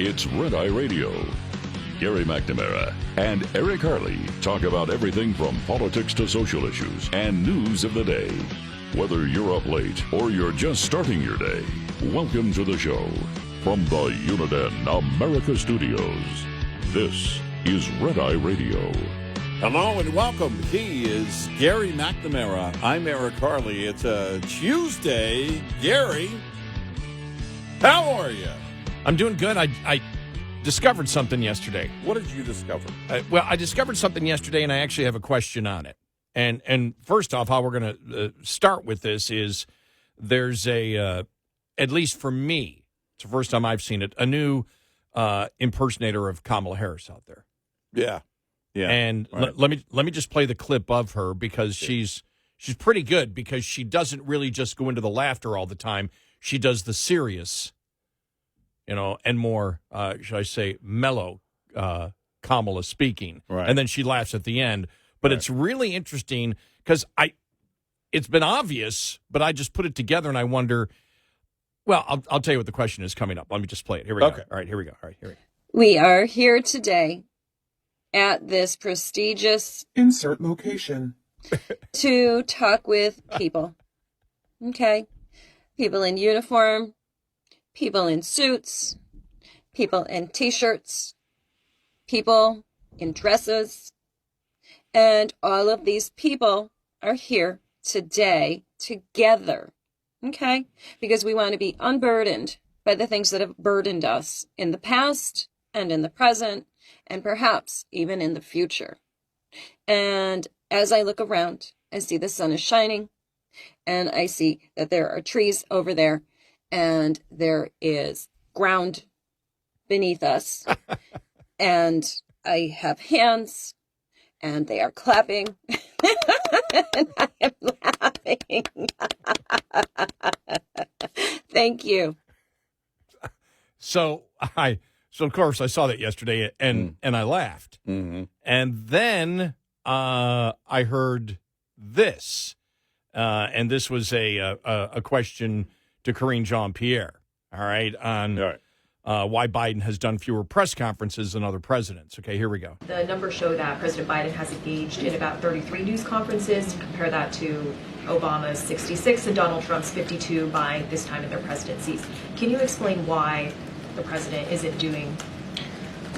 It's Red Eye Radio. Gary McNamara and Eric Harley talk about everything from politics to social issues and news of the day. Whether you're up late or you're just starting your day, welcome to the show. From the Uniden America Studios, this is Red Eye Radio. Hello and welcome. He is Gary McNamara. I'm Eric Harley. It's a Tuesday. Gary, how are you? I'm doing good. I discovered something yesterday. What did you discover? I discovered something yesterday, and I actually have a question on it. And first off, how we're going to start with this is there's a, at least for me, it's the first time I've seen it, a new impersonator of Kamala Harris out there. Yeah. And right. let me just play the clip of her because she's pretty good because she doesn't really just go into the laughter all the time. She does the serious, and more, should I say, mellow Kamala speaking. Right. And then she laughs at the end. But It's really interesting because it's been obvious, but I just put it together and I wonder, well, I'll tell you what the question is coming up. Let me just play it. Here we go. All right, here we go. We are here today at this prestigious insert location to talk with people. Okay. People in uniform, people in suits, people in t-shirts, people in dresses. And all of these people are here today together. Okay? Because we want to be unburdened by the things that have burdened us in the past and in the present and perhaps even in the future. And as I look around, I see the sun is shining and I see that there are trees over there and there is ground beneath us and I have hands and they are clapping and I am laughing. Thank you. So of course I saw that yesterday and I laughed. Mm-hmm. And then I heard this, and this was a question to Karine Jean-Pierre. All right, on why Biden has done fewer press conferences than other presidents. Okay, here we go. The numbers show that President Biden has engaged in about 33 news conferences. Compare that to Obama's 66 and Donald Trump's 52 by this time in their presidencies. Can you explain why the president isn't doing?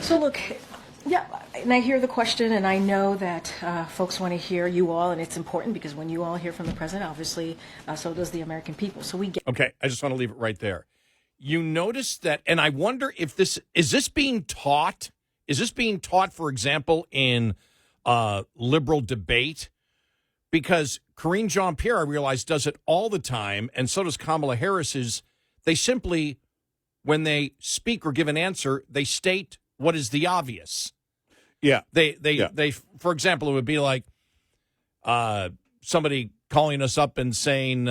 So look, yeah, and I hear the question, and I know that folks want to hear you all, and it's important because when you all hear from the president, obviously, so does the American people. So we get. Okay, I just want to leave it right there. You notice that, and I wonder if this is being taught? Is this being taught, for example, in liberal debate? Because Karine Jean-Pierre, I realize, does it all the time, and so does Kamala Harris. They simply, when they speak or give an answer, they state what is the obvious. Yeah. They for example, it would be like somebody calling us up and saying,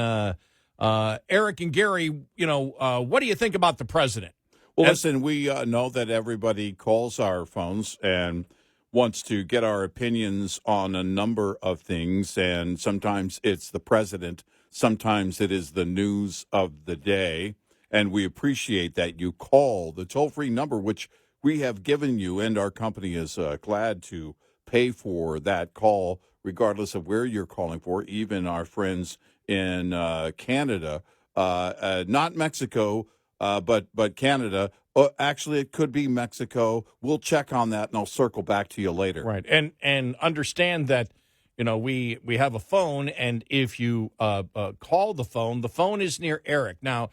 Eric and Gary, what do you think about the president? Well, listen, we know that everybody calls our phones and wants to get our opinions on a number of things, and sometimes it's the president, sometimes it is the news of the day, and we appreciate that you call the toll-free number, which we have given you, and our company is glad to pay for that call, regardless of where you're calling for, even our friends in Canada, not Mexico, but Canada. Actually, it could be Mexico. We'll check on that, and I'll circle back to you later. Right, and understand that, we have a phone, and if you call the phone is near Eric. Now,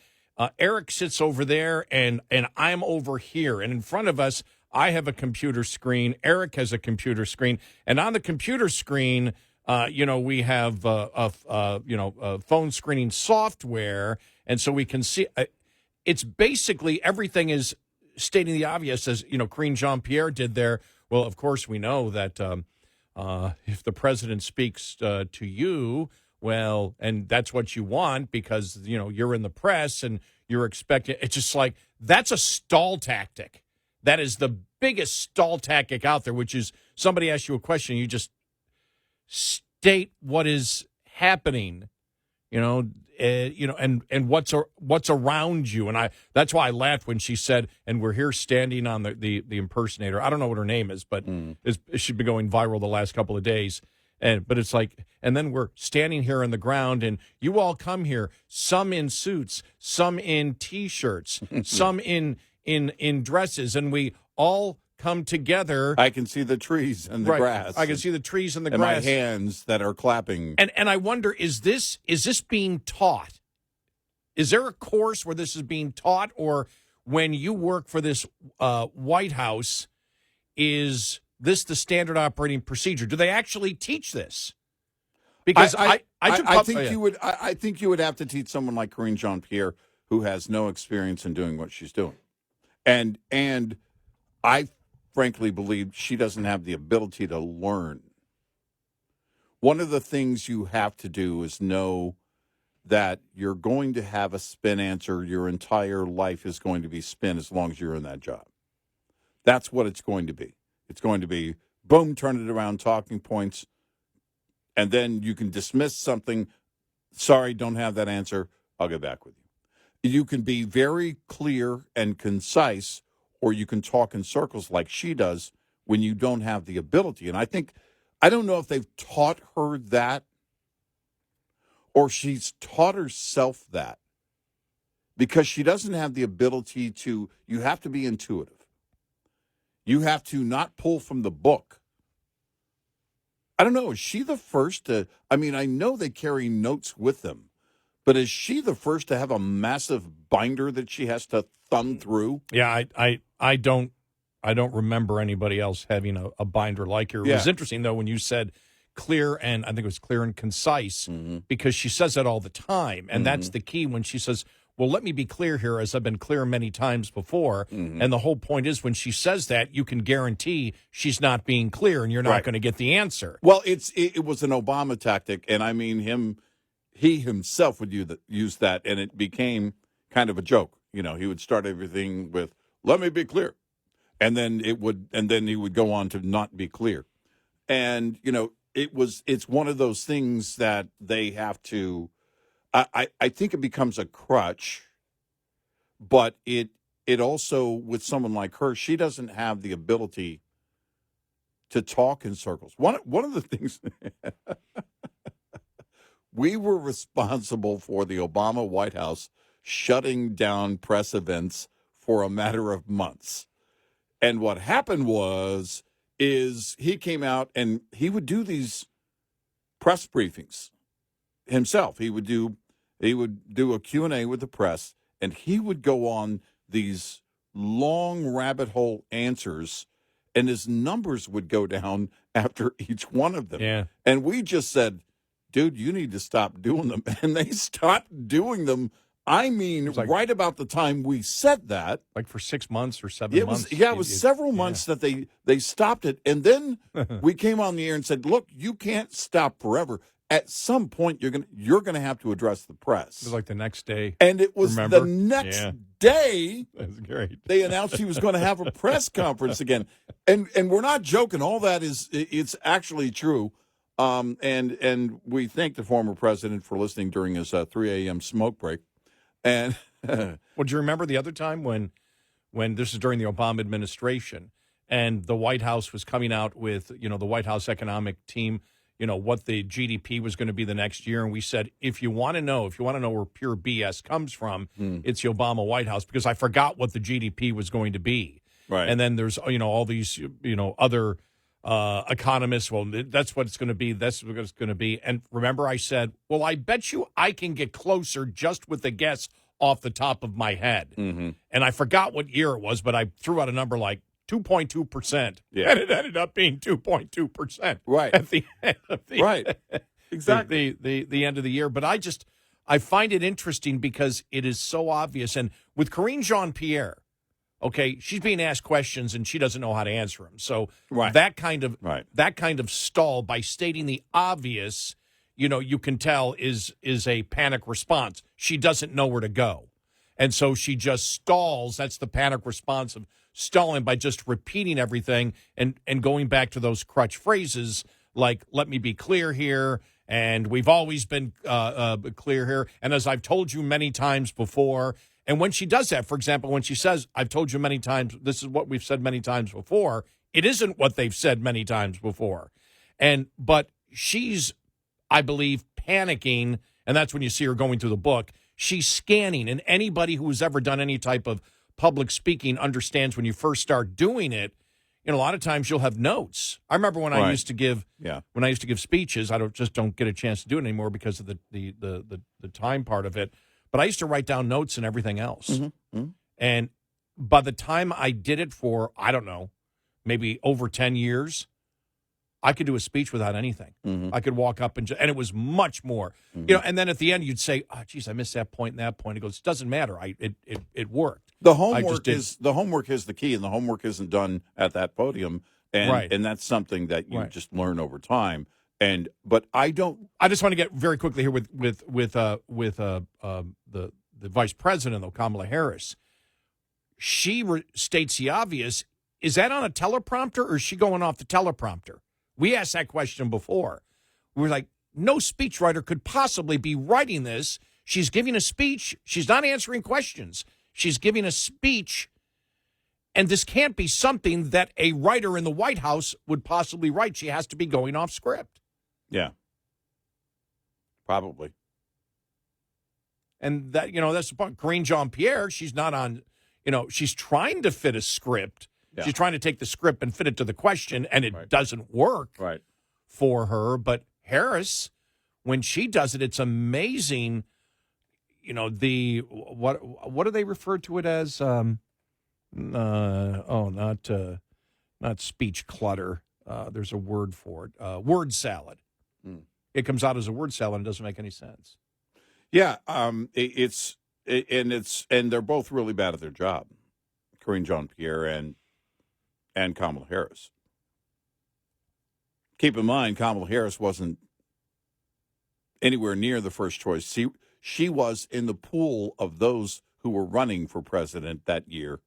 Eric sits over there, and I'm over here, and in front of us, I have a computer screen. Eric has a computer screen, and on the computer screen, we have phone screening software, and so we can see. It's basically everything is stating the obvious, as Karine Jean-Pierre did there. Well, of course, we know that if the president speaks to you, well, and that's what you want because you're in the press and you're expecting. It's just like that's a stall tactic. That is the biggest stall tactic out there, which is somebody asks you a question, you just state what is happening. and what's around you. And that's why I laughed when she said, and we're here standing on the impersonator. I don't know what her name is, but she's been going viral the last couple of days. But it's like, and then we're standing here on the ground, and you all come here, some in suits, some in T-shirts, some in dresses, and we all come together. I can see the trees and the grass. I can see the trees and the and grass. my hands that are clapping. And I wonder, is this being taught? Is there a course where this is being taught, or when you work for this White House, is this the standard operating procedure? Do they actually teach this? Because I think you would have to teach someone like Karine Jean-Pierre, who has no experience in doing what she's doing, and I frankly believe she doesn't have the ability to learn. One of the things you have to do is know that you're going to have a spin answer. Your entire life is going to be spin as long as you're in that job. That's what it's going to be. It's going to be, boom, turn it around, talking points, and then you can dismiss something. Sorry, don't have that answer. I'll get back with you. You can be very clear and concise, or you can talk in circles like she does when you don't have the ability. And I don't know if they've taught her that or she's taught herself that, because she doesn't have the ability to, you have to be intuitive. You have to not pull from the book. I don't know, is she the first to, I know they carry notes with them, but is she the first to have a massive binder that she has to thumb through? Yeah, I don't remember anybody else having a binder like her. It was interesting, though, when you said clear, and I think it was clear and concise, because she says that all the time. And that's the key when she says, well, let me be clear here, as I've been clear many times before. And the whole point is, when she says that, you can guarantee she's not being clear, and you're not going to get the answer. Well, it was an Obama tactic, and he himself would use that, and it became kind of a joke. He would start everything with, let me be clear. And then he would go on to not be clear. And, it's one of those things that they have to, I think it becomes a crutch, but it also, with someone like her, she doesn't have the ability to talk in circles. One of the things, we were responsible for the Obama White House shutting down press events for a matter of months. And what happened is he came out and he would do these press briefings himself. He would do a Q&A with the press, and he would go on these long rabbit hole answers, and his numbers would go down after each one of them. Yeah. And we just said, dude, you need to stop doing them. And they stopped doing them. Right about the time we said that. Like for 6 months or 7 months. It was several months that they stopped it. And then we came on the air and said, look, you can't stop forever. At some point, you're gonna have to address the press. It was like the next day. And it was the next day. That's great. They announced he was going to have a press conference again. And we're not joking. All that it's actually true. And we thank the former president for listening during his 3 a.m. smoke break. And well, do you remember the other time when this is during the Obama administration, and the White House was coming out with, the White House economic team, what the GDP was going to be the next year, and we said, if you want to know where pure BS comes from, it's the Obama White House, because I forgot what the GDP was going to be. Right. And then there's all these other economists. Well, that's what it's going to be. That's what it's going to be. And remember, I said, well, I bet you I can get closer just with the guess off the top of my head. And I forgot what year it was, but I threw out a number like 2.2%. Yeah. And it ended up being 2.2%. Right. At the end of the right. Exactly. The end of the year. But I find it interesting because it is so obvious. And with Karine Jean-Pierre, okay, she's being asked questions and she doesn't know how to answer them. So that kind of stall by stating the obvious, you can tell is a panic response. She doesn't know where to go. And so she just stalls. That's the panic response of stalling by just repeating everything and going back to those crutch phrases like, let me be clear here, And we've always been clear here. And as I've told you many times before, and when she does that, for example, when she says, I've told you many times, this is what we've said many times before, it isn't what they've said many times before. But she's, I believe, panicking, and that's when you see her going through the book. She's scanning, and anybody who has ever done any type of public speaking understands when you first start doing it, a lot of times you'll have notes. I remember when I used to give speeches. I don't get a chance to do it anymore because of the time part of it. But I used to write down notes and everything else. Mm-hmm. And by the time I did it for, I don't know, maybe over 10 years, I could do a speech without anything. Mm-hmm. I could walk up and it was much more. Mm-hmm. And then at the end you'd say, "Oh, geez, I missed that point and that point." It goes, "It doesn't matter. It worked." The homework is the key, and the homework isn't done at that podium, and that's something that you just learn over time. But I just want to get very quickly here with the vice president, though, Kamala Harris. She states the obvious. Is that on a teleprompter, or is she going off the teleprompter? We asked that question before. We were like, no speechwriter could possibly be writing this. She's giving a speech. She's not answering questions. She's giving a speech, and this can't be something that a writer in the White House would possibly write. She has to be going off script. Yeah. Probably. And that's the point. Karine Jean-Pierre, she's not on, she's trying to fit a script. Yeah. She's trying to take the script and fit it to the question, and it doesn't work for her. But Harris, when she does it, it's amazing. What do they refer to it as? Not speech clutter. There's a word for it. Word salad. It comes out as a word salad and doesn't make any sense. Yeah, and they're both really bad at their job. Karine Jean-Pierre and Kamala Harris. Keep in mind, Kamala Harris wasn't anywhere near the first choice. She was in the pool of those who were running for president that year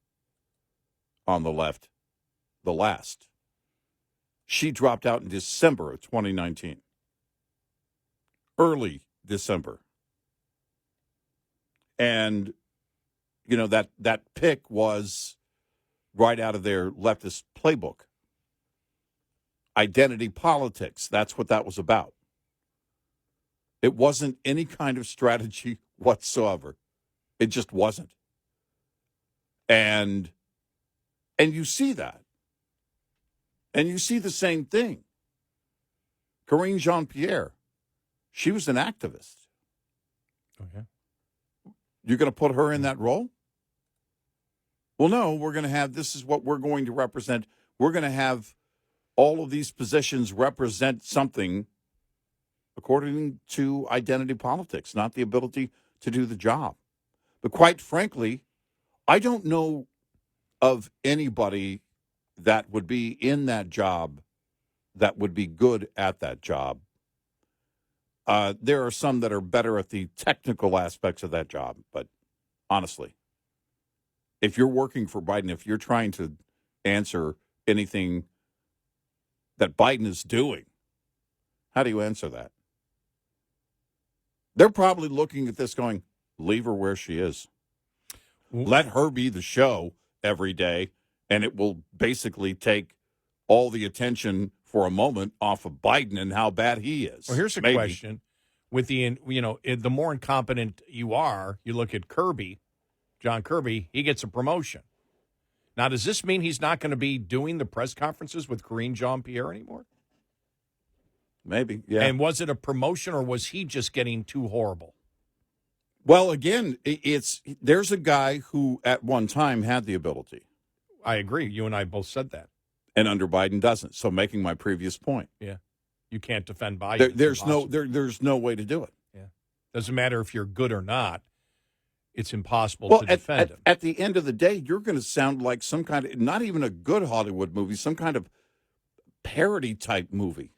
on the left, the last. She dropped out in December of 2019. Early December. And, that pick was right out of their leftist playbook. Identity politics, that's what that was about. It wasn't any kind of strategy whatsoever. It just wasn't. And you see that. And you see the same thing. Karine Jean-Pierre, she was an activist. Okay. You're going to put her in that role? Well, no, this is what we're going to represent. We're going to have all of these positions represent something according to identity politics, not the ability to do the job. But quite frankly, I don't know of anybody that would be in that job that would be good at that job. There are some that are better at the technical aspects of that job, but honestly, if you're working for Biden, if you're trying to answer anything that Biden is doing, how do you answer that? They're probably looking at this going, leave her where she is. Let her be the show every day, and it will basically take all the attention for a moment off of Biden and how bad he is. Well, here's a question. With the more incompetent you are, you look at Kirby, John Kirby, he gets a promotion. Now, does this mean he's not going to be doing the press conferences with Karine Jean-Pierre anymore? Maybe, yeah. And was it a promotion, or was he just getting too horrible? Well, again, there's a guy who at one time had the ability. I agree. You and I both said that. And under Biden doesn't. So making my previous point. Yeah. You can't defend Biden. There's no way to do it. Yeah. Doesn't matter if you're good or not. It's impossible to defend him. At the end of the day, you're going to sound like some kind of, not even a good Hollywood movie, some kind of parody type movie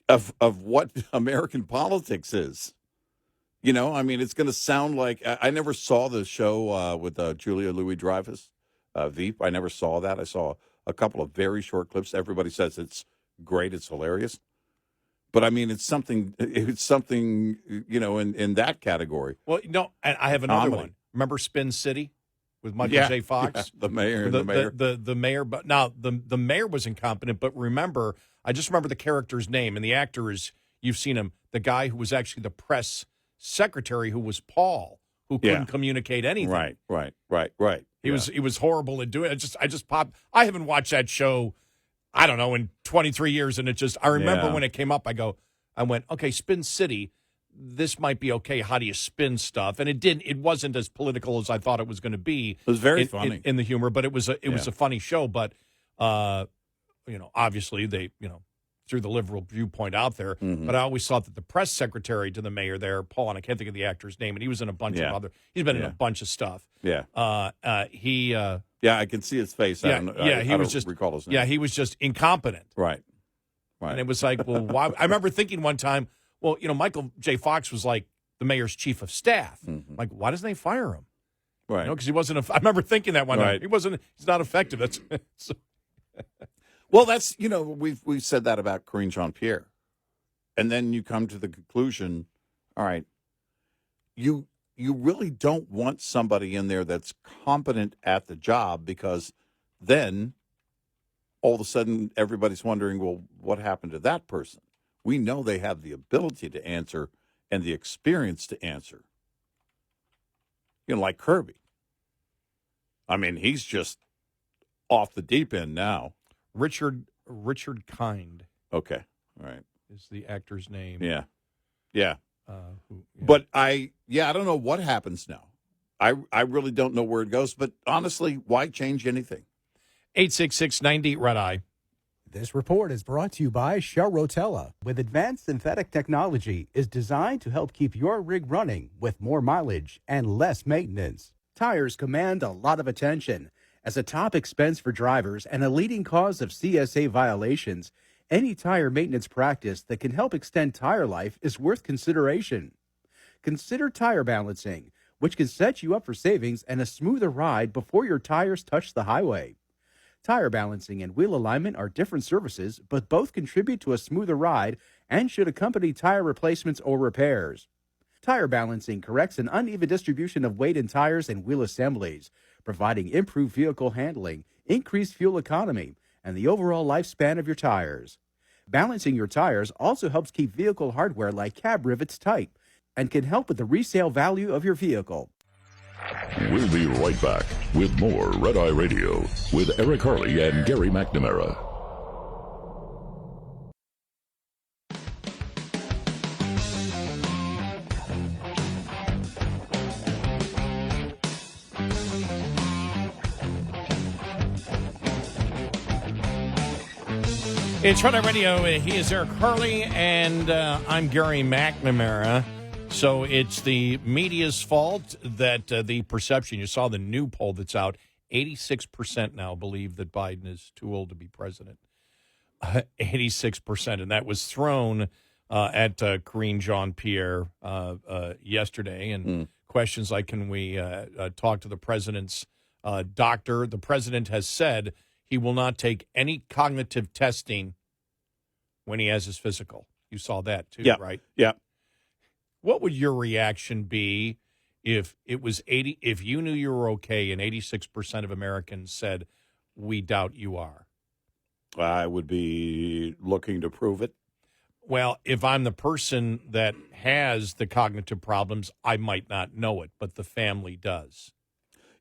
of what American politics is. It's going to sound like, I never saw the show with Julia Louis-Dreyfus, Veep. I never saw that. I saw a couple of very short clips. Everybody says it's great. It's hilarious. But I mean, it's something, in that category. Well, no, and I have another Comedy. one. Remember Spin City with Michael Yeah, J. Fox? yeah, the mayor, The mayor, but now the mayor was incompetent. But remember, I just remember the character's name, and the actor is, you've seen him, the guy who was actually the press secretary, who was Paul, who couldn't communicate anything. Right. He was horrible at doing it. I just popped. I haven't watched that show, I don't know, in 23 years, and I remember when it came up, I went, okay, Spin City, this might be okay. How do you spin stuff? And it wasn't as political as I thought it was going to be. It was very funny in the humor, but it was a funny show. But obviously they threw the liberal viewpoint out there. Mm-hmm. But I always thought that the press secretary to the mayor there, Paul, and I can't think of the actor's name, and he was in a bunch of other. He's been in a bunch of stuff. Yeah. He. Yeah, I can see his face. I don't recall his name. Yeah, he was just incompetent. Right. And it was like, well, why? I remember thinking one time, well, Michael J. Fox was like the mayor's chief of staff. Mm-hmm. Like, why doesn't they fire him? Right. Because he wasn't. I remember thinking that one night. He's not effective. That's. Well, that's we've said that about Karine Jean-Pierre, and then you come to the conclusion. All right, you really don't want somebody in there that's competent at the job, because then all of a sudden everybody's wondering, well, what happened to that person? We know they have the ability to answer and the experience to answer. Like Kirby. I mean, he's just off the deep end now. Richard Kind. Okay. All right. Is the actor's name. Yeah. But I don't know what happens now. I really don't know where it goes, but honestly, why change anything? 866-90 Red Eye. This report is brought to you by Shell Rotella. With advanced synthetic technology, is designed to help keep your rig running with more mileage and less maintenance. Tires command a lot of attention. As a top expense for drivers and a leading cause of CSA violations, any tire maintenance practice that can help extend tire life is worth consideration. Consider tire balancing, which can set you up for savings and a smoother ride before your tires touch the highway. Tire balancing and wheel alignment are different services, but both contribute to a smoother ride and should accompany tire replacements or repairs. Tire balancing corrects an uneven distribution of weight in tires and wheel assemblies, providing improved vehicle handling, increased fuel economy, and the overall lifespan of your tires. Balancing your tires also helps keep vehicle hardware like cab rivets tight and can help with the resale value of your vehicle. We'll be right back with more Red Eye Radio with Eric Harley and Gary McNamara. It's Red Eye Radio. He is Eric Harley, and I'm Gary McNamara. So it's the media's fault that the perception, you saw the new poll that's out, 86% now believe that Biden is too old to be president. 86%, and that was thrown at Karine Jean-Pierre yesterday. And questions like, can we talk to the president's doctor? The president has said he will not take any cognitive testing when he has his physical. You saw that too, right? Yeah. What would your reaction be if it was 80? If you knew you were okay, and 86% of Americans said, "We doubt you are"? I would be looking to prove it. Well, if I'm the person that has the cognitive problems, I might not know it, but the family does.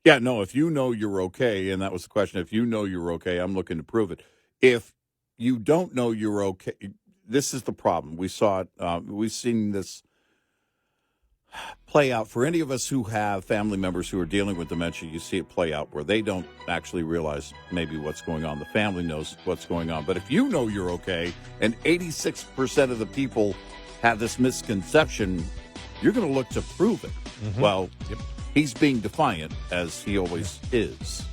Yeah, no, if you know you're okay, and that was the question, if you know you're okay, I'm looking to prove it. If you don't know you're okay, this is the problem. We saw it, we've seen this play out. For any of us who have family members who are dealing with dementia, you see it play out where they don't actually realize maybe what's going on. The family knows what's going on. But if you know you're okay, and 86% of the people have this misconception, you're going to look to prove it. Mm-hmm. Well, he's being defiant, as he always is.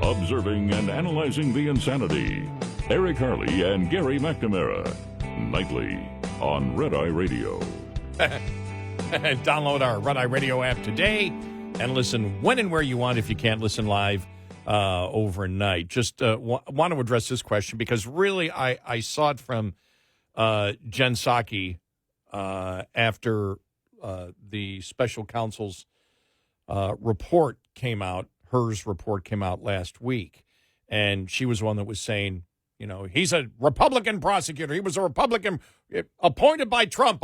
observing and analyzing the insanity. Eric Harley and Gary McNamara, nightly on Red Eye Radio. Download our Red Eye Radio app today and listen when and where you want if you can't listen live overnight. Just want to address this question because really I saw it from Jen Psaki after the special counsel's report came out. Hers report came out last week, and she was one that was saying, you know, he's a Republican prosecutor. He was a Republican appointed by Trump.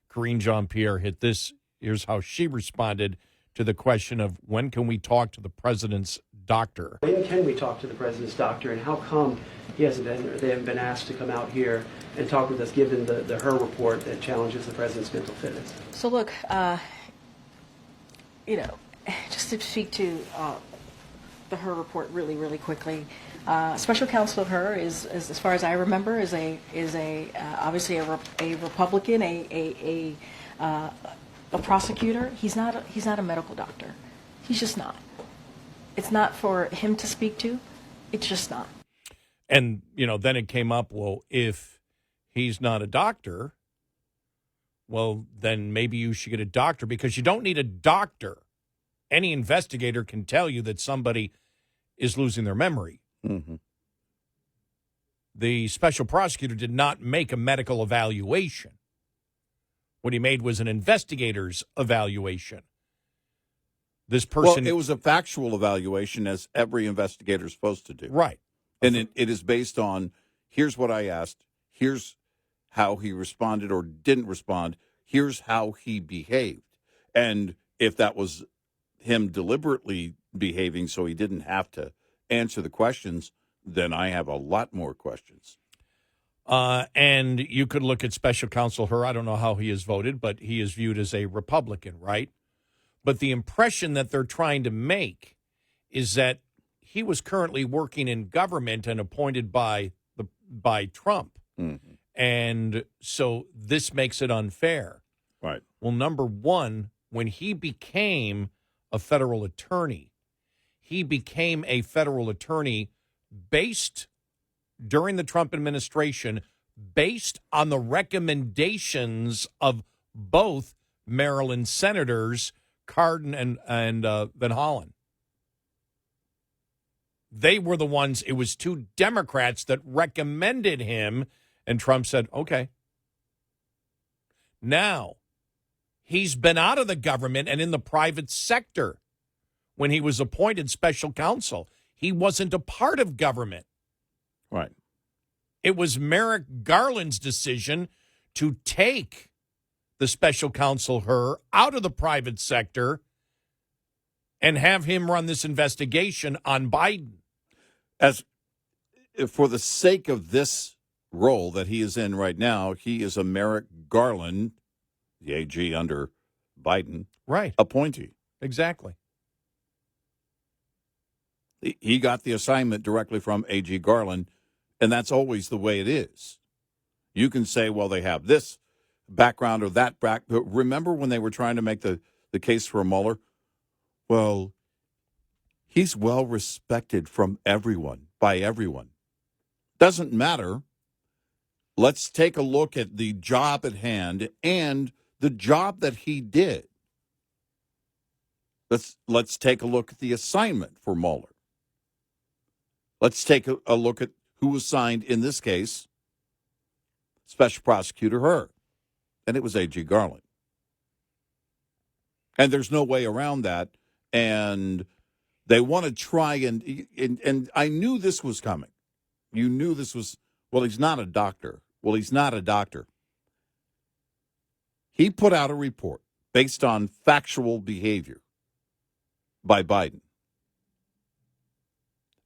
Karine Jean-Pierre hit this. Here's how she responded to the question of when can we talk to the president's doctor? When can we talk to the president's doctor, and how come they haven't been asked to come out here and talk with us, given the Her report that challenges the president's mental fitness? So look, just to speak to the Her report really, really quickly. Special counsel Her is, as far as I remember, is obviously a Republican, a prosecutor. He's not a medical doctor. He's just not. It's not for him to speak to. It's just not. And then it came up. Well, if he's not a doctor, well, then maybe you should get a doctor because you don't need a doctor. Any investigator can tell you that somebody is losing their memory. Mm-hmm. The special prosecutor did not make a medical evaluation. What he made was an investigator's evaluation. This person... Well, it was a factual evaluation, as every investigator is supposed to do. Right. And it is based on, here's what I asked, here's how he responded or didn't respond, here's how he behaved. And if that was him deliberately behaving so he didn't have to answer the questions, then I have a lot more questions. And you could look at special counsel Her. I don't know how he is voted, but he is viewed as a Republican, right? But the impression that they're trying to make is that he was currently working in government and appointed by Trump. Mm-hmm. And so this makes it unfair. Right. Well, number one, when he became a federal attorney, he became a federal attorney based during the Trump administration, based on the recommendations of both Maryland senators, Cardin and Van Hollen. They were the ones, it was two Democrats that recommended him, and Trump said, okay. Now, he's been out of the government and in the private sector when he was appointed special counsel. He wasn't a part of government. Right. It was Merrick Garland's decision to take the special counsel Her out of the private sector and have him run this investigation on Biden. As for the sake of this role that he is in right now, he is a Merrick Garland, the AG under Biden, right, appointee. Exactly. He got the assignment directly from AG Garland, and that's always the way it is. You can say, well, they have this background or that back. But remember when they were trying to make the case for Mueller? Well, he's well respected from everyone, by everyone. Doesn't matter. Let's take a look at the job at hand and the job that he did. Let's take a look at the assignment for Mueller. Let's take a look at who assigned, in this case, Special Prosecutor Her. And it was A.G. Garland. And there's no way around that. And they want to try and I knew this was coming. You knew this was, well, he's not a doctor. Well, he's not a doctor. He put out a report based on factual behavior by Biden.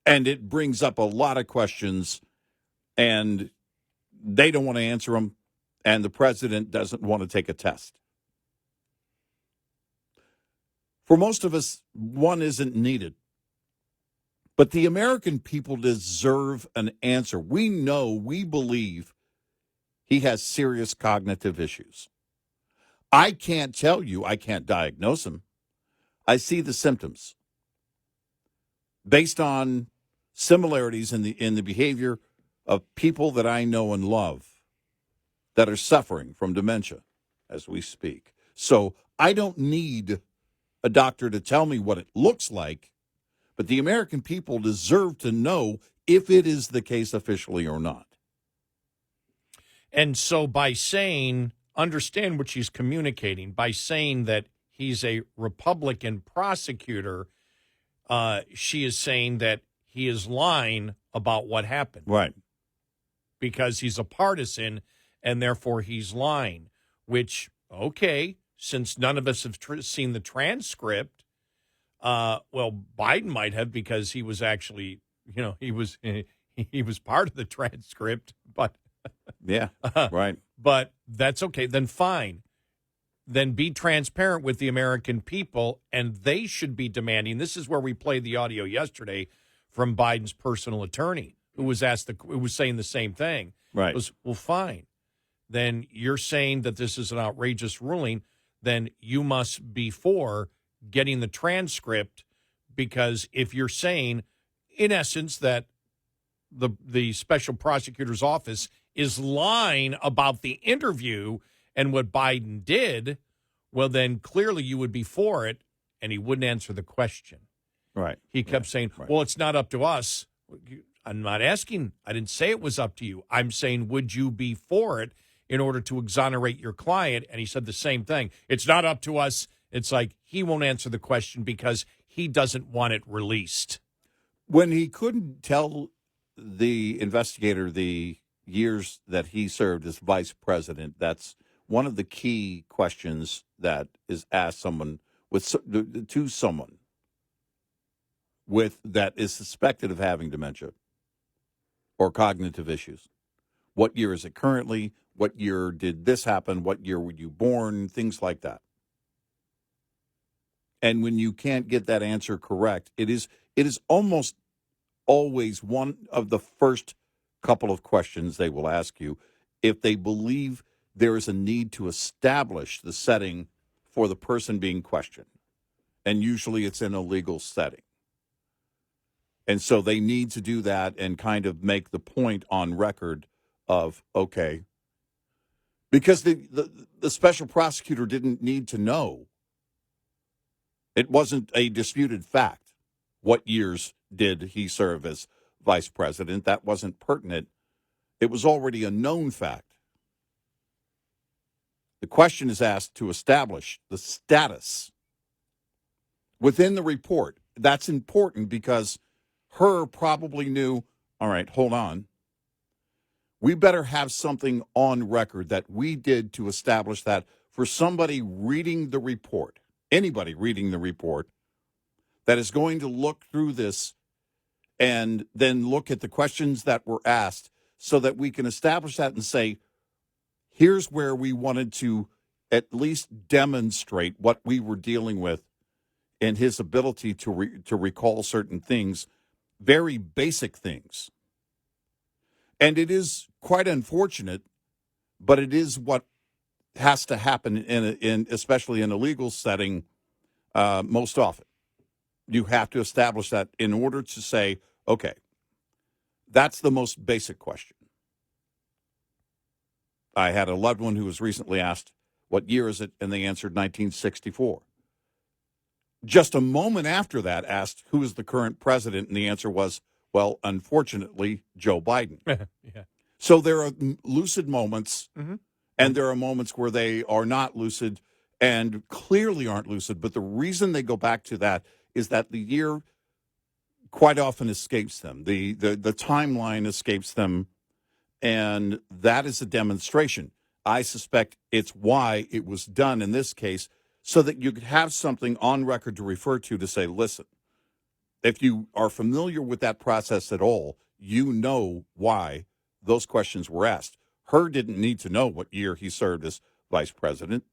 And it brings up a lot of questions, and they don't want to answer them, and the president doesn't want to take a test. For most of us, one isn't needed. But the American people deserve an answer. We know, we believe he has serious cognitive issues. I can't tell you, I can't diagnose him. I see the symptoms. based on similarities in the behavior of people that I know and love that are suffering from dementia as we speak. So I don't need a doctor to tell me what it looks like, but the American people deserve to know if it is the case officially or not. And so by saying, understand what she's communicating, by saying that he's a Republican prosecutor, she is saying that he is lying about what happened. Right. Because he's a partisan and therefore he's lying, which, okay, since none of us have seen the transcript, well, Biden might have because he was actually, he was part of the transcript, but yeah, right. But that's okay. Then fine. Then be transparent with the American people, and they should be demanding. This is where we played the audio yesterday from Biden's personal attorney, who was who was saying the same thing. Right. It was, well, fine. Then you're saying that this is an outrageous ruling. Then you must be for getting the transcript, because if you're saying, in essence, that the special prosecutor's office is lying about the interview and what Biden did, well, then clearly you would be for it, and he wouldn't answer the question. Right. He kept saying, well, it's not up to us. I'm not asking. I didn't say it was up to you. I'm saying, would you be for it in order to exonerate your client? And he said the same thing. It's not up to us. It's like he won't answer the question because he doesn't want it released. When he couldn't tell the investigator the years that he served as vice president, that's one of the key questions that is asked to someone that is suspected of having dementia or cognitive issues. What year is it currently? What year did this happen? What year were you born? Things like that. And when you can't get that answer correct, it is almost always one of the first couple of questions they will ask you if they believe there is a need to establish the setting for the person being questioned. And usually it's in a legal setting. And so they need to do that and kind of make the point on record of, okay, because the special prosecutor didn't need to know. It wasn't a disputed fact. What years did he serve as vice president? That wasn't pertinent. It was already a known fact. The question is asked to establish the status within the report. That's important because Her probably knew, all right, hold on. We better have something on record that we did to establish that for somebody reading the report, anybody reading the report, that is going to look through this and then look at the questions that were asked so that we can establish that and say, here's where we wanted to at least demonstrate what we were dealing with and his ability to recall certain things, very basic things. And it is quite unfortunate, but it is what has to happen in especially in a legal setting most often. You have to establish that in order to say, okay, that's the most basic question. I had a loved one who was recently asked, what year is it? And they answered 1964. Just a moment after that, asked, who is the current president? And the answer was, well, unfortunately, Joe Biden. Yeah. So there are lucid moments, Mm-hmm. and there are moments where they are not lucid and clearly aren't lucid. But the reason they go back to that is that the year quite often escapes them. The timeline escapes them, and that is a demonstration. I suspect it's why it was done in this case, so that you could have something on record to refer to say, listen, if you are familiar with that process at all, you know why those questions were asked. Her didn't need to know what year he served as vice president.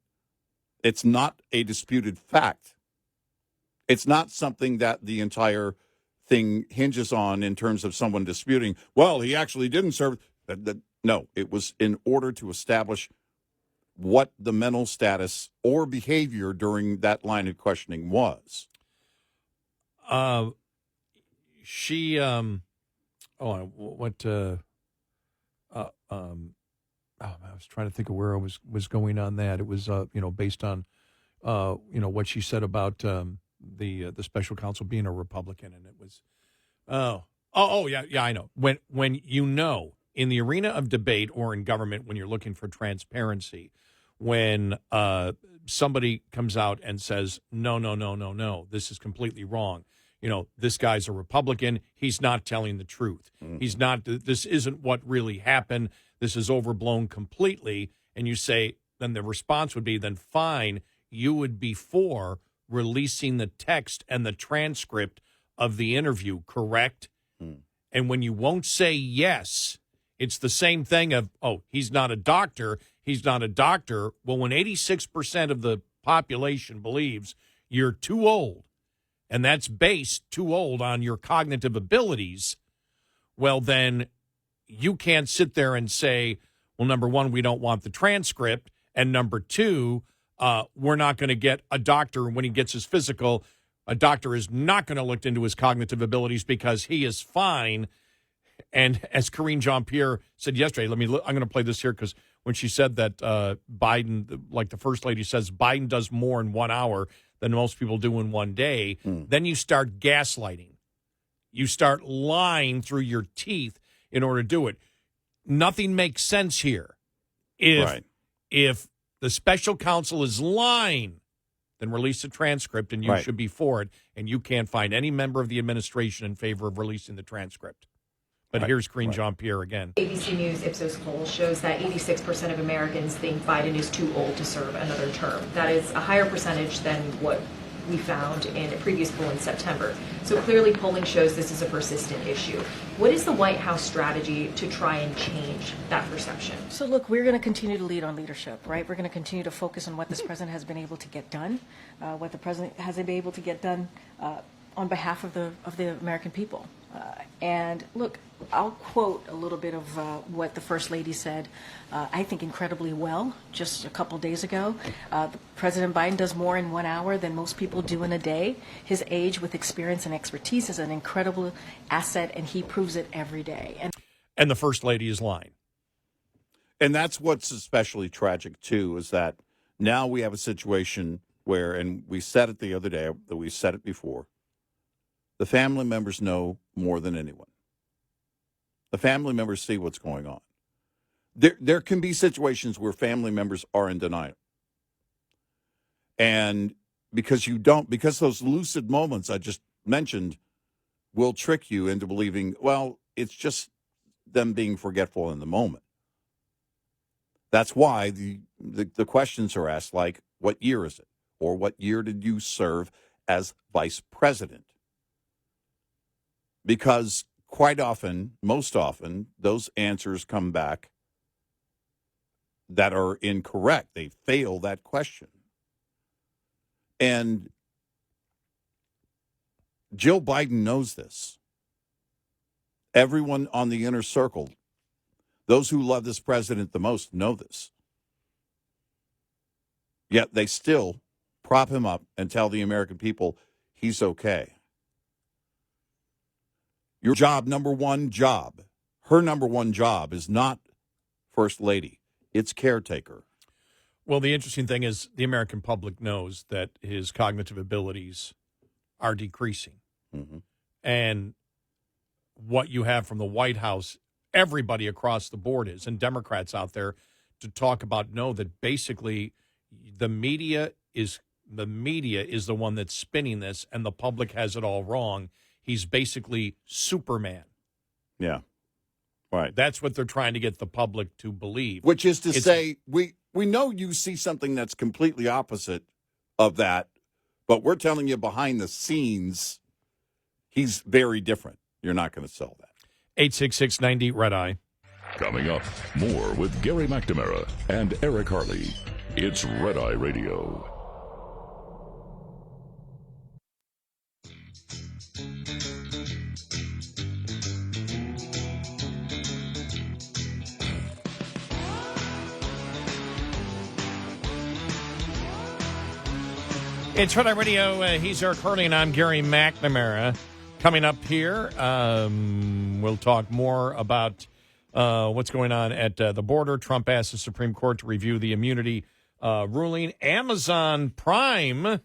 It's not a disputed fact. It's not something that the entire thing hinges on in terms of someone disputing, well, he actually didn't serve. No, it was in order to establish what the mental status or behavior during that line of questioning was. she I was trying to think of where I was going on that. It was based on what she said about the special counsel being a Republican, and it was yeah, I know. When in the arena of debate or in government, when you're looking for transparency, when somebody comes out and says no, this is completely wrong. This guy's a Republican. He's not telling the truth. He's not. This isn't what really happened. This is overblown completely. And you say, then the response would be, then fine, you would be for releasing the text and the transcript of the interview, correct? And when you won't say yes, it's the same thing of, he's not a doctor. He's not a doctor. Well, when 86% of the population believes you're too old, and that's based too old on your cognitive abilities, well, then you can't sit there and say, well, number one, we don't want the transcript, and number two, we're not going to get a doctor when he gets his physical. A doctor is not going to look into his cognitive abilities because he is fine. And as Karine Jean-Pierre said yesterday, I'm going to play this here because when she said that Biden, like the first lady says, Biden does more in 1 hour than most people do in 1 day, then you start gaslighting. You start lying through your teeth in order to do it. Nothing makes sense here. If the special counsel is lying, then release a transcript, and you should be for it, and you can't find any member of the administration in favor of releasing the transcript. But here's Karine Jean-Pierre again. ABC News Ipsos poll shows that 86% of Americans think Biden is too old to serve another term. That is a higher percentage than what we found in a previous poll in September. So clearly polling shows this is a persistent issue. What is the White House strategy to try and change that perception? So look, we're going to continue to lead on leadership, right? We're going to continue to focus on what this president has been able to get done, what the president has been able to get done on behalf of the American people. And look, I'll quote a little bit of what the First Lady said, I think incredibly well, just a couple days ago. President Biden does more in 1 hour than most people do in a day. His age with experience and expertise is an incredible asset, and he proves it every day. And the First Lady is lying. And that's what's especially tragic, too, is that now we have a situation where, and we said it the other day, that we said it before, the family members know more than anyone. The family members see what's going on. There can be situations where family members are in denial. And because those lucid moments I just mentioned will trick you into believing, well, it's just them being forgetful in the moment. That's why the questions are asked like, what year is it? Or what year did you serve as vice president? Because quite often, most often, those answers come back that are incorrect. They fail that question. And Jill Biden knows this. Everyone on the inner circle, those who love this president the most, know this. Yet they still prop him up and tell the American people he's okay. Your job, her number one job is not First Lady. It's caretaker. Well, the interesting thing is the American public knows that his cognitive abilities are decreasing. Mm-hmm. And what you have from the White House, everybody across the board is, and Democrats out there to talk about know that basically the media is the one that's spinning this, and the public has it all wrong. He's basically Superman. Yeah, right. That's what they're trying to get the public to believe. Which is to say, we know you see something that's completely opposite of that, but we're telling you behind the scenes, he's very different. You're not going to sell that. 866-90 Red Eye. Coming up, more with Gary McNamara and Eric Harley. It's Red Eye Radio. It's Red Eye Radio. He's Eric Harley, and I'm Gary McNamara. Coming up here, we'll talk more about what's going on at the border. Trump asked the Supreme Court to review the immunity ruling. Amazon Prime,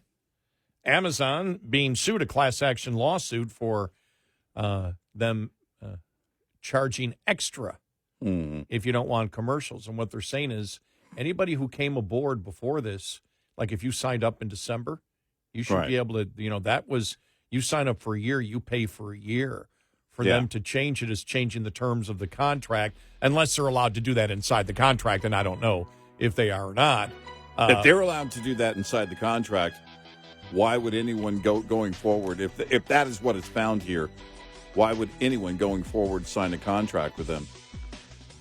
Amazon being sued, a class action lawsuit for them charging extra if you don't want commercials. And what they're saying is anybody who came aboard before this, like if you signed up in December, you should be able to, that was, you sign up for a year, you pay for a year. For them to change it is changing the terms of the contract, unless they're allowed to do that inside the contract, and I don't know if they are or not. If they're allowed to do that inside the contract, why would anyone going forward, if that is what is found here, why would anyone going forward sign a contract with them?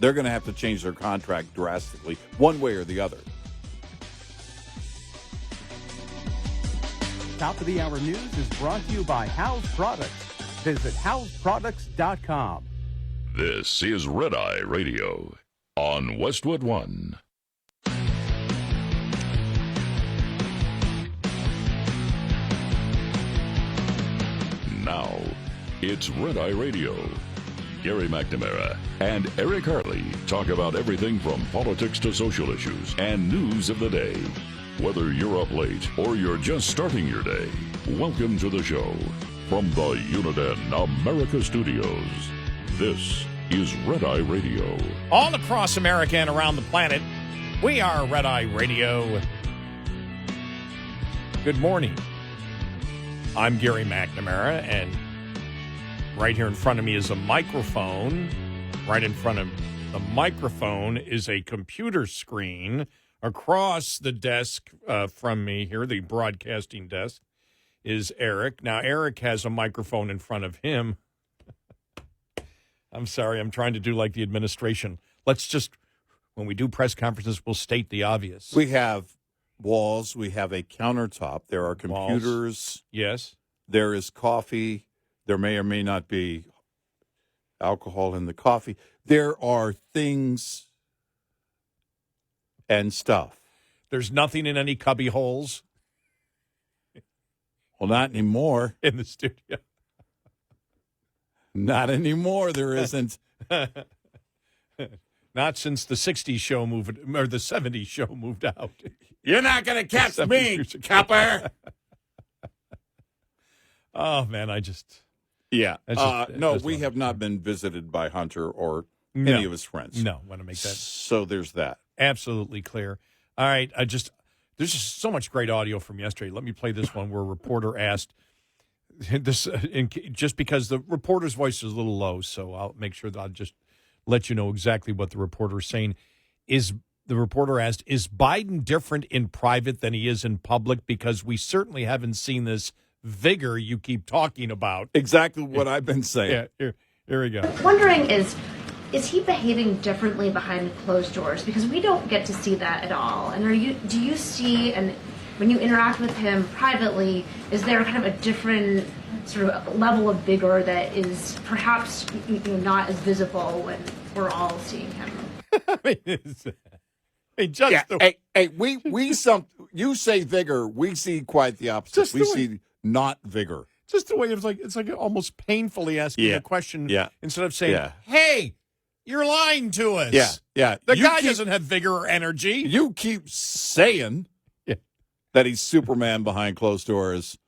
They're going to have to change their contract drastically, one way or the other. Top of the Hour News is brought to you by House Products. Visit houseproducts.com. This is Red Eye Radio on Westwood One. Now, it's Red Eye Radio. Gary McNamara and Eric Harley talk about everything from politics to social issues and news of the day. Whether you're up late or you're just starting your day, welcome to the show. From the Uniden America Studios, this is Red Eye Radio. All across America and around the planet, we are Red Eye Radio. Good morning. I'm Gary McNamara, and right here in front of me is a microphone. Right in front of the microphone is a computer screen. Across the desk from me here, the broadcasting desk, is Eric. Now, Eric has a microphone in front of him. I'm sorry, I'm trying to do like the administration. Let's just, when we do press conferences, we'll state the obvious. We have walls. We have a countertop. There are computers. Walls. Yes. There is coffee. There may or may not be alcohol in the coffee. There are things and stuff. There's nothing in any cubby holes. Well, not anymore. In the studio. Not anymore, there isn't. Not since the 60s show moved, or the 70s show moved out. You're not going to catch me, Copper. Oh, man, I just... Yeah. No, we just have not been visited by Hunter or any of his friends. No, want to make that... So there's that. Absolutely clear. All right, there's just so much great audio from yesterday. Let me play this one where a reporter asked this, just because the reporter's voice is a little low, so I'll make sure that I'll just let you know exactly what the reporter is saying. The reporter asked, is Biden different in private than he is in public? Because we certainly haven't seen this vigor you keep talking about. Exactly what I've been saying. Yeah, here we go. Wondering is he behaving differently behind closed doors? Because we don't get to see that at all. And do you see, and when you interact with him privately, is there kind of a different sort of level of vigor that is perhaps not as visible when we're all seeing him? You say vigor, we see quite the opposite. We see not vigor. Just the way it's like almost painfully asking a question instead of saying, hey, you're lying to us. Yeah. The guy doesn't have vigor or energy. You keep saying that he's Superman behind closed doors,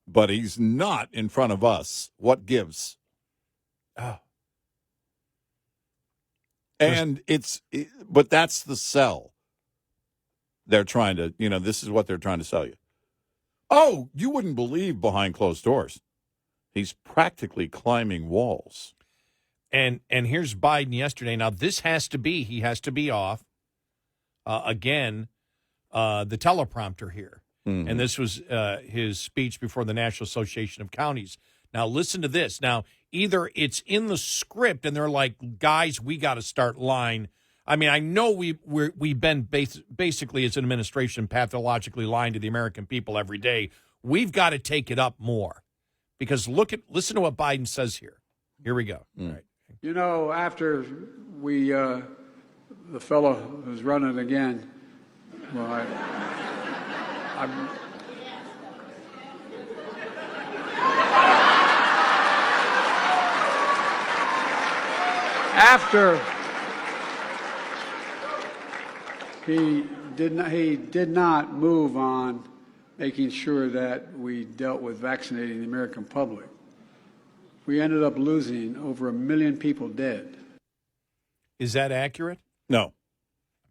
but he's not in front of us. What gives? Oh. And but that's the sell. They're trying to, this is what they're trying to sell you. Oh, you wouldn't believe behind closed doors. He's practically climbing walls. And here's Biden yesterday. Now, he has to be off. Again, the teleprompter here. Mm-hmm. And this was his speech before the National Association of Counties. Now, listen to this. Now, either it's in the script and they're like, guys, we got to start lying. I mean, I know we've been basically as an administration pathologically lying to the American people every day. We've got to take it up more because listen to what Biden says here. Here we go. All right. After the fellow who's running again, well, after he did not move on making sure that we dealt with vaccinating the American public. We ended up losing over 1 million people dead. Is that accurate? No.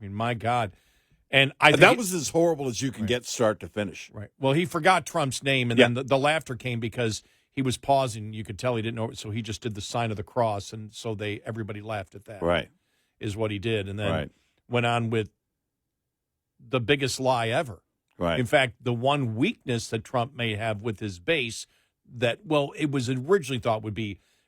I mean, my God. And I think that was as horrible as you can get start to finish. Right. Well, he forgot Trump's name, and then the laughter came because he was pausing. You could tell he didn't know it, so he just did the sign of the cross, and so everybody laughed at that. Right. Is what he did, and then went on with the biggest lie ever. Right. In fact, the one weakness that Trump may have with his base that, well, it was originally thought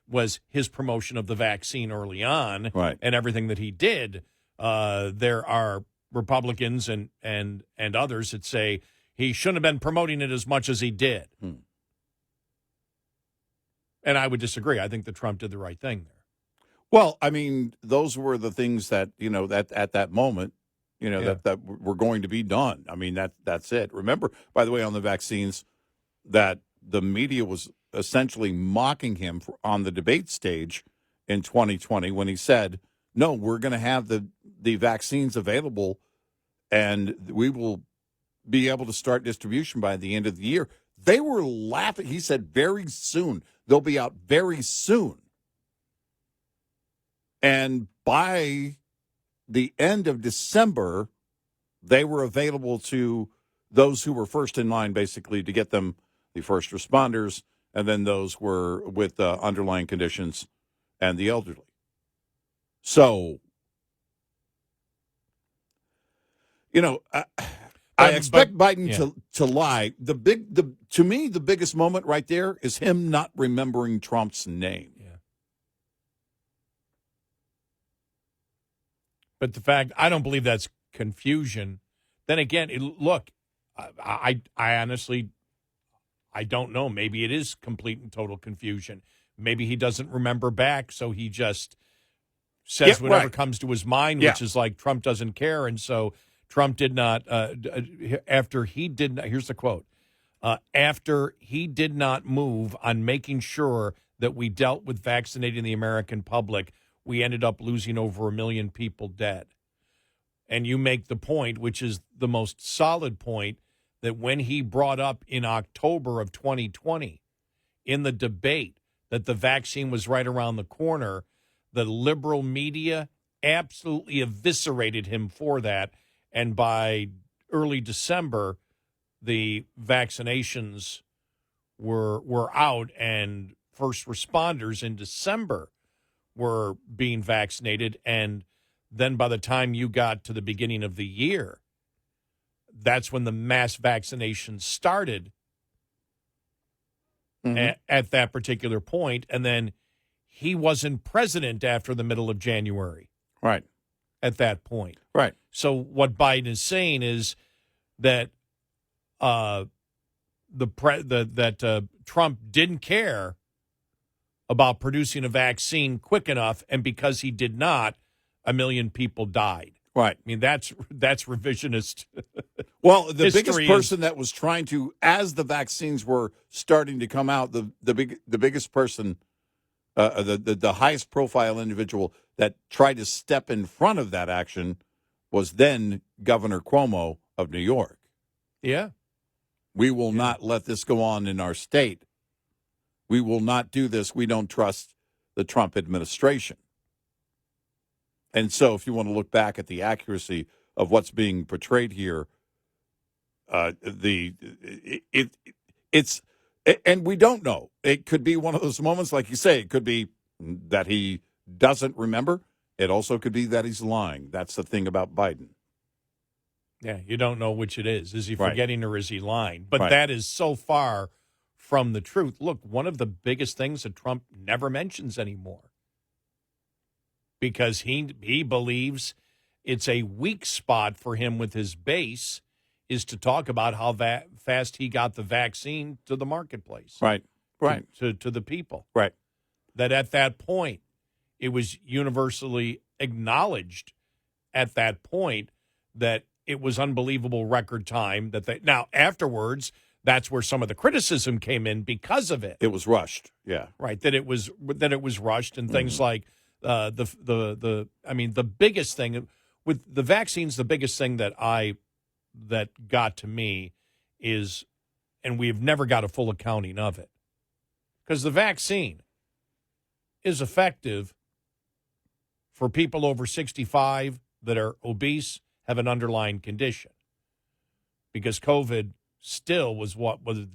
was his promotion of the vaccine early on, right, and everything that he did. There are Republicans and others that say he shouldn't have been promoting it as much as he did. And I would disagree. I think that Trump did the right thing there. Well, I mean, those were the things that, that at that moment, that were going to be done. I mean, that's it. Remember, by the way, on the vaccines, that the media was essentially mocking him on the debate stage in 2020 when he said, no, we're going to have the vaccines available and we will be able to start distribution by the end of the year. They were laughing. He said very soon. They'll be out very soon. And by the end of December, they were available to those who were first in line, basically, to get them, the first responders, and then those were with underlying conditions and the elderly. So, I expect Biden to lie. To me, the biggest moment right there is him not remembering Trump's name. Yeah. But the fact, I don't believe that's confusion. Then again, look, I honestly, I don't know. Maybe it is complete and total confusion. Maybe he doesn't remember back, so he just says whatever comes to his mind, which is like Trump doesn't care. And so Trump did not, after he did not, here's the quote, after he did not move on making sure that we dealt with vaccinating the American public, we ended up losing over 1 million people dead. And you make the point, which is the most solid point, that when he brought up in October of 2020 in the debate that the vaccine was right around the corner, the liberal media absolutely eviscerated him for that. And by early December, the vaccinations were out, and first responders in December were being vaccinated. And then by the time you got to the beginning of the year, that's when the mass vaccinations started at that particular point. And then he wasn't president after the middle of January. Right. At that point. Right. So what Biden is saying is that Trump didn't care about producing a vaccine quick enough, and because he did not, 1 million people died. Right. I mean, that's revisionist. Well, the biggest person that was trying to, as the vaccines were starting to come out, the biggest person, the highest profile individual that tried to step in front of that action was then Governor Cuomo of New York. Yeah. We will not let this go on in our state. We will not do this. We don't trust the Trump administration. And so if you want to look back at the accuracy of what's being portrayed here, it's and we don't know. It could be one of those moments, like you say, it could be that he doesn't remember. It also could be that he's lying. That's the thing about Biden. Yeah, you don't know which it is. Is he forgetting or is he lying? But Right. that is so far from the truth. Look, one of the biggest things that Trump never mentions anymore, because he believes it's a weak spot for him with his base, is to talk about how fast he got the vaccine to the marketplace. Right. Right. To the people. Right. That at that point, it was universally acknowledged at that point that it was unbelievable record time. Now, afterwards, that's where some of the criticism came in because of it. It was rushed. Yeah. Right. That it was rushed, and things like I mean, the biggest thing with the vaccines, the biggest thing that got to me is, and we've never got a full accounting of it, because the vaccine is effective for people over 65 that are obese, have an underlying condition. Because COVID still was the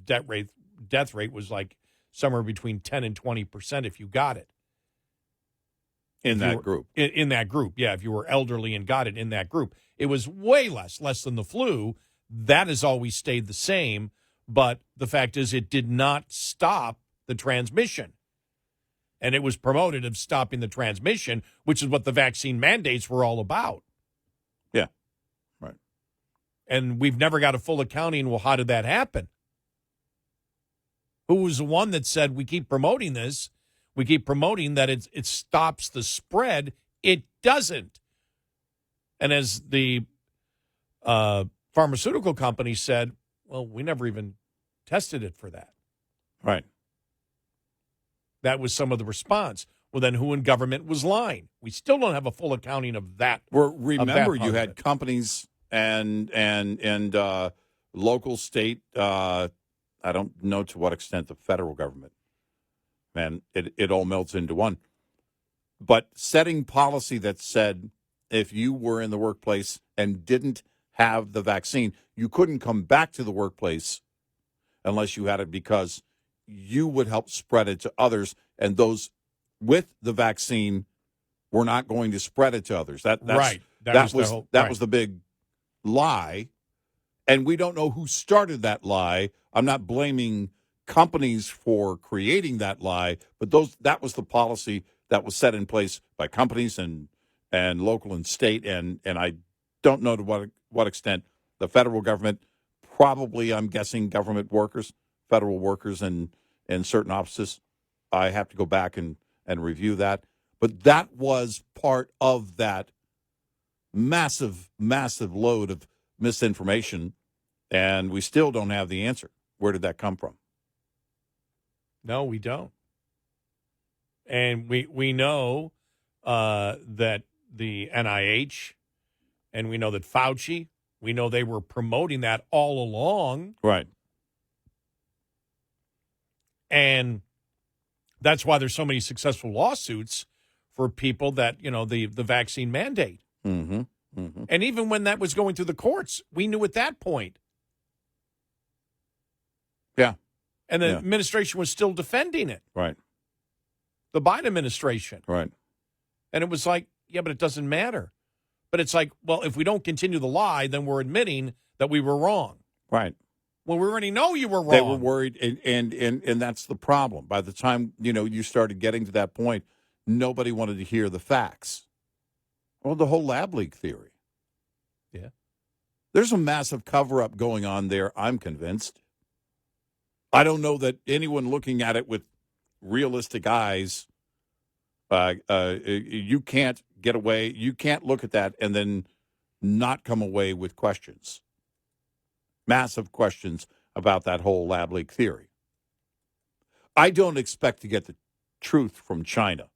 death rate was like somewhere between 10 and 20% if you got it. In that group. In that group, yeah. If you were elderly and got it in that group, it was way less than the flu. That has always stayed the same. But the fact is, it did not stop the transmission. And it was promoted of stopping the transmission, which is what the vaccine mandates were all about. Yeah, right. And we've never got a full accounting. Well, how did that happen? Who was the one that said, we keep promoting this? We keep promoting that it stops the spread. It doesn't. And as the pharmaceutical company said, well, we never even tested it for that. Right. That was some of the response. Well, then who in government was lying? We still don't have a full accounting of that. Well, remember, of that you had companies and local, state, I don't know to what extent the federal government. Man, it all melts into one. But setting policy that said if you were in the workplace and didn't have the vaccine, you couldn't come back to the workplace unless you had it, because you would help spread it to others, and those with the vaccine were not going to spread it to others. That's right. That was the big lie, and we don't know who started that lie. I'm not blaming companies for creating that lie, but that was the policy that was set in place by companies and local and state, and I don't know to what extent the federal government, probably, I'm guessing, government workers, federal workers in certain offices. I have to go back and review that. But that was part of that massive, massive load of misinformation, and we still don't have the answer. Where did that come from? No, we don't. And we know that the NIH, and we know that Fauci, we know they were promoting that all along. Right. And that's why there's so many successful lawsuits for people that, the vaccine mandate. Mm-hmm. Mm-hmm. And even when that was going through the courts, we knew at that point. Yeah. And the administration was still defending it. Right. The Biden administration. Right. And it was like, yeah, but it doesn't matter. But it's like, well, if we don't continue the lie, then we're admitting that we were wrong. Right. Well, we already know you were wrong. They were worried, and that's the problem. By the time, you started getting to that point, nobody wanted to hear the facts. Well, the whole lab leak theory. Yeah. There's a massive cover-up going on there, I'm convinced. I don't know that anyone looking at it with realistic eyes, you can't get away. You can't look at that and then not come away with questions. Massive questions about that whole lab leak theory. I don't expect to get the truth from China,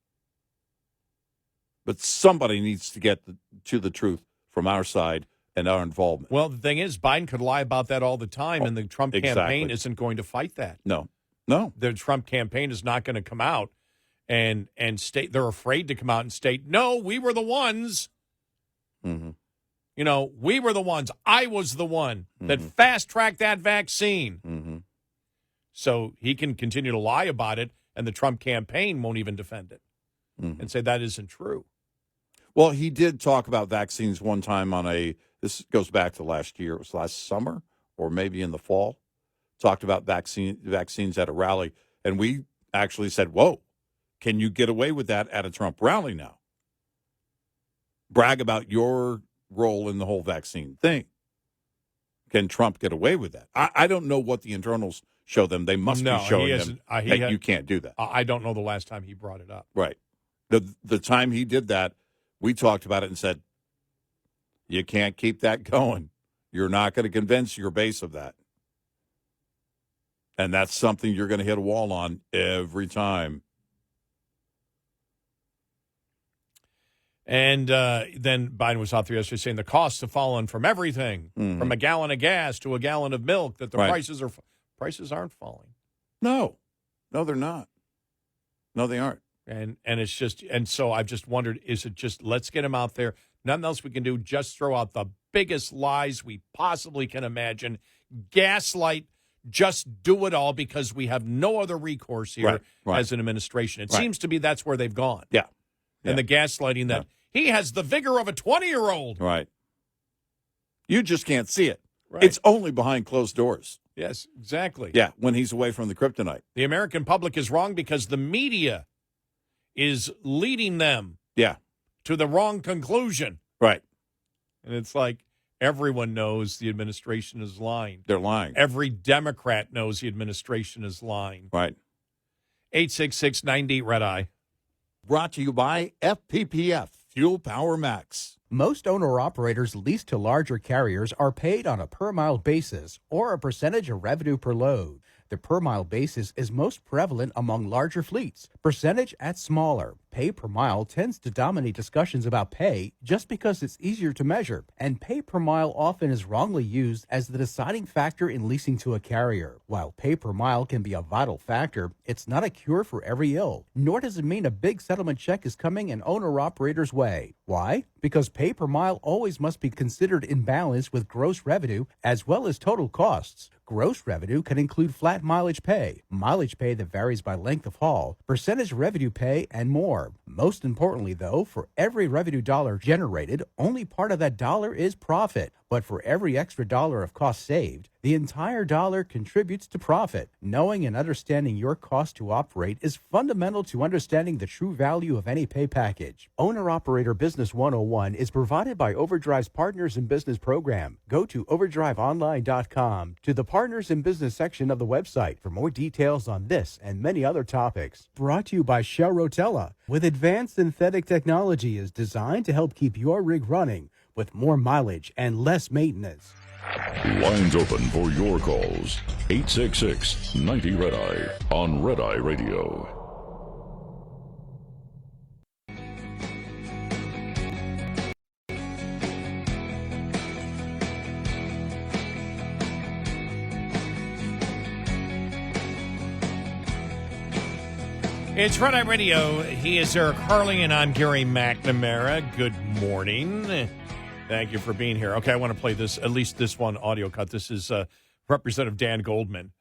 but somebody needs to get to the truth from our side and our involvement. Well, the thing is, Biden could lie about that all the time, and the Trump campaign isn't going to fight that. No. The Trump campaign is not going to come out and state, they're afraid to come out and state, no, we were the ones. Mm-hmm. We were the ones. I was the one that fast-tracked that vaccine. Mm-hmm. So he can continue to lie about it, and the Trump campaign won't even defend it and say that isn't true. Well, he did talk about vaccines one time this goes back to last year. It was last summer or maybe in the fall. Talked about vaccines at a rally, and we actually said, whoa, can you get away with that at a Trump rally now? Brag about your role in the whole vaccine thing. Can Trump get away with that? I don't know what the internals show them. They must be showing them that you can't do that. I don't know the last time he brought it up. Right. The time he did that, we talked about it and said, you can't keep that going. You're not going to convince your base of that. And that's something you're going to hit a wall on every time. And then Biden was out there yesterday saying the costs have fallen from everything, from a gallon of gas to a gallon of milk, that the prices aren't falling. No, they're not. No, they aren't. And it's just, and so I've just wondered, is it just let's get him out there? Nothing else we can do. Just throw out the biggest lies we possibly can imagine. Gaslight. Just do it all because we have no other recourse here as an administration. It seems to be that's where they've gone. Yeah. And the gaslighting that he has the vigor of a 20-year-old. Right. You just can't see it. Right. It's only behind closed doors. Yes, exactly. Yeah, when he's away from the kryptonite. The American public is wrong because the media is leading them to the wrong conclusion. Right. And it's like everyone knows the administration is lying. They're lying. Every Democrat knows the administration is lying. Right. 866-90 Red Eye. Brought to you by FPPF, Fuel Power Max. Most owner-operators leased to larger carriers are paid on a per-mile basis or a percentage of revenue per load. The per-mile basis is most prevalent among larger fleets. Percentage at smaller. Pay per mile tends to dominate discussions about pay just because it's easier to measure, and pay per mile often is wrongly used as the deciding factor in leasing to a carrier. While pay per mile can be a vital factor, it's not a cure for every ill, nor does it mean a big settlement check is coming an owner-operator's way. Why? Because pay per mile always must be considered in balance with gross revenue as well as total costs. Gross revenue can include flat mileage pay that varies by length of haul, percentage revenue pay, and more. Most importantly, though, for every revenue dollar generated, only part of that dollar is profit. But for every extra dollar of cost saved, the entire dollar contributes to profit. Knowing and understanding your cost to operate is fundamental to understanding the true value of any pay package. Owner-Operator Business 101 is provided by Overdrive's Partners in Business program. Go to overdriveonline.com to the Partners in Business section of the website for more details on this and many other topics. Brought to you by Shell Rotella. With advanced synthetic technology is designed to help keep your rig running with more mileage and less maintenance. Lines open for your calls. 866-90 Red Eye on Red Eye Radio. It's Red Eye Radio. He is Eric Harley, and I'm Gary McNamara. Good morning. Thank you for being here. Okay, I want to play this, at least this one audio cut. This is Representative Dan Goldman.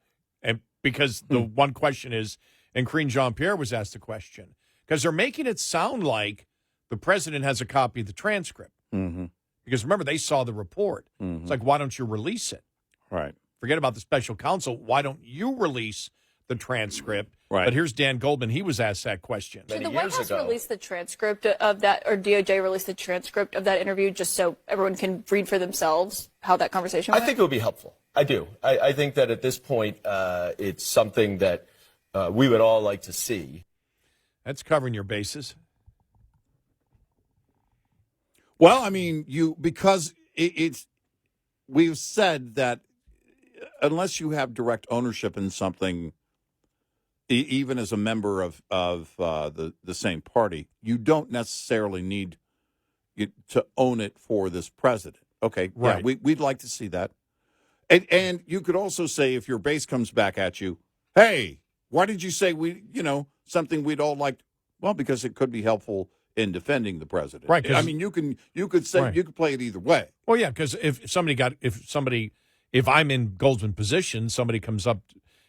And because the one question is, and Karine Jean-Pierre was asked the question, because they're making it sound like the president has a copy of the transcript. Mm-hmm. Because remember, they saw the report. Mm-hmm. It's like, why don't you release it? Right. Forget about the special counsel. Why don't you release the transcript? Right. But here's Dan Goldman. He was asked that question. Should the White House release the transcript of that, or DOJ release the transcript of that interview just so everyone can read for themselves how that conversation went? I think it would be helpful. I do. I think that at this point, it's something that we would all like to see. That's covering your bases. Well, I mean, because we've said that unless you have direct ownership in something, even as a member of the same party, you don't necessarily need to own it for this president. Okay, right. Yeah, we'd like to see that. And you could also say, if your base comes back at you, hey, why did you say something we'd all like? Well, because it could be helpful in defending the president. Right. I mean, you could say, right. You could play it either way. Well, yeah, because if I'm in Goldman's position, somebody comes up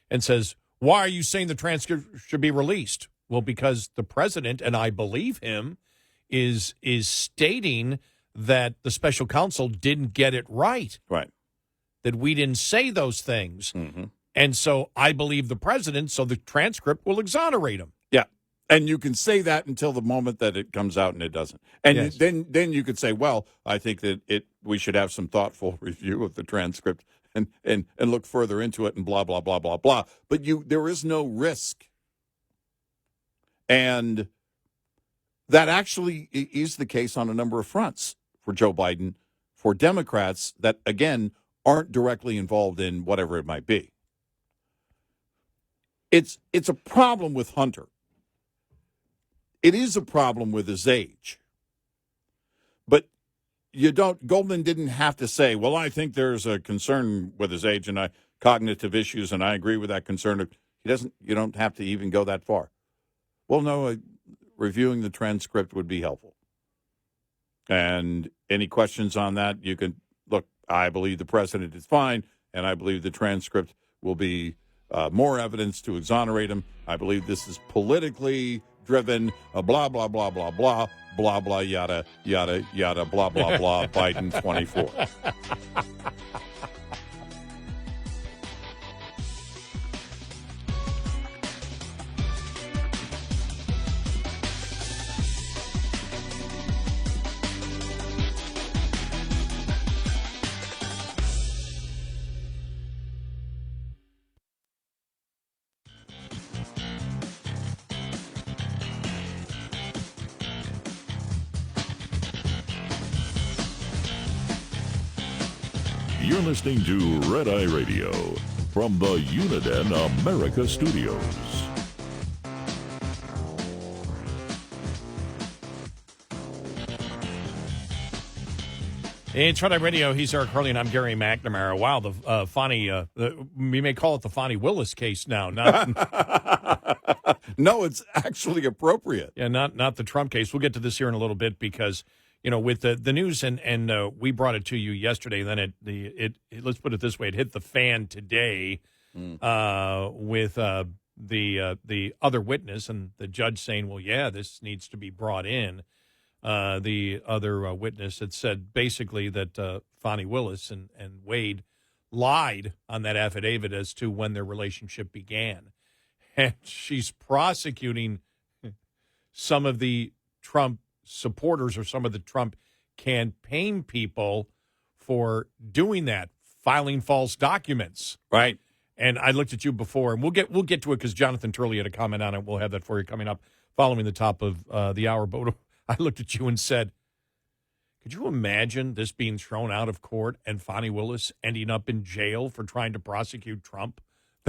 and says, why are you saying the transcript should be released? Well, because the president, and I believe him, is stating that the special counsel didn't get it right. Right. That we didn't say those things. Mm-hmm. And so I believe the president, so the transcript will exonerate him. Yeah. And you can say that until the moment that it comes out and it doesn't. And yes. then you could say, well, I think that we should have some thoughtful review of the transcript and look further into it and blah, blah, blah, blah, blah. But there is no risk. And that actually is the case on a number of fronts for Joe Biden, for Democrats that, again, aren't directly involved in whatever it might be. It's a problem with Hunter. It is a problem with his age. But Goldman didn't have to say, well, I think there's a concern with his age and cognitive issues, and I agree with that concern. You don't have to even go that far. Well, no, reviewing the transcript would be helpful. And any questions on that, you can look, I believe the president is fine, and I believe the transcript will be more evidence to exonerate him. I believe this is politically driven, blah, blah, blah, blah, blah, blah, blah, yada, yada, yada, blah, blah, blah, Biden 24. You're listening to Red Eye Radio from the Uniden America Studios. It's Red Eye Radio. He's Eric Hurley, and I'm Gary McNamara. Wow, the Fani, we may call it the Fani Willis case now. No, it's actually appropriate. Yeah, not the Trump case. We'll get to this here in a little bit because, with the news, and we brought it to you yesterday, then it let's put it this way, it hit the fan today with the other witness and the judge saying, well, yeah, this needs to be brought in. The other witness had said basically that Fani Willis and Wade lied on that affidavit as to when their relationship began. And she's prosecuting some of the Trump supporters or some of the Trump campaign people for doing that, filing false documents. Right. And I looked at you before, and we'll get to it because Jonathan Turley had a comment on it. We'll have that for you coming up following the top of the hour. But I looked at you and said, could you imagine this being thrown out of court and Fani Willis ending up in jail for trying to prosecute Trump?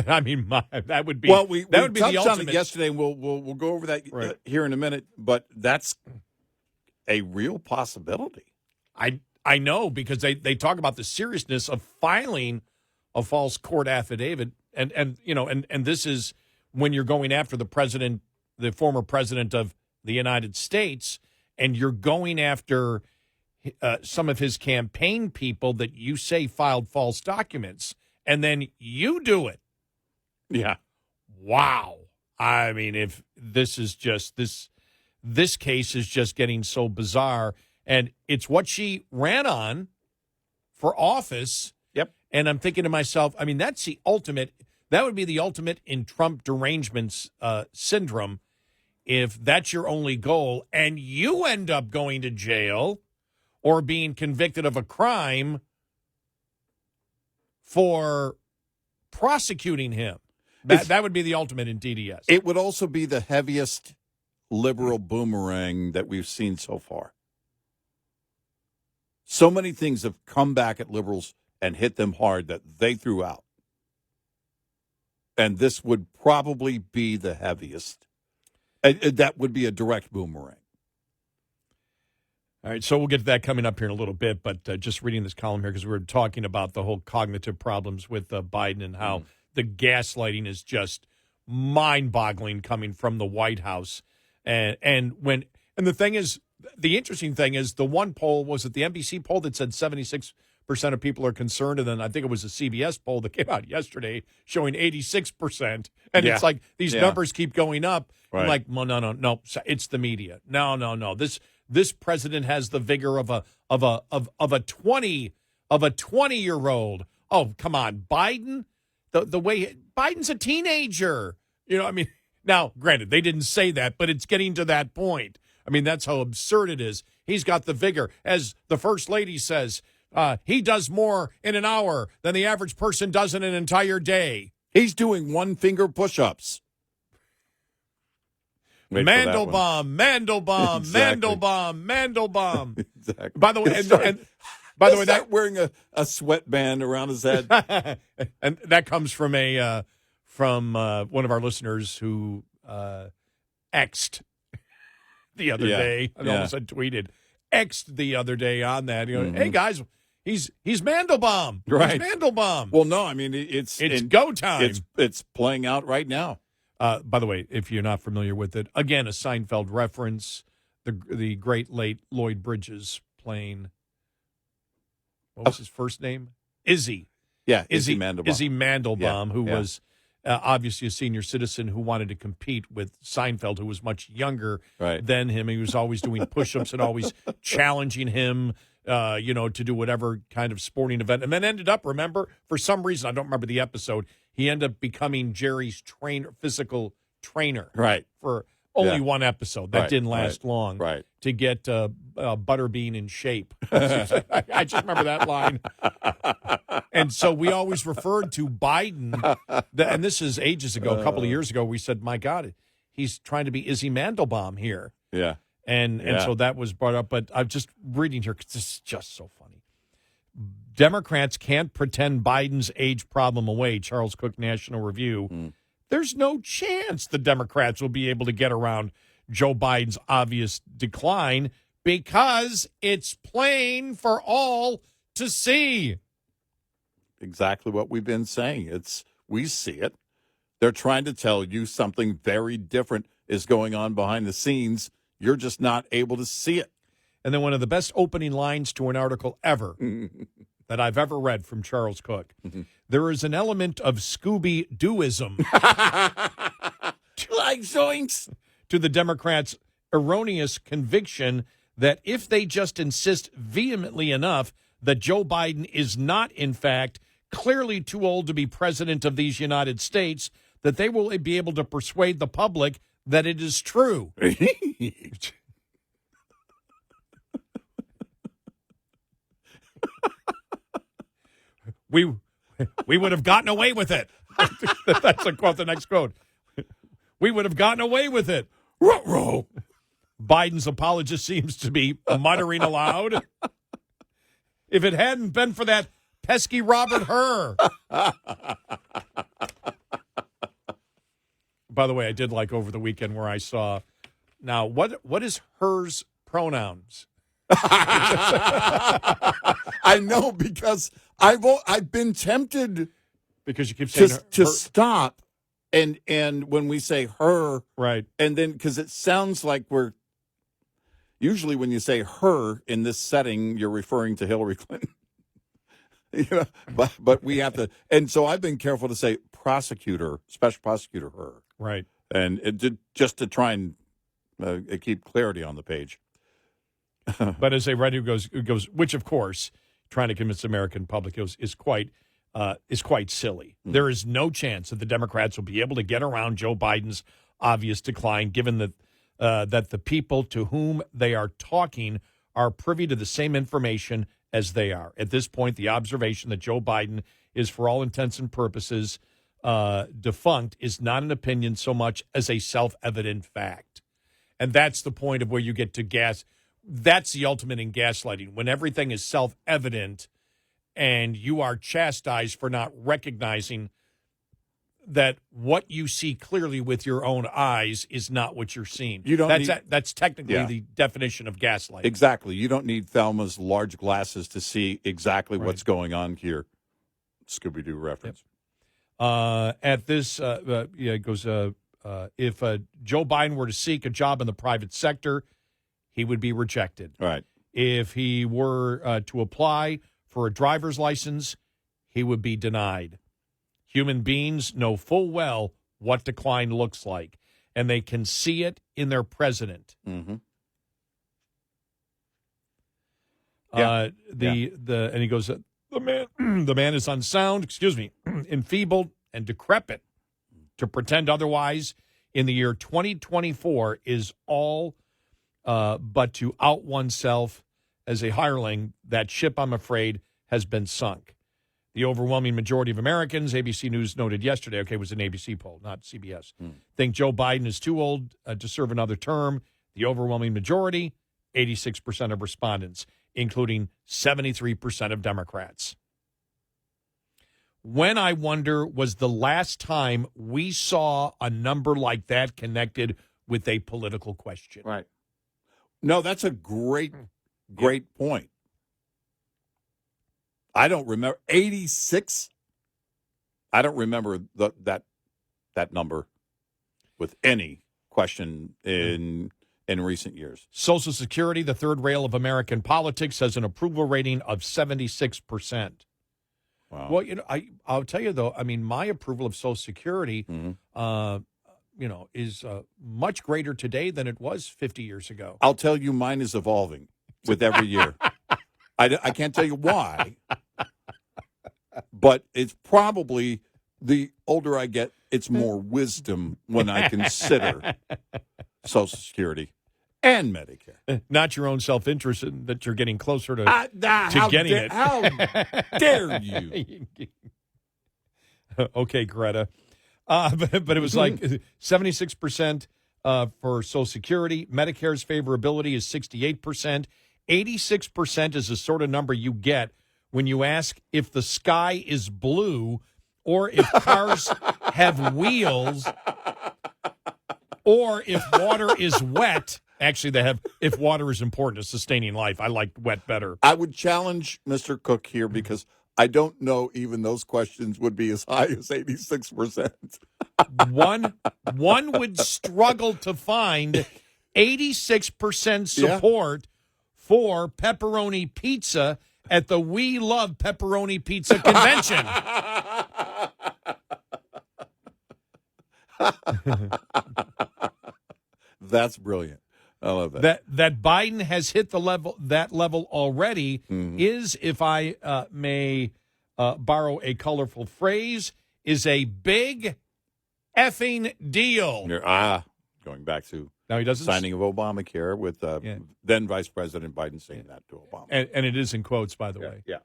I mean, that would be we would be touched the ultimate. on it yesterday, and we'll go over that here in a minute. But that's a real possibility. I know, because they talk about the seriousness of filing a false court affidavit, and this is when you're going after the president, the former president of the United States, and you're going after some of his campaign people that you say filed false documents, and then you do it. Yeah. Wow. I mean, if this is just this case is just getting so bizarre, and it's what she ran on for office. Yep. And I'm thinking to myself, I mean, that's the ultimate. That would be the ultimate in Trump derangements syndrome. If that's your only goal and you end up going to jail or being convicted of a crime for prosecuting him. That would be the ultimate in DDS. It would also be the heaviest liberal boomerang that we've seen so far. So many things have come back at liberals and hit them hard that they threw out. And this would probably be the heaviest. That would be a direct boomerang. All right, so we'll get to that coming up here in a little bit, but just reading this column here because we were talking about the whole cognitive problems with Biden and how the gaslighting is just mind-boggling coming from the White House. And the thing is, the interesting thing is, the one poll, was it the NBC poll that said 76% of people are concerned, and then I think it was a CBS poll that came out yesterday showing 86%. And it's like these numbers keep going up. Right. I'm like, well, no, it's the media. No. This president has the vigor of a 20-year-old. Oh, come on, Biden. The way Biden's a teenager. I mean, now, granted, they didn't say that, but it's getting to that point. I mean, that's how absurd it is. He's got the vigor. As the First Lady says, he does more in an hour than the average person does in an entire day. He's doing one-finger push-ups. Mandelbaum. Exactly. Mandelbaum. Exactly. By the way, by the way, that wearing a sweatband around his head, and that comes from one of our listeners who X'd the other day, and all of a sudden tweeted, X'd the other day on that. You know, hey guys, he's Mandelbaum. Right. He's Mandelbaum. Well, no, I mean it's go time. It's playing out right now. By the way, if you're not familiar with it, again a Seinfeld reference. The great late Lloyd Bridges playing. What was his first name? Izzy. Yeah, Izzy Mandelbaum. Izzy Mandelbaum, who was obviously a senior citizen who wanted to compete with Seinfeld, who was much younger than him. He was always doing push-ups and always challenging him, to do whatever kind of sporting event. And then ended up, remember, for some reason, I don't remember the episode, he ended up becoming Jerry's physical trainer. Right. For only one episode. That didn't last long. Right. To get Butterbean in shape. I just remember that line. And so we always referred to Biden, and this is ages ago, a couple of years ago, we said, my God, he's trying to be Izzy Mandelbaum here. Yeah. And so that was brought up, but I'm just reading here because this is just so funny. Democrats can't pretend Biden's age problem away, Charles Cook National Review. There's no chance the Democrats will be able to get around Joe Biden's obvious decline because it's plain for all to see. Exactly what we've been saying. We see it. They're trying to tell you something very different is going on behind the scenes. You're just not able to see it. And then one of the best opening lines to an article ever that I've ever read from Charles Cook. There is an element of Scooby-Dooism like zoinks to the Democrats' erroneous conviction that if they just insist vehemently enough that Joe Biden is not, in fact, clearly too old to be president of these United States, that they will be able to persuade the public that it is true. We would have gotten away with it. That's a quote, the next quote. We would have gotten away with it. Ruh-roh. Biden's apologist seems to be muttering aloud. If it hadn't been for that pesky Robert Hur. By the way, I did like over the weekend where I saw. Now, what is Hur's pronouns? I know because I've been tempted because you keep saying to stop and when we say her, right, and then because it sounds like we're usually when you say her in this setting you're referring to Hillary Clinton. But we have to, and so I've been careful to say prosecutor, special prosecutor Hur, right, and just to try and keep clarity on the page. But as a writer who goes, which of course, trying to convince the American public is quite silly. There is no chance that the Democrats will be able to get around Joe Biden's obvious decline, given that that the people to whom they are talking are privy to the same information as they are. At this point, the observation that Joe Biden is, for all intents and purposes, defunct is not an opinion so much as a self-evident fact. And that's the point of where you get to gas. That's the ultimate in gaslighting, when everything is self-evident and you are chastised for not recognizing that what you see clearly with your own eyes is not what you're seeing. That's technically the definition of gaslighting. Exactly. You don't need Thelma's large glasses to see exactly what's going on here. Scooby-Doo reference. Yep. At this, it goes, if Joe Biden were to seek a job in the private sector, he would be rejected. Right. If he were to apply for a driver's license, he would be denied. Human beings know full well what decline looks like, and they can see it in their president. Mm-hmm. And he goes, the man is unsound, enfeebled and decrepit. To pretend otherwise in the year 2024 is all but to out oneself as a hireling. That ship, I'm afraid, has been sunk. The overwhelming majority of Americans, ABC News noted yesterday, it was an ABC poll, not CBS, think Joe Biden is too old to serve another term. The overwhelming majority, 86% of respondents, including 73% of Democrats. When, I wonder, was the last time we saw a number like that connected with a political question? Right. No, that's a great Great point. I don't remember 86. I don't remember that number with any question in recent years. Social Security, the third rail of American politics, has an approval rating of 76%. Wow. Well, I'll tell you though. I mean, my approval of Social Security, is much greater today than it was 50 years ago. I'll tell you, mine is evolving with every year. I can't tell you why, but it's probably the older I get, it's more wisdom when I consider Social Security and Medicare. Not your own self-interest in that you're getting closer to getting it. How dare you? Okay, Greta. But it was like 76% for Social Security. Medicare's favorability is 68%. 86% is the sort of number you get when you ask if the sky is blue or if cars have wheels or if water is wet. Actually, they have if water is important to sustaining life. I like wet better. I would challenge Mr. Cook here because I don't know even those questions would be as high as 86%. One would struggle to find 86% support for pepperoni pizza at the We Love Pepperoni Pizza convention. That's brilliant. I love that. That Biden has hit that level already is, if I may borrow a colorful phrase, is a big effing deal. Going back to now he doesn't signing of Obamacare with then Vice President Biden saying that to Obama, and it is in quotes, by the way. Yeah.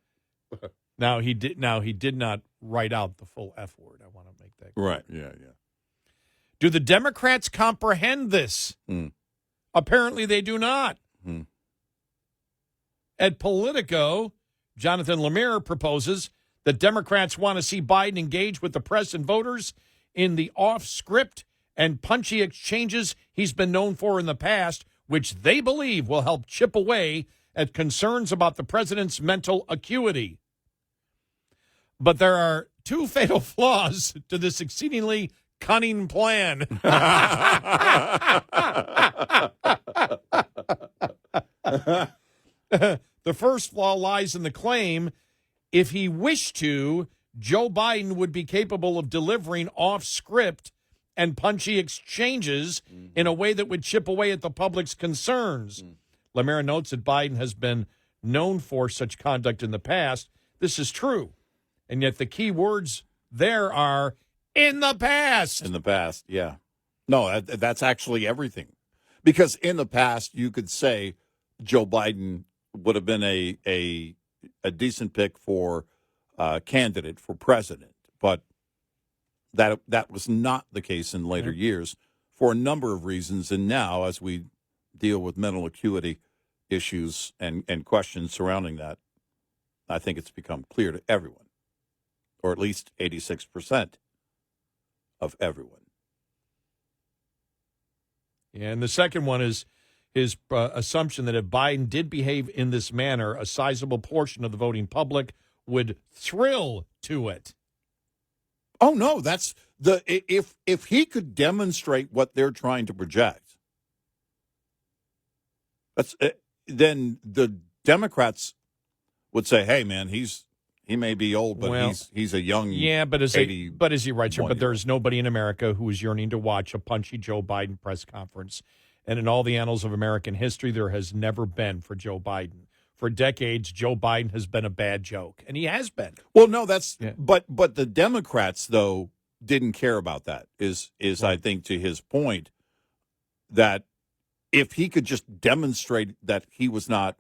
Now he did not write out the full F word. I want to make that clear. Right. Yeah. Do the Democrats comprehend this? Apparently, they do not. At Politico, Jonathan Lemire proposes that Democrats want to see Biden engage with the press and voters in the off-script and punchy exchanges he's been known for in the past, which they believe will help chip away at concerns about the president's mental acuity. But there are two fatal flaws to this exceedingly cunning plan. The first flaw lies in the claim, if he wished to, Joe Biden would be capable of delivering off-script and punchy exchanges in a way that would chip away at the public's concerns. Lemire notes that Biden has been known for such conduct in the past. This is true. And yet the key words there are in the past. In the past, yeah. No, that's actually everything. Because in the past, you could say Joe Biden would have been a decent pick for candidate for president. But that was not the case in later years for a number of reasons. And now, as we deal with mental acuity issues and questions surrounding that, I think it's become clear to everyone, or at least 86% of everyone. Yeah, and the second one is his assumption that if Biden did behave in this manner, a sizable portion of the voting public would thrill to it. Oh no, that's if he could demonstrate what they're trying to project, then the Democrats would say, "Hey, man, he may be old, but he's a young but is he right, sir? But there's nobody in America who is yearning to watch a punchy Joe Biden press conference, and in all the annals of American history, there has never been for Joe Biden. For decades, Joe Biden has been a bad joke, and he has been. Well, no, but the Democrats though didn't care about that. Is right. I think to his point that if he could just demonstrate that he was not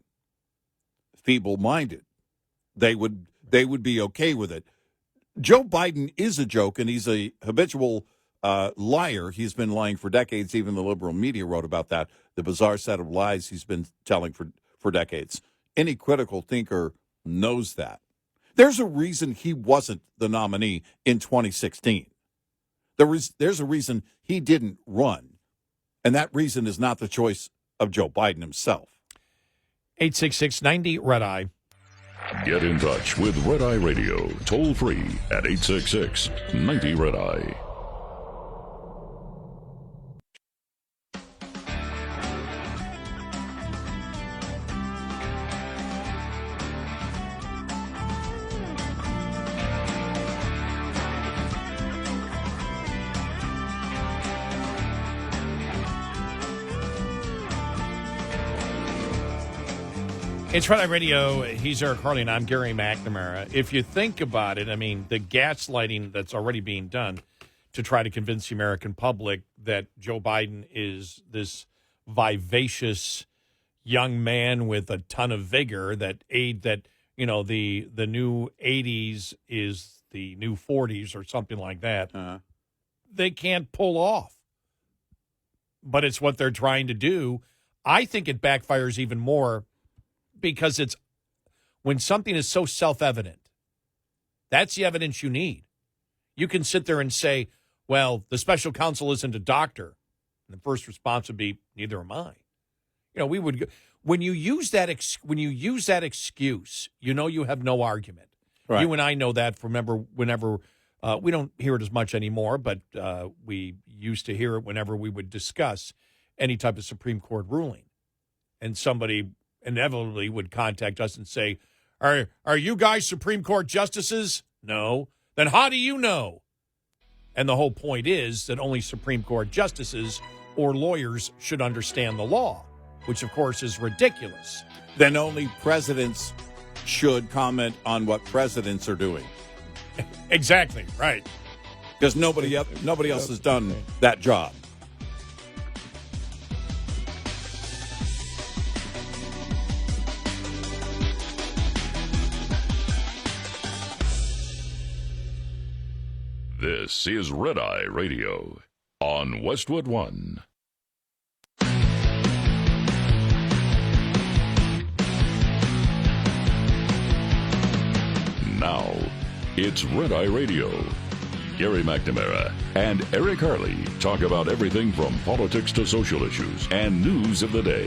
feeble-minded, they would be okay with it. Joe Biden is a joke, and he's a habitual liar. He's been lying for decades. Even the liberal media wrote about that, the bizarre set of lies he's been telling for decades. Any critical thinker knows that. There's a reason he wasn't the nominee in 2016. There's a reason he didn't run, and that reason is not the choice of Joe Biden himself. 866-90-RED-EYE. Get in touch with Red Eye Radio, toll free at 866-90-RED-EYE. It's Red Eye Radio. He's Eric Harley, and I'm Gary McNamara. If you think about it, I mean, the gaslighting that's already being done to try to convince the American public that Joe Biden is this vivacious young man with a ton of vigor, that the new 80s is the new 40s or something like that, they can't pull off. But it's what they're trying to do. I think it backfires even more because it's when something is so self-evident, that's the evidence you need. You can sit there and say, well, the special counsel isn't a doctor. And the first response would be, neither am I. You know, we would, when you use that excuse, you know you have no argument. Right. You and I know that from whenever we don't hear it as much anymore, but we used to hear it whenever we would discuss any type of Supreme Court ruling. And somebody inevitably would contact us and say, are you guys Supreme Court justices? No. Then how do you know? And the whole point is that only Supreme Court justices or lawyers should understand the law, which, of course, is ridiculous. Then only presidents should comment on what presidents are doing. Exactly, right. Because nobody else has done that job. This is Red Eye Radio on Westwood One. Now, it's Red Eye Radio. Gary McNamara and Eric Harley talk about everything from politics to social issues and news of the day.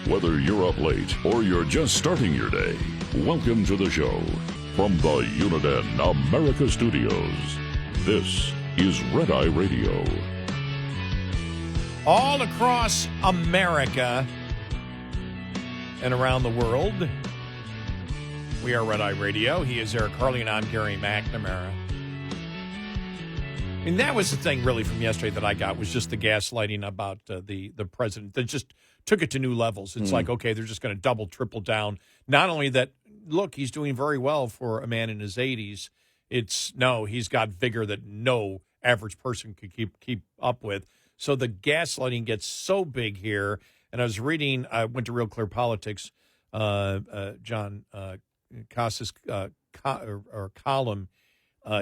Whether you're up late or you're just starting your day, welcome to the show. From the Uniden America Studios, this is Red Eye Radio. All across America and around the world, we are Red Eye Radio. He is Eric Harley, and I'm Gary McNamara. I mean, that was the thing really from yesterday that I got, was just the gaslighting about the president. That just took it to new levels. It's like, okay, they're just going to double, triple down. Not only that, look, he's doing very well for a man in his 80s. He's got vigor that no average person could keep up with. So the gaslighting gets so big here. And I went to Real Clear Politics, John Casas column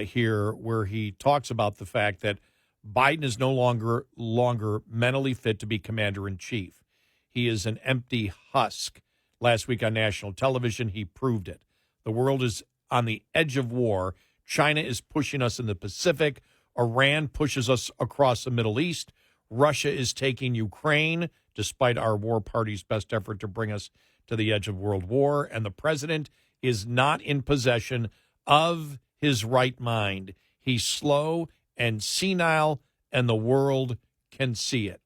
here, where he talks about the fact that Biden is no longer mentally fit to be commander-in-chief. He is an empty husk. Last week on national television, he proved it. The world is on the edge of war. China is pushing us in the Pacific. Iran pushes us across the Middle East. Russia is taking Ukraine, despite our war party's best effort to bring us to the edge of world war. And the president is not in possession of his right mind. He's slow and senile, and the world can see it.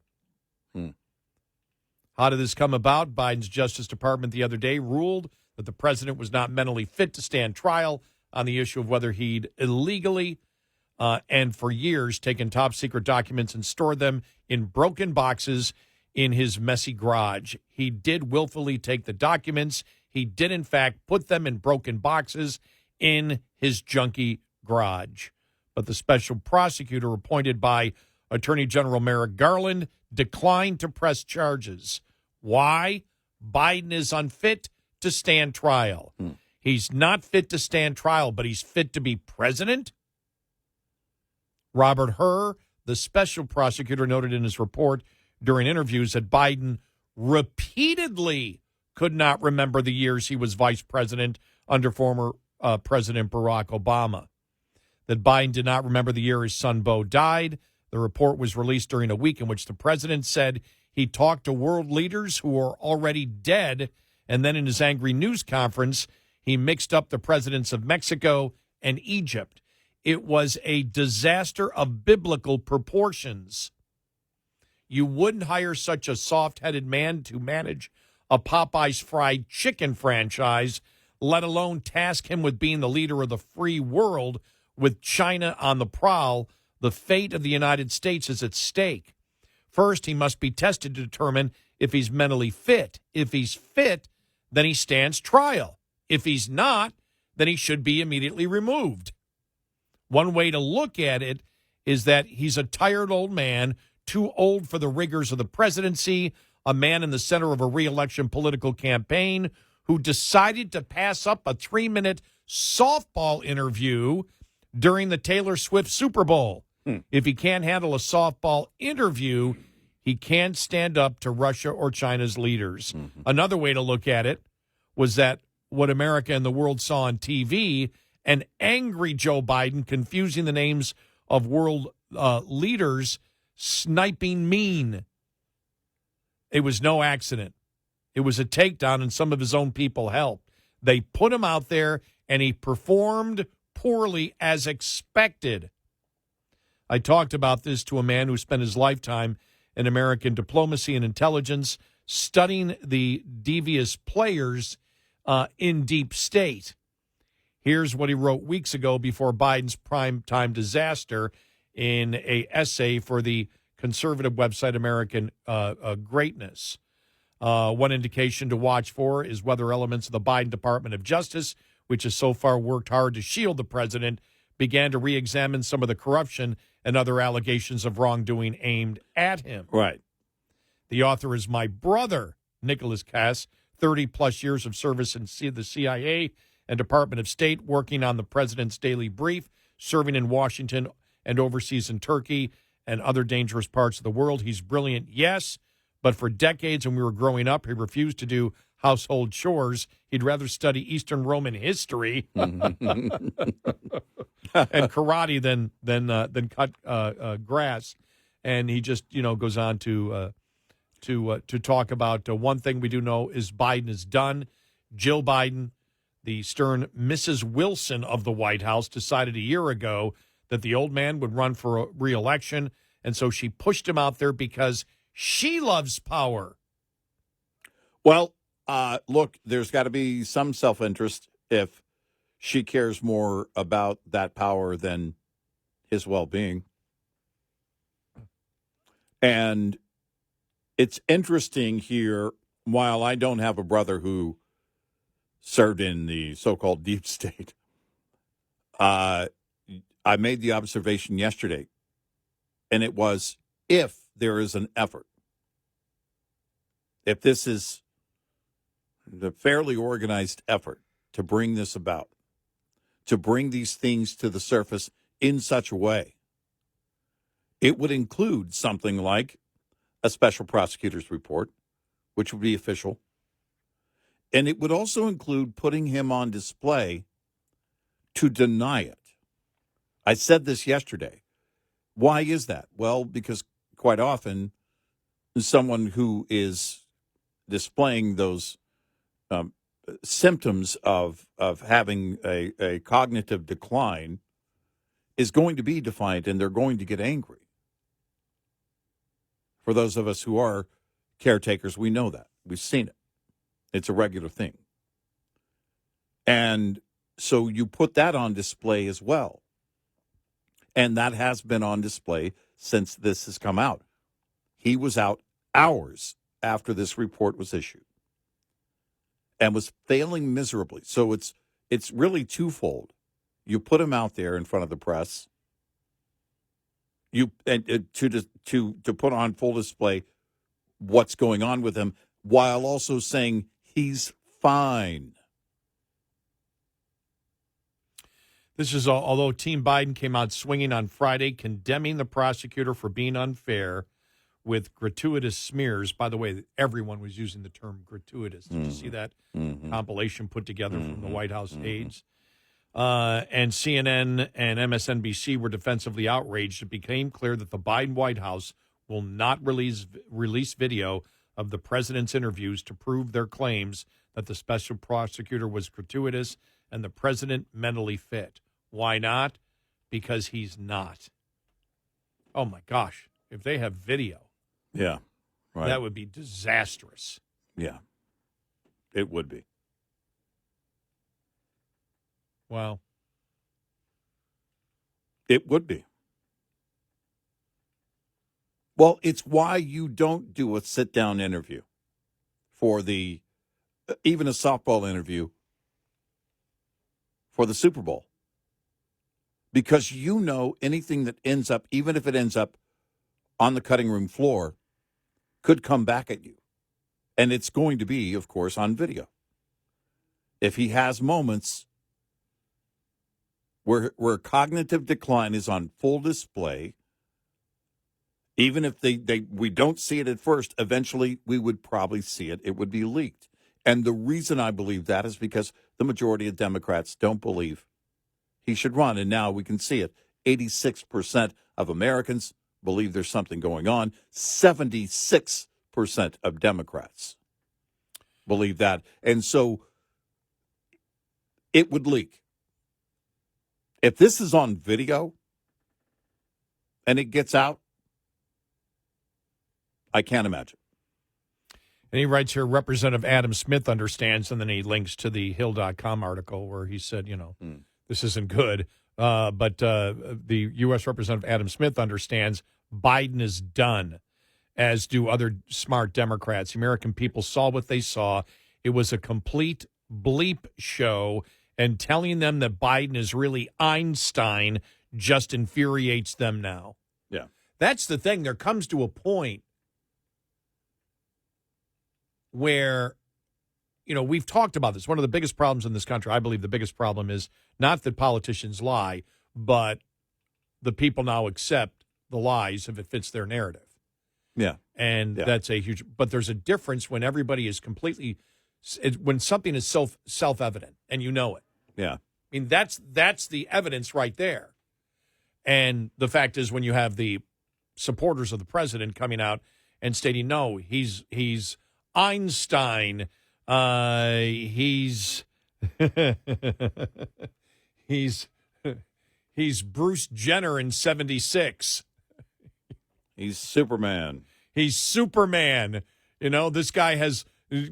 How did this come about? Biden's Justice Department the other day ruled that the president was not mentally fit to stand trial on the issue of whether he'd illegally and for years taken top-secret documents and stored them in broken boxes in his messy garage. He did willfully take the documents. He did, in fact, put them in broken boxes in his junky garage. But the special prosecutor appointed by Attorney General Merrick Garland declined to press charges. Why? Biden is unfit to stand trial. He's not fit to stand trial, but he's fit to be president? Robert Hur, the special prosecutor, noted in his report during interviews that Biden repeatedly could not remember the years he was vice president under former President Barack Obama. That Biden did not remember the year his son Beau died. The report was released during a week in which the president said he talked to world leaders who are already dead And then in his angry news conference, he mixed up the presidents of Mexico and Egypt. It was a disaster of biblical proportions. You wouldn't hire such a soft-headed man to manage a Popeye's fried chicken franchise, let alone task him with being the leader of the free world. With China on the prowl, the fate of the United States is at stake. First, he must be tested to determine if he's mentally fit. If he's fit, then he stands trial. If he's not, then he should be immediately removed. One way to look at it is that he's a tired old man, too old for the rigors of the presidency, a man in the center of a re-election political campaign who decided to pass up a 3-minute softball interview during the Taylor Swift Super Bowl. If he can't handle a softball interview, he can't stand up to Russia or China's leaders. Another way to look at it was that what America and the world saw on TV, an angry Joe Biden confusing the names of world leaders, sniping mean. It was no accident. It was a takedown, and some of his own people helped. They put him out there, and he performed poorly as expected. I talked about this to a man who spent his lifetime in American diplomacy and intelligence, studying the devious players in deep state. Here's what he wrote weeks ago before Biden's primetime disaster in an essay for the conservative website American Greatness. One indication to watch for is whether elements of the Biden Department of Justice, which has so far worked hard to shield the president, began to re-examine some of the corruption and other allegations of wrongdoing aimed at him. Right. The author is my brother, Nicholas Cass, 30-plus years of service in the CIA and Department of State, working on the president's daily brief, serving in Washington and overseas in Turkey and other dangerous parts of the world. He's brilliant, yes, but for decades when we were growing up, he refused to do household chores. He'd rather study Eastern Roman history and karate than cut grass. And he just, goes on to talk about one thing we do know is Biden is done. Jill Biden, the stern Mrs. Wilson of the White House, decided a year ago that the old man would run for a re-election, and so she pushed him out there because she loves power. Well, look, there's got to be some self-interest if she cares more about that power than his well-being. And it's interesting here, while I don't have a brother who served in the so-called deep state, I made the observation yesterday, and it was, if there is an effort, if this is the fairly organized effort to bring this about, to bring these things to the surface in such a way, it would include something like a special prosecutor's report, which would be official, and it would also include putting him on display to deny it. I said this yesterday. Why is that? Well, because quite often someone who is displaying those symptoms of having a cognitive decline is going to be defiant, and they're going to get angry. For those of us who are caretakers, we know that. We've seen it. It's a regular thing. And so you put that on display as well. And that has been on display since this has come out. He was out hours after this report was issued and was failing miserably. So it's really twofold. You put him out there in front of the press, to put on full display what's going on with him, while also saying he's fine. This is although Team Biden came out swinging on Friday, condemning the prosecutor for being unfair with gratuitous smears. By the way, everyone was using the term gratuitous. Did you see that compilation put together from the White House aides? And CNN and MSNBC were defensively outraged. It became clear that the Biden White House will not release video of the president's interviews to prove their claims that the special prosecutor was gratuitous and the president mentally fit. Why not? Because he's not. Oh, my gosh. If they have video, Yeah. Right. that would be disastrous. Yeah. It would be. Wow. It would be. Well, it's why you don't do a sit-down interview for even a softball interview for the Super Bowl. Because you know anything that ends up, even if it ends up on the cutting room floor, could come back at you. And it's going to be, of course, on video. If he has moments where cognitive decline is on full display, even if we don't see it at first, eventually we would probably see it. It would be leaked. And the reason I believe that is because the majority of Democrats don't believe he should run. And now we can see it. 86% of Americans believe there's something going on. 76% of Democrats believe that. And so it would leak. If this is on video and it gets out, I can't imagine. And he writes here, Representative Adam Smith understands, and then he links to the Hill.com article where he said, this isn't good. But the U.S. Representative Adam Smith understands Biden is done, as do other smart Democrats. The American people saw what they saw. It was a complete bleep show, and telling them that Biden is really Einstein just infuriates them now. Yeah. That's the thing. There comes to a point where, we've talked about this. One of the biggest problems in this country, I believe the biggest problem is not that politicians lie, but the people now accept the lies if it fits their narrative. Yeah. And that's a huge, but there's a difference when everybody is completely, when something is self-evident and you know it. Yeah. I mean, that's the evidence right there. And the fact is, when you have the supporters of the president coming out and stating, no, he's Einstein, he's Bruce Jenner in 76. He's Superman. He's Superman. This guy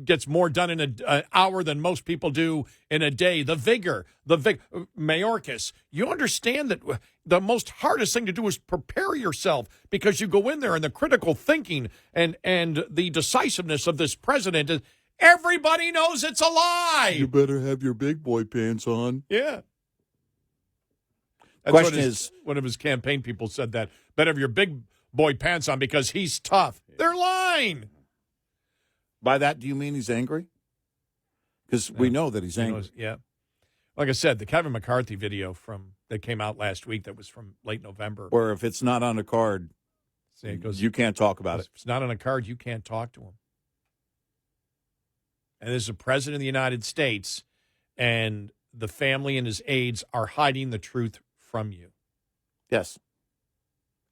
gets more done in an hour than most people do in a day. Mayorkas, you understand that the most hardest thing to do is prepare yourself, because you go in there and the critical thinking and the decisiveness of this president is, everybody knows it's a lie. You better have your big boy pants on. Yeah. That's Question is, one of his campaign people said that. Better have your big boy pants on because he's tough. They're lying. By that, do you mean he's angry? Because we know that he's angry. Yeah. Like I said, the Kevin McCarthy video that came out last week that was from late November. Or if it's not on a card, you can't talk about it. If it's not on a card, you can't talk to him. And this is a president of the United States, and the family and his aides are hiding the truth from you. Yes.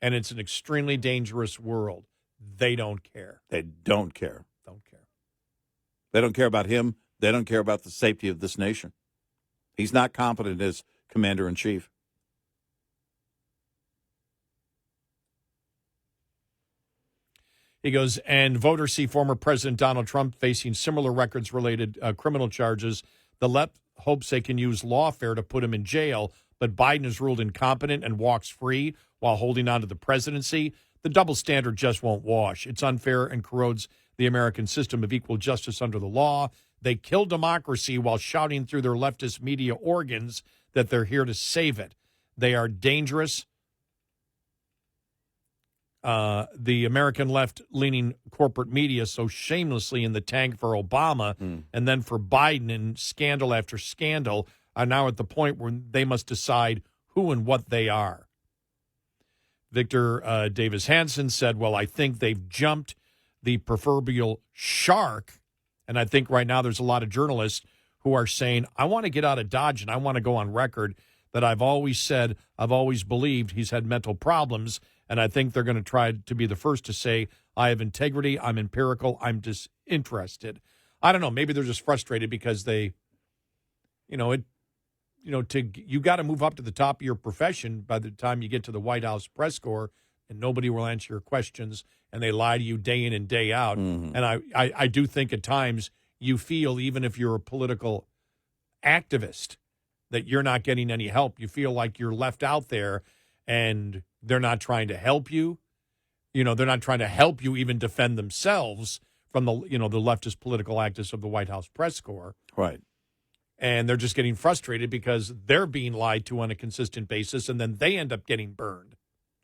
And it's an extremely dangerous world. They don't care. They don't care. Don't care. They don't care about him. They don't care about the safety of this nation. He's not competent as commander-in-chief. He goes, and voters see former President Donald Trump facing similar records-related criminal charges. The left hopes they can use lawfare to put him in jail, but Biden is ruled incompetent and walks free while holding on to the presidency. The double standard just won't wash. It's unfair and corrodes the American system of equal justice under the law. They kill democracy while shouting through their leftist media organs that they're here to save it. They are dangerous. The American left-leaning corporate media so shamelessly in the tank for Obama and then for Biden, and scandal after scandal are now at the point where they must decide who and what they are. Victor Davis Hanson said, well, I think they've jumped the proverbial shark. And I think right now there's a lot of journalists who are saying, I want to get out of Dodge, and I want to go on record that I've always said, I've always believed he's had mental problems. And I think they're going to try to be the first to say, I have integrity. I'm empirical. I'm disinterested. I don't know. Maybe they're just frustrated because they, you got to move up to the top of your profession by the time you get to the White House press corps, and nobody will answer your questions, and they lie to you day in and day out. Mm-hmm. And I do think at times you feel, even if you're a political activist, that you're not getting any help. You feel like you're left out there, and they're not trying to help you. They're not trying to help you even defend themselves from the leftist political activists of the White House press corps. Right. And they're just getting frustrated because they're being lied to on a consistent basis, and then they end up getting burned.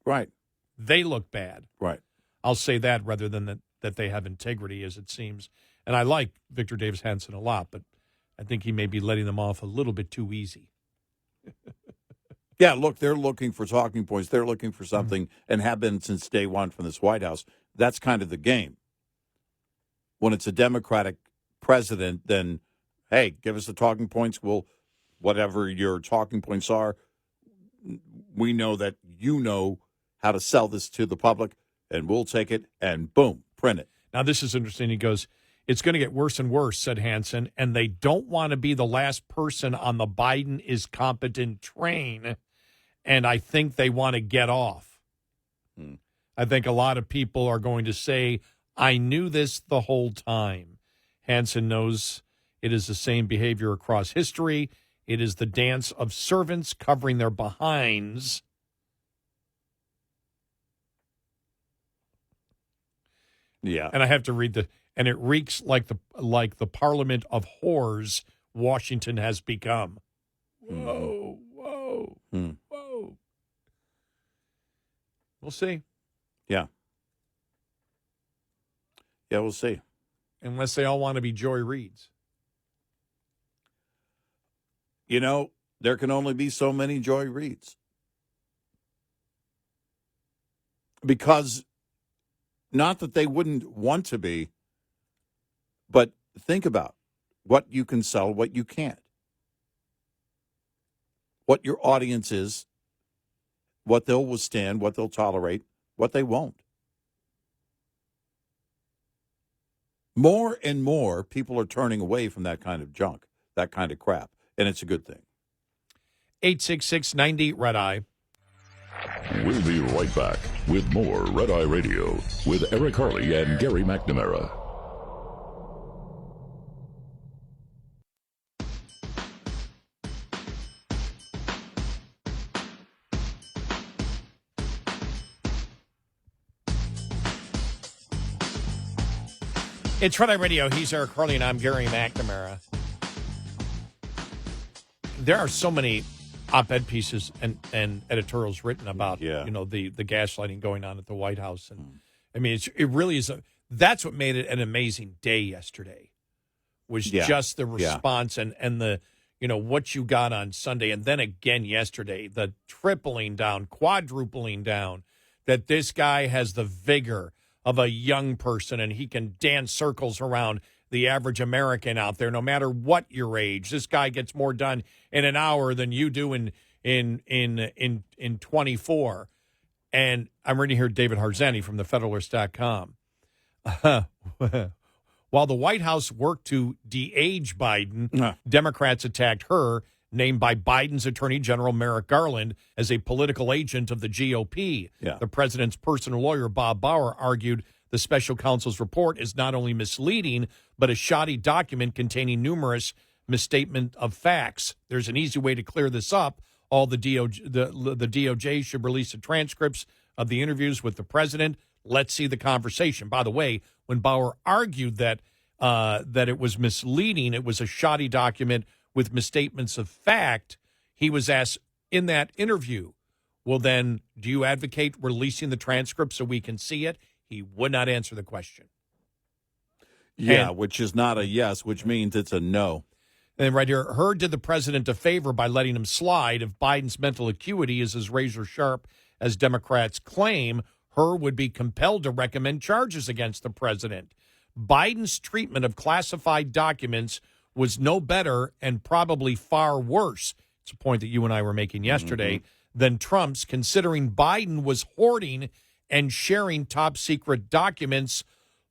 Right. They look bad. Right. I'll say that rather than that they have integrity, as it seems. And I like Victor Davis Hanson a lot, but I think he may be letting them off a little bit too easy. Yeah, look, they're looking for talking points. They're looking for something and have been since day one from this White House. That's kind of the game. When it's a Democratic president, then, hey, give us the talking points. Whatever your talking points are, we know that you know how to sell this to the public, and we'll take it and, boom, print it. Now, this is interesting. He goes, it's going to get worse and worse, said Hanson, and they don't want to be the last person on the Biden is competent train, and I think they want to get off. I think a lot of people are going to say, I knew this the whole time. Hanson knows it is the same behavior across history. It is the dance of servants covering their behinds. Yeah. And I have to read and it reeks like the Parliament of whores Washington has become. Whoa, whoa, whoa. We'll see. Yeah. Yeah, we'll see. Unless they all want to be Joy Reids. There can only be so many Joy Reids. Because, not that they wouldn't want to be, but think about what you can sell, what you can't. What your audience is, what they'll withstand, what they'll tolerate, what they won't. More and more people are turning away from that kind of junk, that kind of crap, and it's a good thing. 866-90 Red Eye. We'll be right back with more Red Eye Radio with Eric Harley and Gary McNamara. It's Red Eye Radio. He's Eric Harley, and I'm Gary McNamara. There are so many op-ed pieces and editorials written about the gaslighting going on at the White House, and I mean it really is. That's what made it an amazing day yesterday. Was just the response and the what you got on Sunday, and then again yesterday, the tripling down, quadrupling down, that this guy has the vigor of a young person, and he can dance circles around the average American out there, no matter what your age. This guy gets more done in an hour than you do in 24. And I'm reading here David Harsanyi from thefederalist.com. While the White House worked to de-age Biden, Democrats attacked her, named by Biden's Attorney General Merrick Garland as a political agent of the GOP. Yeah. The president's personal lawyer, Bob Bauer, argued the special counsel's report is not only misleading, but a shoddy document containing numerous misstatement of facts. There's an easy way to clear this up. All the DOJ should release the transcripts of the interviews with the president. Let's see the conversation. By the way, when Bauer argued that it was misleading, it was a shoddy document with misstatements of fact, he was asked in that interview, well, then, do you advocate releasing the transcript so we can see it? He would not answer the question. Yeah, which is not a yes, which means it's a no. And right here, Hur did the president a favor by letting him slide. If Biden's mental acuity is as razor sharp as Democrats claim, Hur would be compelled to recommend charges against the president. Biden's treatment of classified documents was no better and probably far worse. It's a point that you and I were making yesterday, than Trump's, considering Biden was hoarding and sharing top secret documents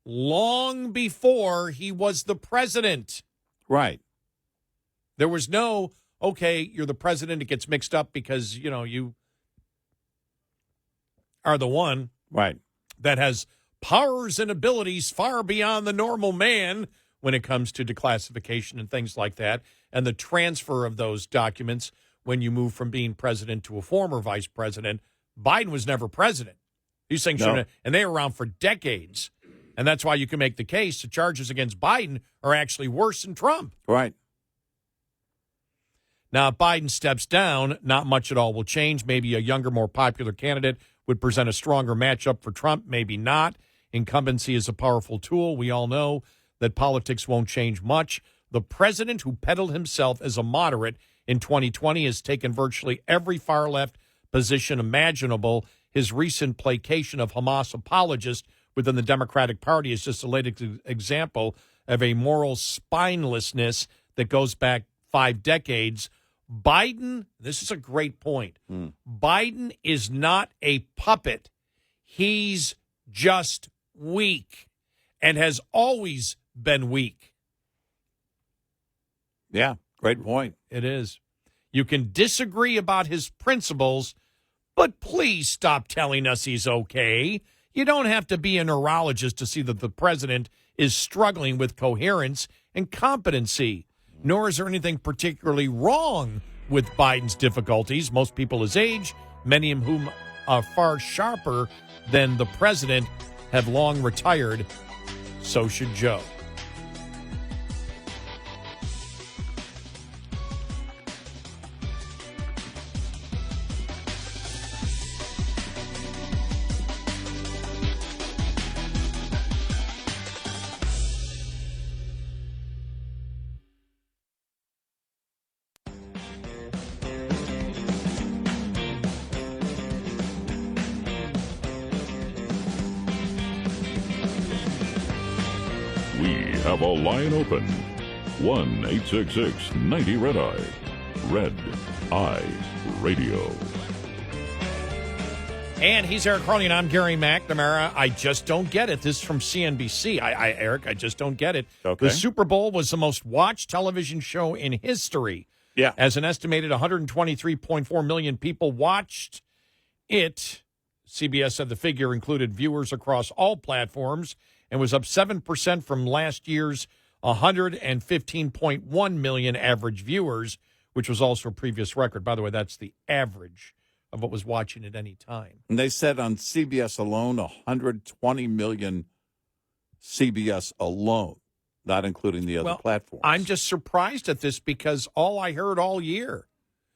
long before he was the president. Right. There was no, okay, you're the president, it gets mixed up because, you are the one Right. that has powers and abilities far beyond the normal man when it comes to declassification and things like that, and the transfer of those documents when you move from being president to a former vice president. Biden was never president. These things shouldn't, and they were around for decades. And that's why you can make the case the charges against Biden are actually worse than Trump. Right. Now, if Biden steps down, not much at all will change. Maybe a younger, more popular candidate would present a stronger matchup for Trump. Maybe not. Incumbency is a powerful tool. We all know that politics won't change much. The president who peddled himself as a moderate in 2020 has taken virtually every far-left position imaginable. His recent placation of Hamas apologists within the Democratic Party is just the latest example of a moral spinelessness that goes back 5 decades. Biden, this is a great point. Biden is not a puppet. He's just weak and has always been weak. Yeah, great point. It is. You can disagree about his principles, but please stop telling us he's okay. You don't have to be a neurologist to see that the president is struggling with coherence and competency, nor is there anything particularly wrong with Biden's difficulties. Most people his age, many of whom are far sharper than the president, have long retired. So should Joe. We have a line open. 1-866-90-RED-EYE. Red Eye Radio. And he's Eric Harley, and I'm Gary McNamara. I just don't get it. This is from CNBC. Eric, I just don't get it. Okay. The Super Bowl was the most watched television show in history. Yeah. As an estimated 123.4 million people watched it. CBS said the figure included viewers across all platforms and was up 7% from last year's 115.1 million average viewers, which was also a previous record. By the way, that's the average of what was watching at any time. And they said on CBS alone, 120 million CBS alone, not including the other platforms. I'm just surprised at this because all I heard all year,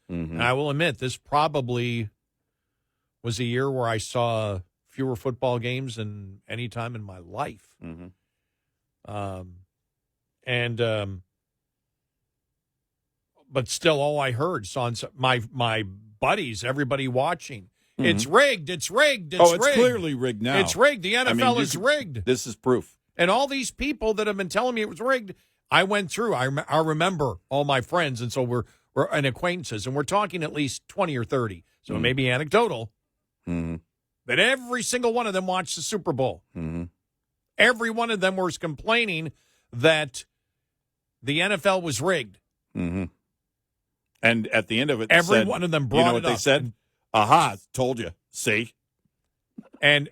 and I will admit, this probably was a year where I saw fewer football games than any time in my life. But still, all I heard, my buddies, everybody watching, it's rigged, it's rigged, it's rigged. It's clearly rigged now. It's rigged. The NFL is rigged. This is proof. And all these people that have been telling me it was rigged, I went through. I remember all my friends, and so we're and acquaintances, and we're talking at least 20 or 30. So it may be anecdotal. But every single one of them watched the Super Bowl. Every one of them was complaining that the NFL was rigged. And at the end of it, every said, one of them brought you know it what they up. said? Aha, told you. See? And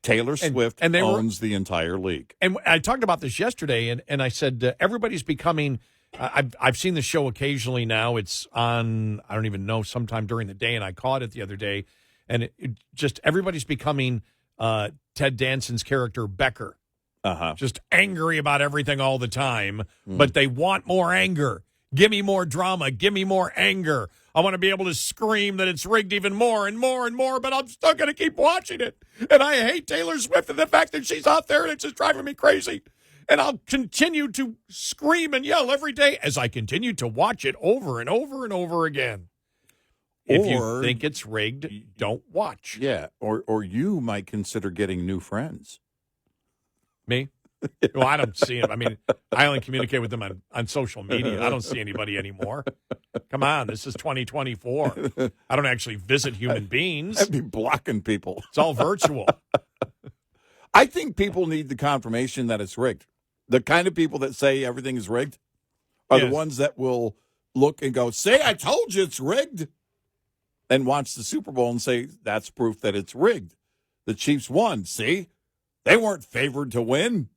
Taylor Swift and they owns the entire league. And I talked about this yesterday, and I said everybody's becoming I've seen the show occasionally now. It's on, I don't even know, sometime during the day, and I caught it the other day. And it just everybody's becoming Ted Danson's character, Becker. Just angry about everything all the time, but they want more anger. Give me more drama. Give me more anger. I want to be able to scream that it's rigged even more and more and more, but I'm still going to keep watching it. And I hate Taylor Swift and the fact that she's out there, and it's just driving me crazy. And I'll continue to scream and yell every day as I continue to watch it over and over and over again. If you think it's rigged, don't watch. Yeah, or you might consider getting new friends. Me? Well, I don't see him. I mean, I only communicate with them on social media. I don't see anybody anymore. Come on, this is 2024. I don't actually visit human beings. I'd be blocking people. It's all virtual. I think people need the confirmation that it's rigged. The kind of people that say everything is rigged are the ones that will look and go, "Say, I told you it's rigged," and watch the Super Bowl and say, "That's proof that it's rigged. The Chiefs won. See, they weren't favored to win."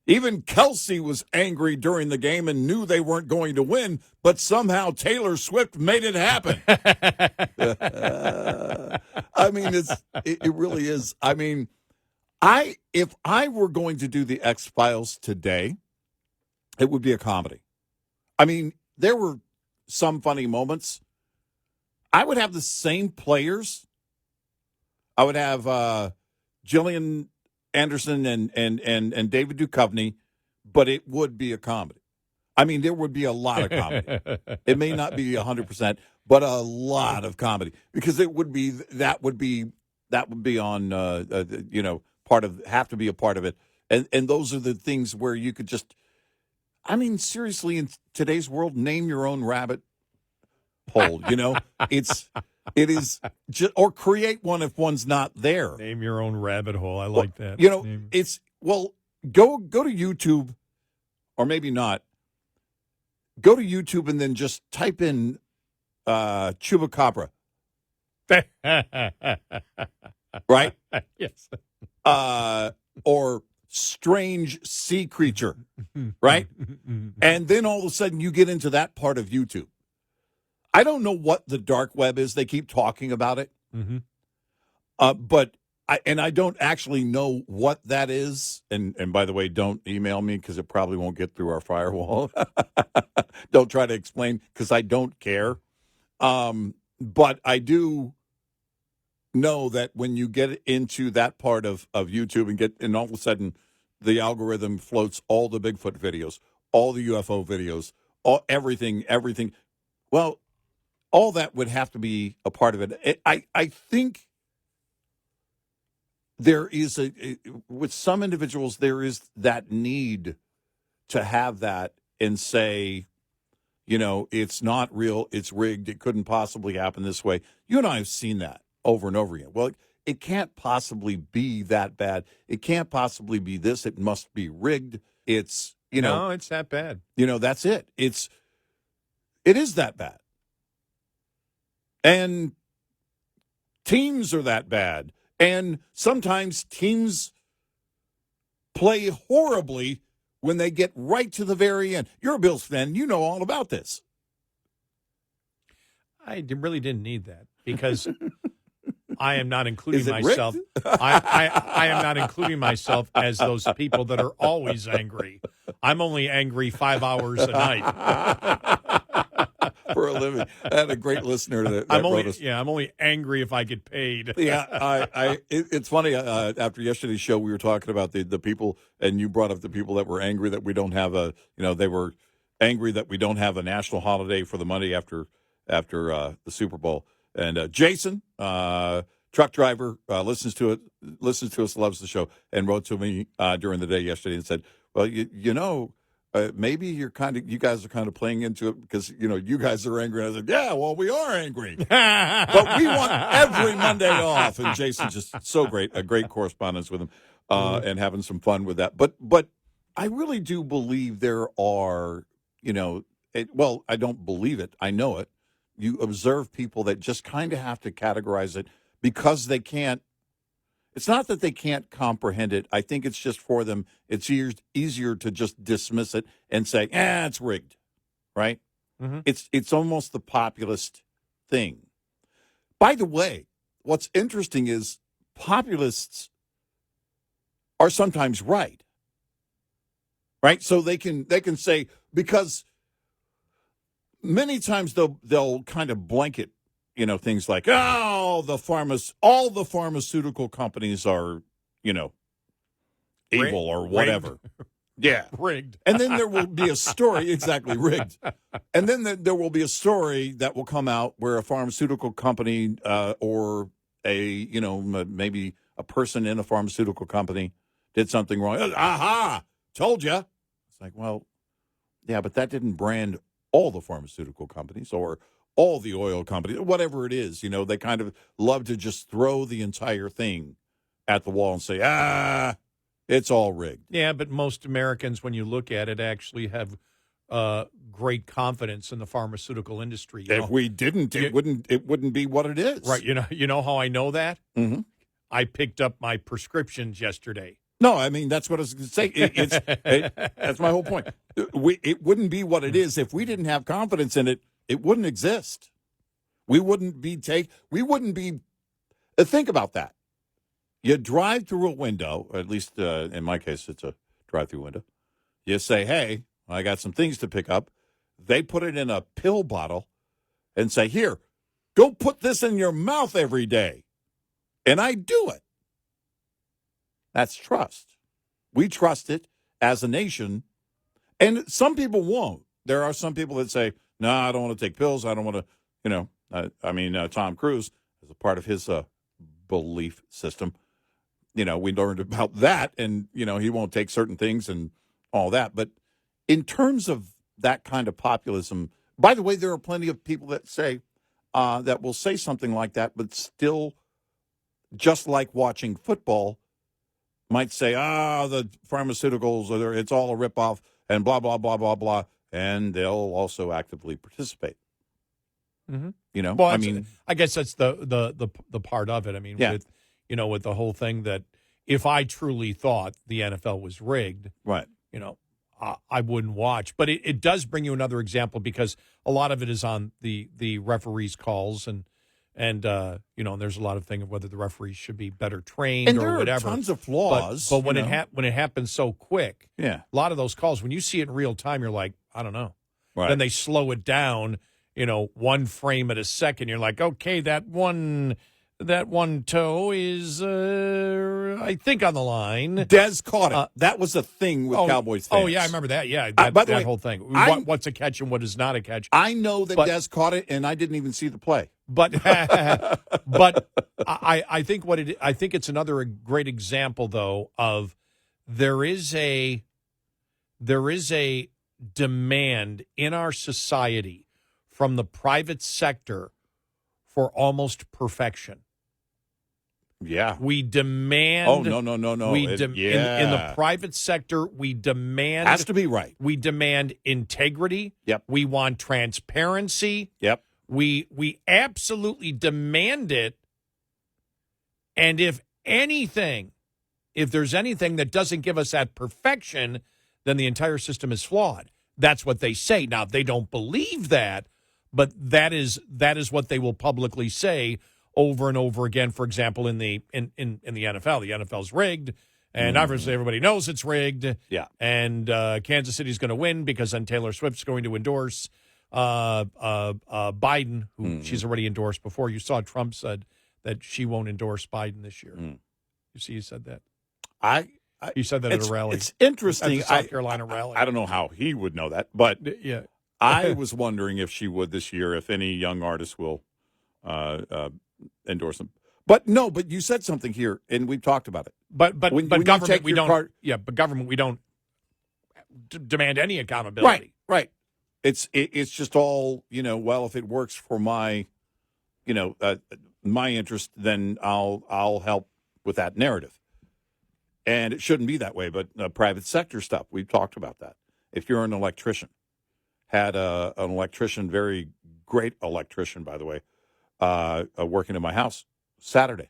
Even Kelsey was angry during the game and knew they weren't going to win, but somehow Taylor Swift made it happen. I mean, it really is. I mean, if I were going to do the X-Files today, it would be a comedy. I mean, there were some funny moments. I would have the same players. I would have Gillian Anderson and David Duchovny, but it would be a comedy. I mean, there would be a lot of comedy. It may not be 100%, but a lot of comedy because it would be that would be on have to be a part of it. And those are the things where you could just, I mean, seriously, in today's world, name your own rabbit hole. It is just, or create one if one's not there. Name your own rabbit hole. I like that. Go to YouTube, or maybe not. Go to YouTube and then just type in Chupacabra. Right? Yes. Or strange sea creature, right? And then all of a sudden you get into that part of YouTube. I don't know what the dark web is. They keep talking about it. Mm-hmm. But I don't actually know what that is. And by the way, don't email me because it probably won't get through our firewall. Don't try to explain because I don't care. But I do know that when you get into that part of YouTube and all of a sudden the algorithm floats all the Bigfoot videos, all the UFO videos, everything. Well, all that would have to be a part of it. I think there is with some individuals, there is that need to have that and say, it's not real, it's rigged, it couldn't possibly happen this way. You and I have seen that over and over again. Well, it can't possibly be that bad. It can't possibly be this. It must be rigged. It's, No, it's that bad. That's it. It is that bad. And teams are that bad. And sometimes teams play horribly when they get right to the very end. You're a Bills fan. You know all about this. I really didn't need that because I am not including Is it myself. rigged? I am not including myself as those people that are always angry. I'm only angry 5 hours a night. For a living. I had a great listener that wrote us. I'm only angry if I get paid. Yeah, it's funny. After yesterday's show, we were talking about the people, and you brought up the people that were angry that we don't have they were angry that we don't have a national holiday for the Monday after the Super Bowl. And Jason, truck driver, listens to us, loves the show, and wrote to me during the day yesterday and said, "Well, maybe you guys are kind of playing into it because, you guys are angry." And I said, "Yeah, well, we are angry. But we want every Monday off." And Jason's just so great, a great correspondence with him and having some fun with that. But I really do believe there are, I don't believe it. I know it. You observe people that just kind of have to categorize it because they can't. It's not that they can't comprehend it. I think it's just for them, it's easier to just dismiss it and say, it's rigged, right? Mm-hmm. It's almost the populist thing. By the way, what's interesting is populists are sometimes right? So they can say, because many times they'll kind of blanket, things like, all the pharmaceutical companies are, evil or whatever. Rigged. Yeah. Rigged. And then there will be a story, exactly, rigged. And then there will be a story that will come out where a pharmaceutical company or maybe a person in a pharmaceutical company did something wrong. Aha! Told you. It's like, well, yeah, but that didn't brand all the pharmaceutical companies or all the oil companies, whatever it is. They kind of love to just throw the entire thing at the wall and say, it's all rigged. Yeah, but most Americans, when you look at it, actually have great confidence in the pharmaceutical industry. If we didn't, it wouldn't be what it is. Right. You know how I know that? Mm-hmm. I picked up my prescriptions yesterday. No, I mean, that's what I was going to say. That's my whole point. It wouldn't be what it is. If we didn't have confidence in it, it wouldn't exist. We wouldn't be think about that. You drive through a window, or at least in my case, it's a drive-through window. You say, hey, I got some things to pick up. They put it in a pill bottle and say, here, go put this in your mouth every day. And I do it. That's trust. We trust it as a nation. And some people won't. There are some people that say, no, I don't want to take pills. I don't want to, Tom Cruise, as a part of his belief system, we learned about that. And, he won't take certain things and all that. But in terms of that kind of populism, by the way, there are plenty of people that say, that will say something like that, but still, just like watching football, might say, the pharmaceuticals, it's all a ripoff, and blah, blah, blah, blah, blah, and they'll also actively participate. Mm-hmm. Well, I guess that's the part of it. I mean, with the whole thing that if I truly thought the NFL was rigged, right? I wouldn't watch. But it does bring you another example because a lot of it is on the referees' calls and there's a lot of thing of whether the referees should be better trained and or whatever. There are tons of flaws. But when it happens so quick, a lot of those calls, when you see it in real time, you're like, I don't know. Right. Then they slow it down, one frame at a second. You're like, okay, that one toe is, I think, on the line. Dez caught it. That was a thing with Cowboys fans. Oh, yeah, I remember that. Yeah, by the way, whole thing. What's a catch and what is not a catch. I know that Dez caught it, and I didn't even see the play. But I think I think it's another great example, though, of there is a demand in our society from the private sector for almost perfection. Yeah. We demand. Oh, no. In the private sector, we demand. Has to be right. We demand integrity. Yep. We want transparency. Yep. We absolutely demand it. And if there's anything that doesn't give us that perfection, then the entire system is flawed. That's what they say. Now, they don't believe that, but that is what they will publicly say over and over again. For example, in the NFL, the NFL's rigged, and obviously everybody knows it's rigged. Yeah. And Kansas City's going to win because then Taylor Swift's going to endorse Biden, who she's already endorsed before. You saw Trump said that she won't endorse Biden this year. You see, you said that. You said that at a rally. It's interesting. At the South Carolina rally. I don't know how he would know that, but yeah. I was wondering if she would this year, if any young artist will endorse him. But you said something here, and we've talked about it. But government, we don't. But government, we don't demand any accountability. Right. It's just all, well, if it works for my, my interest, then I'll help with that narrative. And it shouldn't be that way, but private sector stuff, we've talked about that. If you're an electrician, had an electrician, very great electrician, by the way, working in my house Saturday.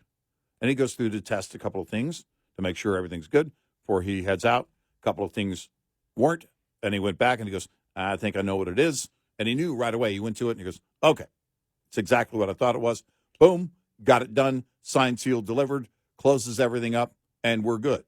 And he goes through to test a couple of things to make sure everything's good before he heads out. A couple of things weren't. And he went back and he goes, I think I know what it is. And he knew right away. He went to it and he goes, okay, it's exactly what I thought it was. Boom, got it done, signed, sealed, delivered, closes everything up, and we're good.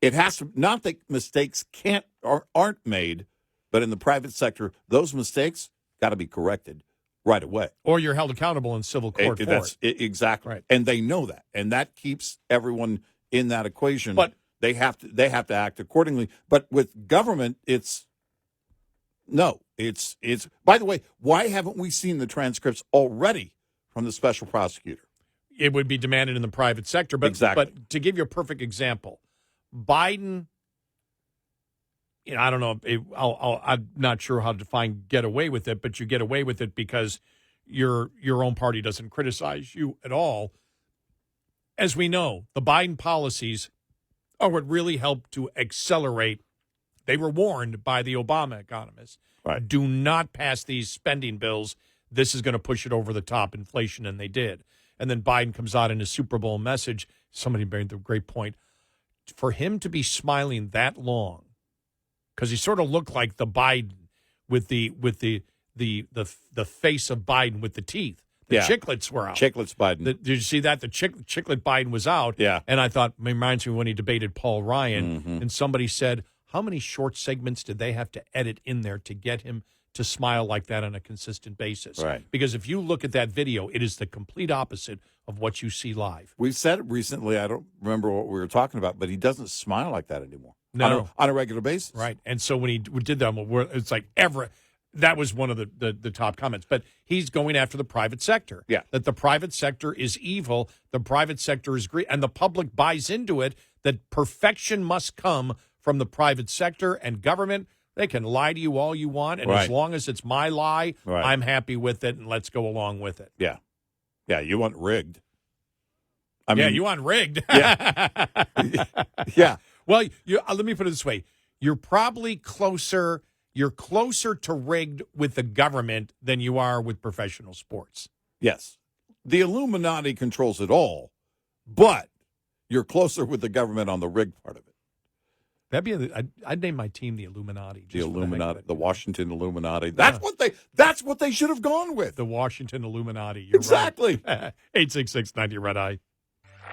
It has to, not that mistakes can't or aren't made, but in the private sector, those mistakes got to be corrected right away. Or you're held accountable in civil court for it. Exactly. Right. And they know that. And that keeps everyone in that equation. But they have to act accordingly. But with government, it's by the way, why haven't we seen the transcripts already from the special prosecutor? it would be demanded in the private sector. But, Exactly. But to give you a perfect example, Biden, I don't know. I'm not sure how to define get away with it, but you get away with it because your own party doesn't criticize you at all. As we know, the Biden policies are what really helped to accelerate. They were warned by the Obama economists. Right. Do not pass these spending bills. This is going to push it over the top, inflation, and they did. And then Biden comes out in his Super Bowl message. Somebody made the great point. For him to be smiling that long, because he sort of looked like the Biden with the face of Biden with the teeth. The chiclets were out. Chiclets Biden. Did you see that? The chiclet Biden was out. Yeah. And I thought, it reminds me when he debated Paul Ryan, and somebody said, how many short segments did they have to edit in there to get him to smile like that on a consistent basis? Right. Because if you look at that video, it is the complete opposite of what you see live. We've said it recently. I don't remember what we were talking about, but he doesn't smile like that anymore. No. On a regular basis. Right. And so when he did that, it's like that was one of the top comments. But he's going after the private sector. Yeah. That the private sector is evil. The private sector is great. And the public buys into it that perfection must come from the private sector and government. They can lie to you all you want. And as long as it's my lie, I'm happy with it. And let's go along with it. Yeah. Yeah. You want rigged. You want rigged. Yeah. Yeah. Well, let me put it this way. You're probably closer. You're closer to rigged with the government than you are with professional sports. Yes. The Illuminati controls it all, but you're closer with the government on the rigged part of it. That'd be I'd name my team the Illuminati. The Illuminati, the Washington Illuminati. That's what they should have gone with. The Washington Illuminati. You're exactly. Right. 866-90 Red Eye.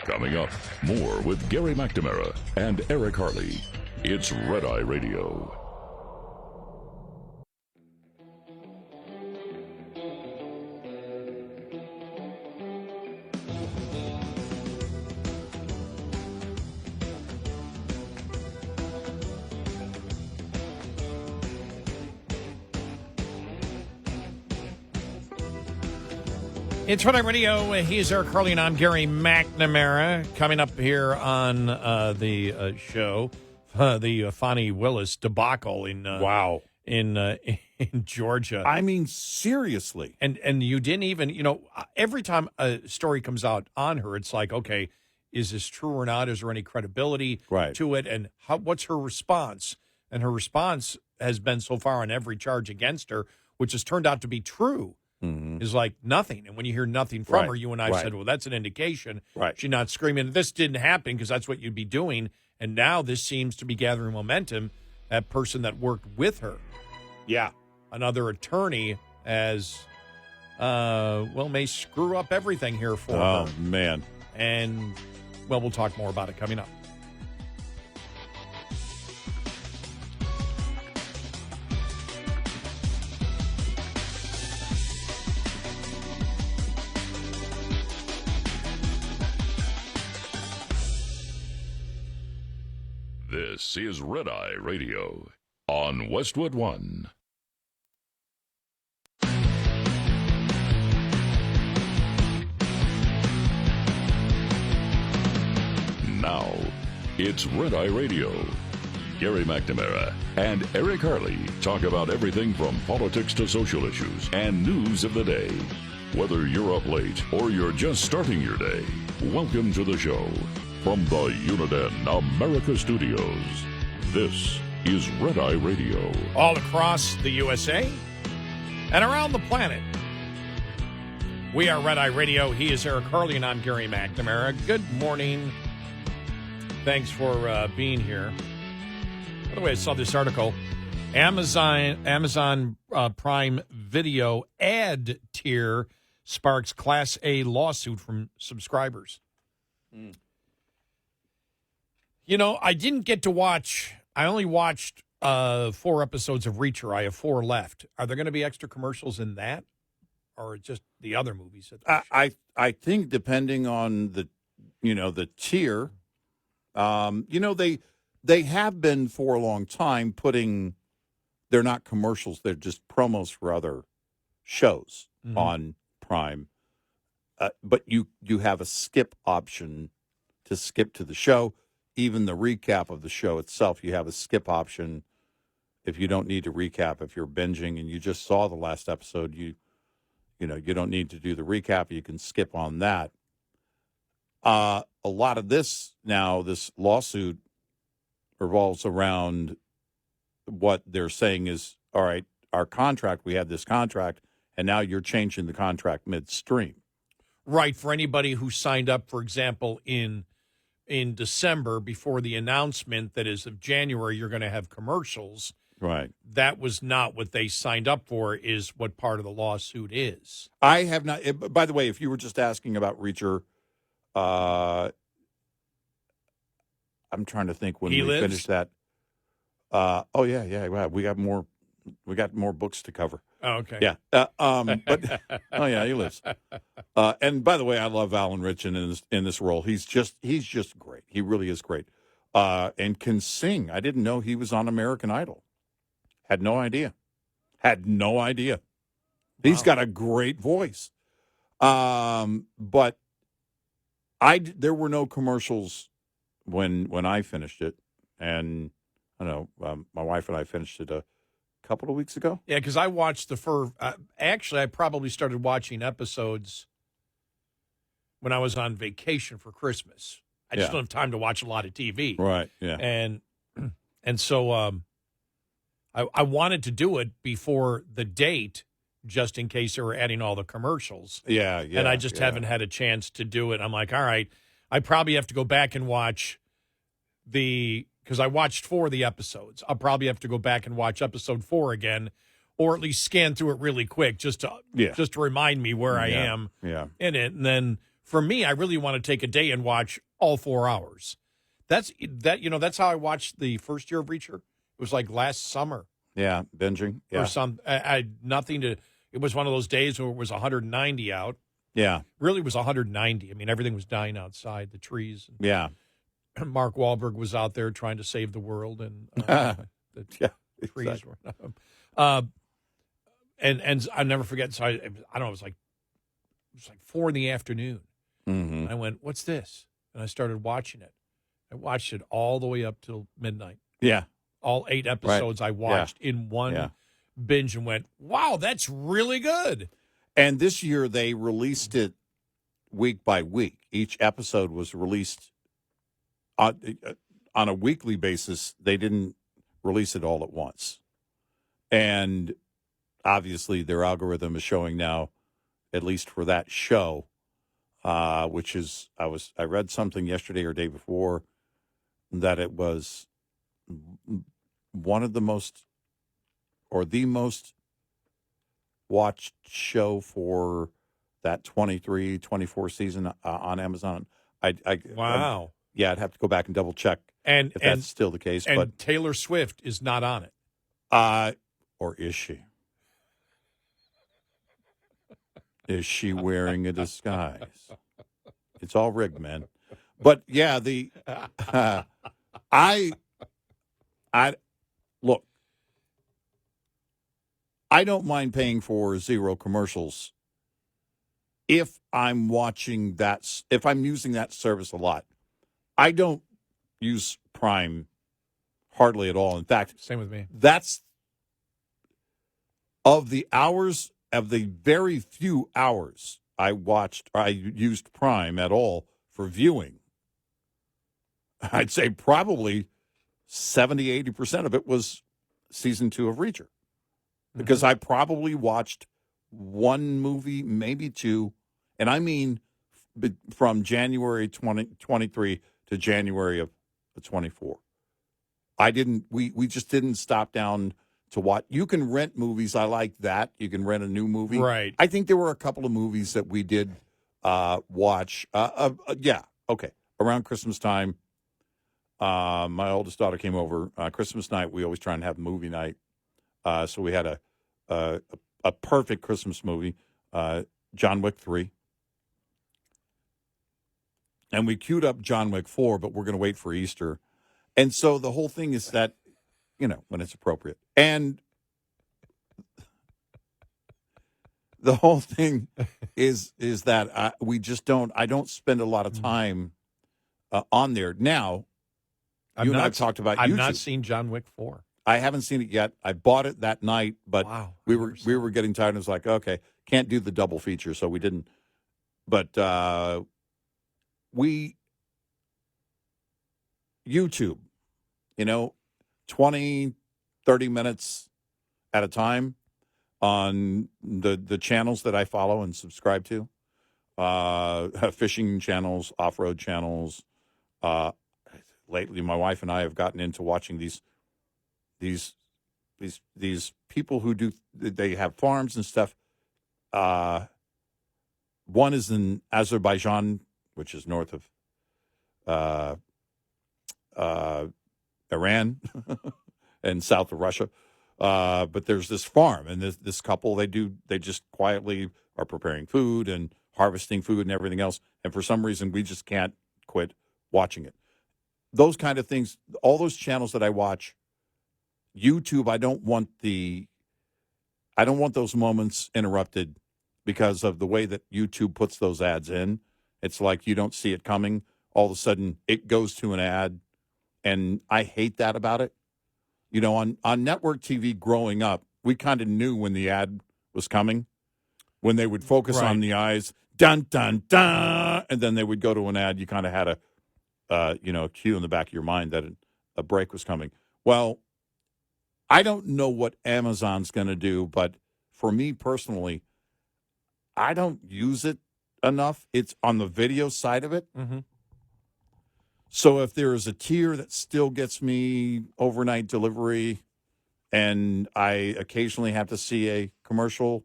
Coming up, more with Gary McNamara and Eric Harley. It's Red Eye Radio. It's Red Eye Radio. He's Eric Harley, and I'm Gary McNamara. Coming up here on the show, the Fonnie Willis debacle in Georgia. I mean, seriously. And you didn't even, every time a story comes out on her, it's like, okay, is this true or not? Is there any credibility to it? And what's her response? And her response has been so far on every charge against her, which has turned out to be true. Is like nothing. And when you hear nothing from her, you and I said, well, that's an indication. She's not screaming, this didn't happen, because that's what you'd be doing. And now this seems to be gathering momentum. That person that worked with her. Yeah. Another attorney may screw up everything here for her. Oh, man. And, we'll talk more about it coming up. This is Red Eye Radio on Westwood One. Now, it's Red Eye Radio. Gary McNamara and Eric Harley talk about everything from politics to social issues and news of the day. Whether you're up late or you're just starting your day, welcome to the show. From the Uniden America Studios, this is Red Eye Radio. All across the USA and around the planet. We are Red Eye Radio. He is Eric Harley, and I'm Gary McNamara. Good morning. Thanks for being here. By the way, I saw this article. Amazon Prime Video ad tier sparks Class A lawsuit from subscribers. I didn't get to watch. I only watched 4 episodes of Reacher. I have 4 left. Are there going to be extra commercials in that, or just the other movies? I think depending on the tier, they have been for a long time putting. They're not commercials. They're just promos for other shows on Prime. but you have a skip option to skip to the show. Even the recap of the show itself, you have a skip option if you don't need to recap. If you're binging and you just saw the last episode, you don't need to do the recap. You can skip on that. A lot of this lawsuit revolves around what they're saying is, all right, our contract, we had this contract, and now you're changing the contract midstream. Right, for anybody who signed up, for example, in December before the announcement that as of January you're going to have commercials. Right. That was not what they signed up for, is what part of the lawsuit is. I have not. By the way, if you were just asking about Reacher, I'm trying to think when we finish that. Yeah. We got more books to cover. Oh, okay. Yeah. But oh yeah, he lives. And by the way, I love Alan Ritchson in this role. He's just great. He really is great. And can sing. I didn't know he was on American Idol. Had no idea. Wow. He's got a great voice. But there were no commercials when I finished it, and I don't know, my wife and I finished it a couple of weeks ago. Yeah, because I watched actually, I probably started watching episodes when I was on vacation for Christmas. I just don't have time to watch a lot of TV. Right, yeah. And so I wanted to do it before the date, just in case they were adding all the commercials. Yeah. And I just haven't had a chance to do it. I'm like, all right, I probably have to go back and watch because I watched 4 of the episodes. I'll probably have to go back and watch episode 4 again, or at least scan through it really quick just to remind me where I am in it. And then for me, I really want to take a day and watch all 4 hours. That's how I watched the first year of Reacher. It was like last summer. Yeah, binging. Yeah. Or some. I had nothing to. It was one of those days where it was 190 out. Yeah. Really was 190. I mean, everything was dying outside, the trees. Yeah. Mark Wahlberg was out there trying to save the world, and the trees were. And I'll never forget. So I don't know. It was like 4 in the afternoon. Mm-hmm. I went, "What's this?" And I started watching it. I watched it all the way up till midnight. Yeah. All 8 episodes I watched in one binge and went, wow, that's really good. And this year they released it week by week. Each episode was released on a weekly basis. They didn't release it all at once. And obviously their algorithm is showing now, at least for that show, which is, I read something yesterday or day before that it was one of the most, or the most watched show for that 23-24 season on Amazon. Wow. I'd have to go back and double check if that's still the case. And But Taylor Swift is not on it. or is she? Is she wearing a disguise? It's all rigged, man. But yeah, I look, I don't mind paying for 0 commercials if I'm watching if I'm using that service a lot. I don't use Prime hardly at all. In fact, same with me. That's of the very few hours I used Prime at all for viewing. I'd say probably 70-80% of it was season 2 of Reacher, because I probably watched 1 movie, maybe 2, and I mean from January 2023 to January of 24. We just didn't stop down to watch. You can rent movies. I like that. You can rent a new movie. Right. I think there were a couple of movies that we did watch. Okay. Around Christmas time, my oldest daughter came over. Christmas night, we always try and have movie night. So we had a perfect Christmas movie, John Wick 3. And we queued up John Wick 4, but we're going to wait for Easter. And so the whole thing is that, when it's appropriate. And the whole thing is that we just don't. I don't spend a lot of time on there now. You and I've talked about. I've YouTube. not seen John Wick 4. I haven't seen it yet. I bought it that night, but Wow. we were getting tired. And it was like, okay, can't do the double feature, so we didn't. But YouTube, 20, 30 minutes at a time on the channels that I follow and subscribe to, fishing channels, off-road channels. Lately, my wife and I have gotten into watching these people who they have farms and stuff. One is in Azerbaijan, which is north of Iran and south of Russia. But there's this farm, and this couple, they just quietly are preparing food and harvesting food and everything else. And for some reason, we just can't quit watching it. Those kind of things, all those channels that I watch, YouTube, I don't want those moments interrupted because of the way that YouTube puts those ads in. It's like you don't see it coming. All of a sudden, it goes to an ad, and I hate that about it. On network TV growing up, we kind of knew when the ad was coming, when they would focus on the eyes, dun, dun, dun, and then they would go to an ad. You kind of had a cue in the back of your mind that a break was coming. Well, I don't know what Amazon's going to do, but for me personally, I don't use it enough. It's on the video side of it. Mm-hmm. So if there is a tier that still gets me overnight delivery and I occasionally have to see a commercial,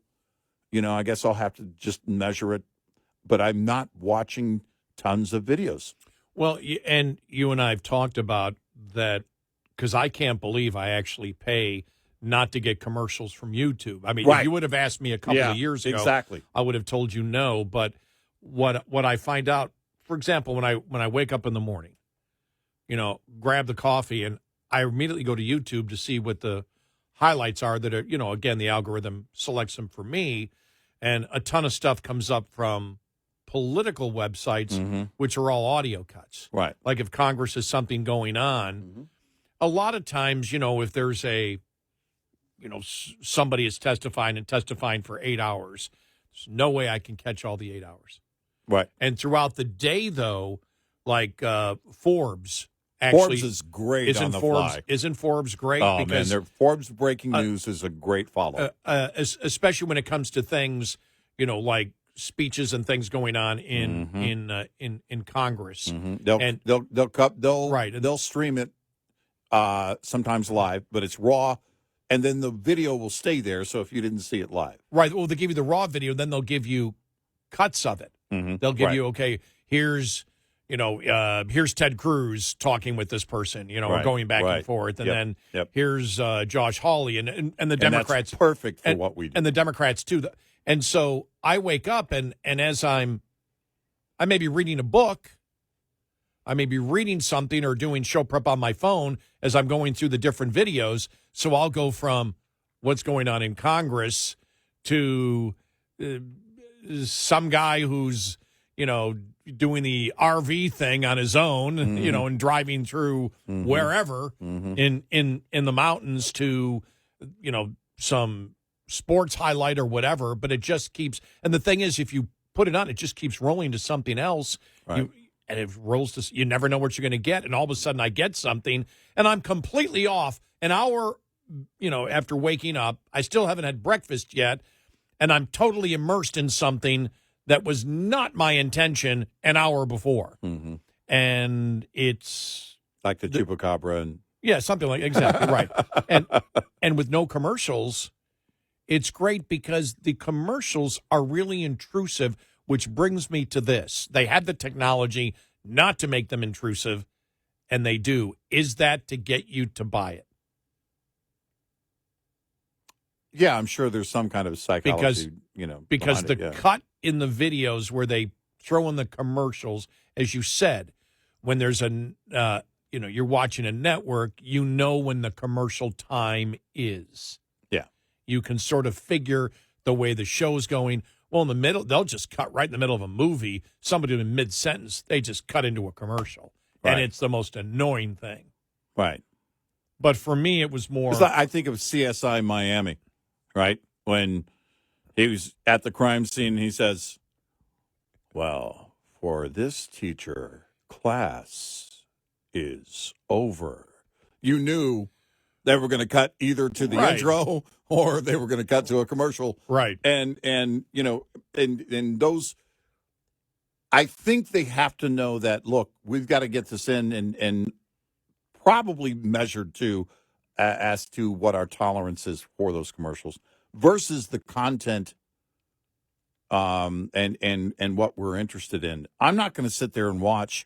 I guess I'll have to just measure it. But I'm not watching tons of videos. Well, and you and I have talked about that because I can't believe I actually pay not to get commercials from YouTube. I mean, if you would have asked me a couple of years ago, exactly, I would have told you no. But what I find out, for example, when I wake up in the morning, grab the coffee, and I immediately go to YouTube to see what the highlights are that are, again, the algorithm selects them for me, and a ton of stuff comes up from political websites, which are all audio cuts. Right. Like if Congress has something going on, a lot of times, if there's somebody is testifying for 8 hours, there's no way I can catch all the 8 hours. Right. And throughout the day, though, like Forbes. Actually, Forbes is great on the fly. Isn't Forbes great? Oh, because, man, Forbes Breaking News is a great follow. Especially when it comes to things, like speeches and things going on in Congress. They'll stream it sometimes live, but it's raw, and then the video will stay there. So if you didn't see it live, right? Well, they give you the raw video, then they'll give you cuts of it. They'll give you here's Ted Cruz talking with this person, going back and forth, and then here's Josh Hawley and the Democrats. That's perfect for what we do, and the Democrats too. And so I wake up and as I may be reading a book, I may be reading something or doing show prep on my phone as I'm going through the different videos. So I'll go from what's going on in Congress to some guy who's doing the RV thing on his own, and driving through wherever in the mountains to, some sports highlight or whatever. But it just keeps, and the thing is, if you put it on, it just keeps rolling to something else. Right. And it rolls to, you never know what you're going to get. And all of a sudden I get something and I'm completely off an hour, after waking up. I still haven't had breakfast yet. And I'm totally immersed in something that was not my intention an hour before. And it's like the chupacabra and something like, exactly right. And with no commercials, it's great because the commercials are really intrusive, which brings me to this. They have the technology not to make them intrusive, and they do. Is that to get you to buy it? Yeah, I'm sure there's some kind of psychology, because the cut in the videos where they throw in the commercials, as you said, when there's you're watching a network, when the commercial time is. Yeah. You can sort of figure the way the show's going. Well, in the middle, they'll just cut right in the middle of a movie. Somebody in mid-sentence, they just cut into a commercial. Right. And it's the most annoying thing. Right. But for me, it was more. It's like, I think of CSI Miami, right? When he was at the crime scene, he says, well, for this teacher, class is over. You knew they were going to cut either to the intro or they were going to cut to a commercial. Right. And you know, and those, I think they have to know that, look, we've got to get this in and probably measured too as to what our tolerance is for those commercials versus the content and what we're interested in. I'm not going to sit there and watch.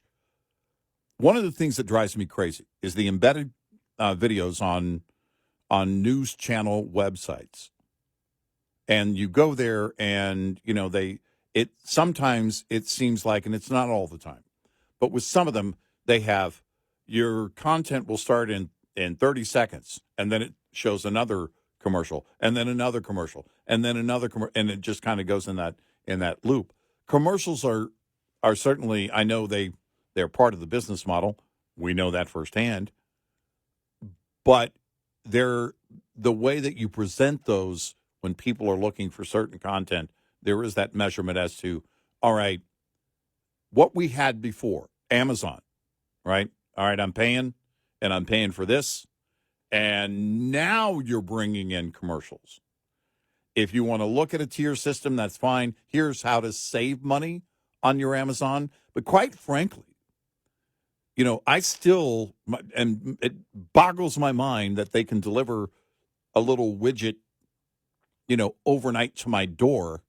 One of the things that drives me crazy is the embedded videos on news channel websites. And you go there and, you know, sometimes it seems like, and it's not all the time, but with some of them, they have your content will start in 30 seconds and then it shows another commercial and then another commercial and then another and it just kind of goes in that loop. Commercials are certainly, I know they're part of the business model. We know that firsthand. But the way that you present those when people are looking for certain content, there is that measurement as to, all right, what we had before, Amazon, right? All right, I'm paying for this, and now you're bringing in commercials. If you want to look at a tier system, that's fine. Here's how to save money on your Amazon. But quite frankly, you know, and it boggles my mind that they can deliver a little widget, you know, overnight to my door,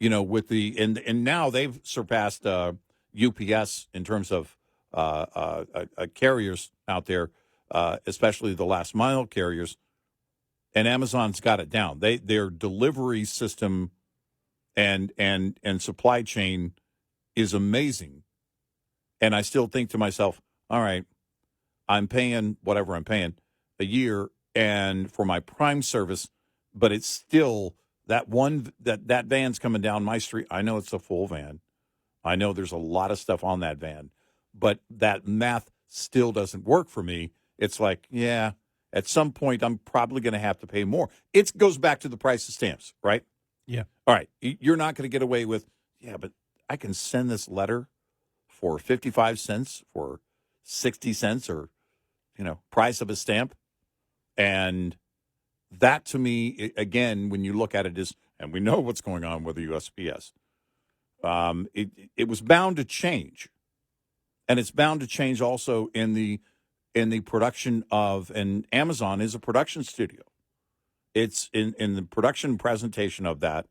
you know, with and now they've surpassed UPS in terms of carriers out there, especially the last mile carriers, and Amazon's got it down. Their delivery system and supply chain is amazing. And I still think to myself, all right, I'm paying whatever I'm paying a year and for my Prime service, but it's still that van's coming down my street. I know it's a full van. I know there's a lot of stuff on that van, but that math still doesn't work for me. It's like, yeah, at some point I'm probably going to have to pay more. It goes back to the price of stamps, right? Yeah. All right. You're not going to get away with, yeah, but I can send this letter for 55 cents, for 60 cents, or, you know, price of a stamp. And that to me, again, when you look at it is, and we know what's going on with the USPS, it was bound to change. And it's bound to change also in the production of, and Amazon is a production studio. It's in the production presentation of that.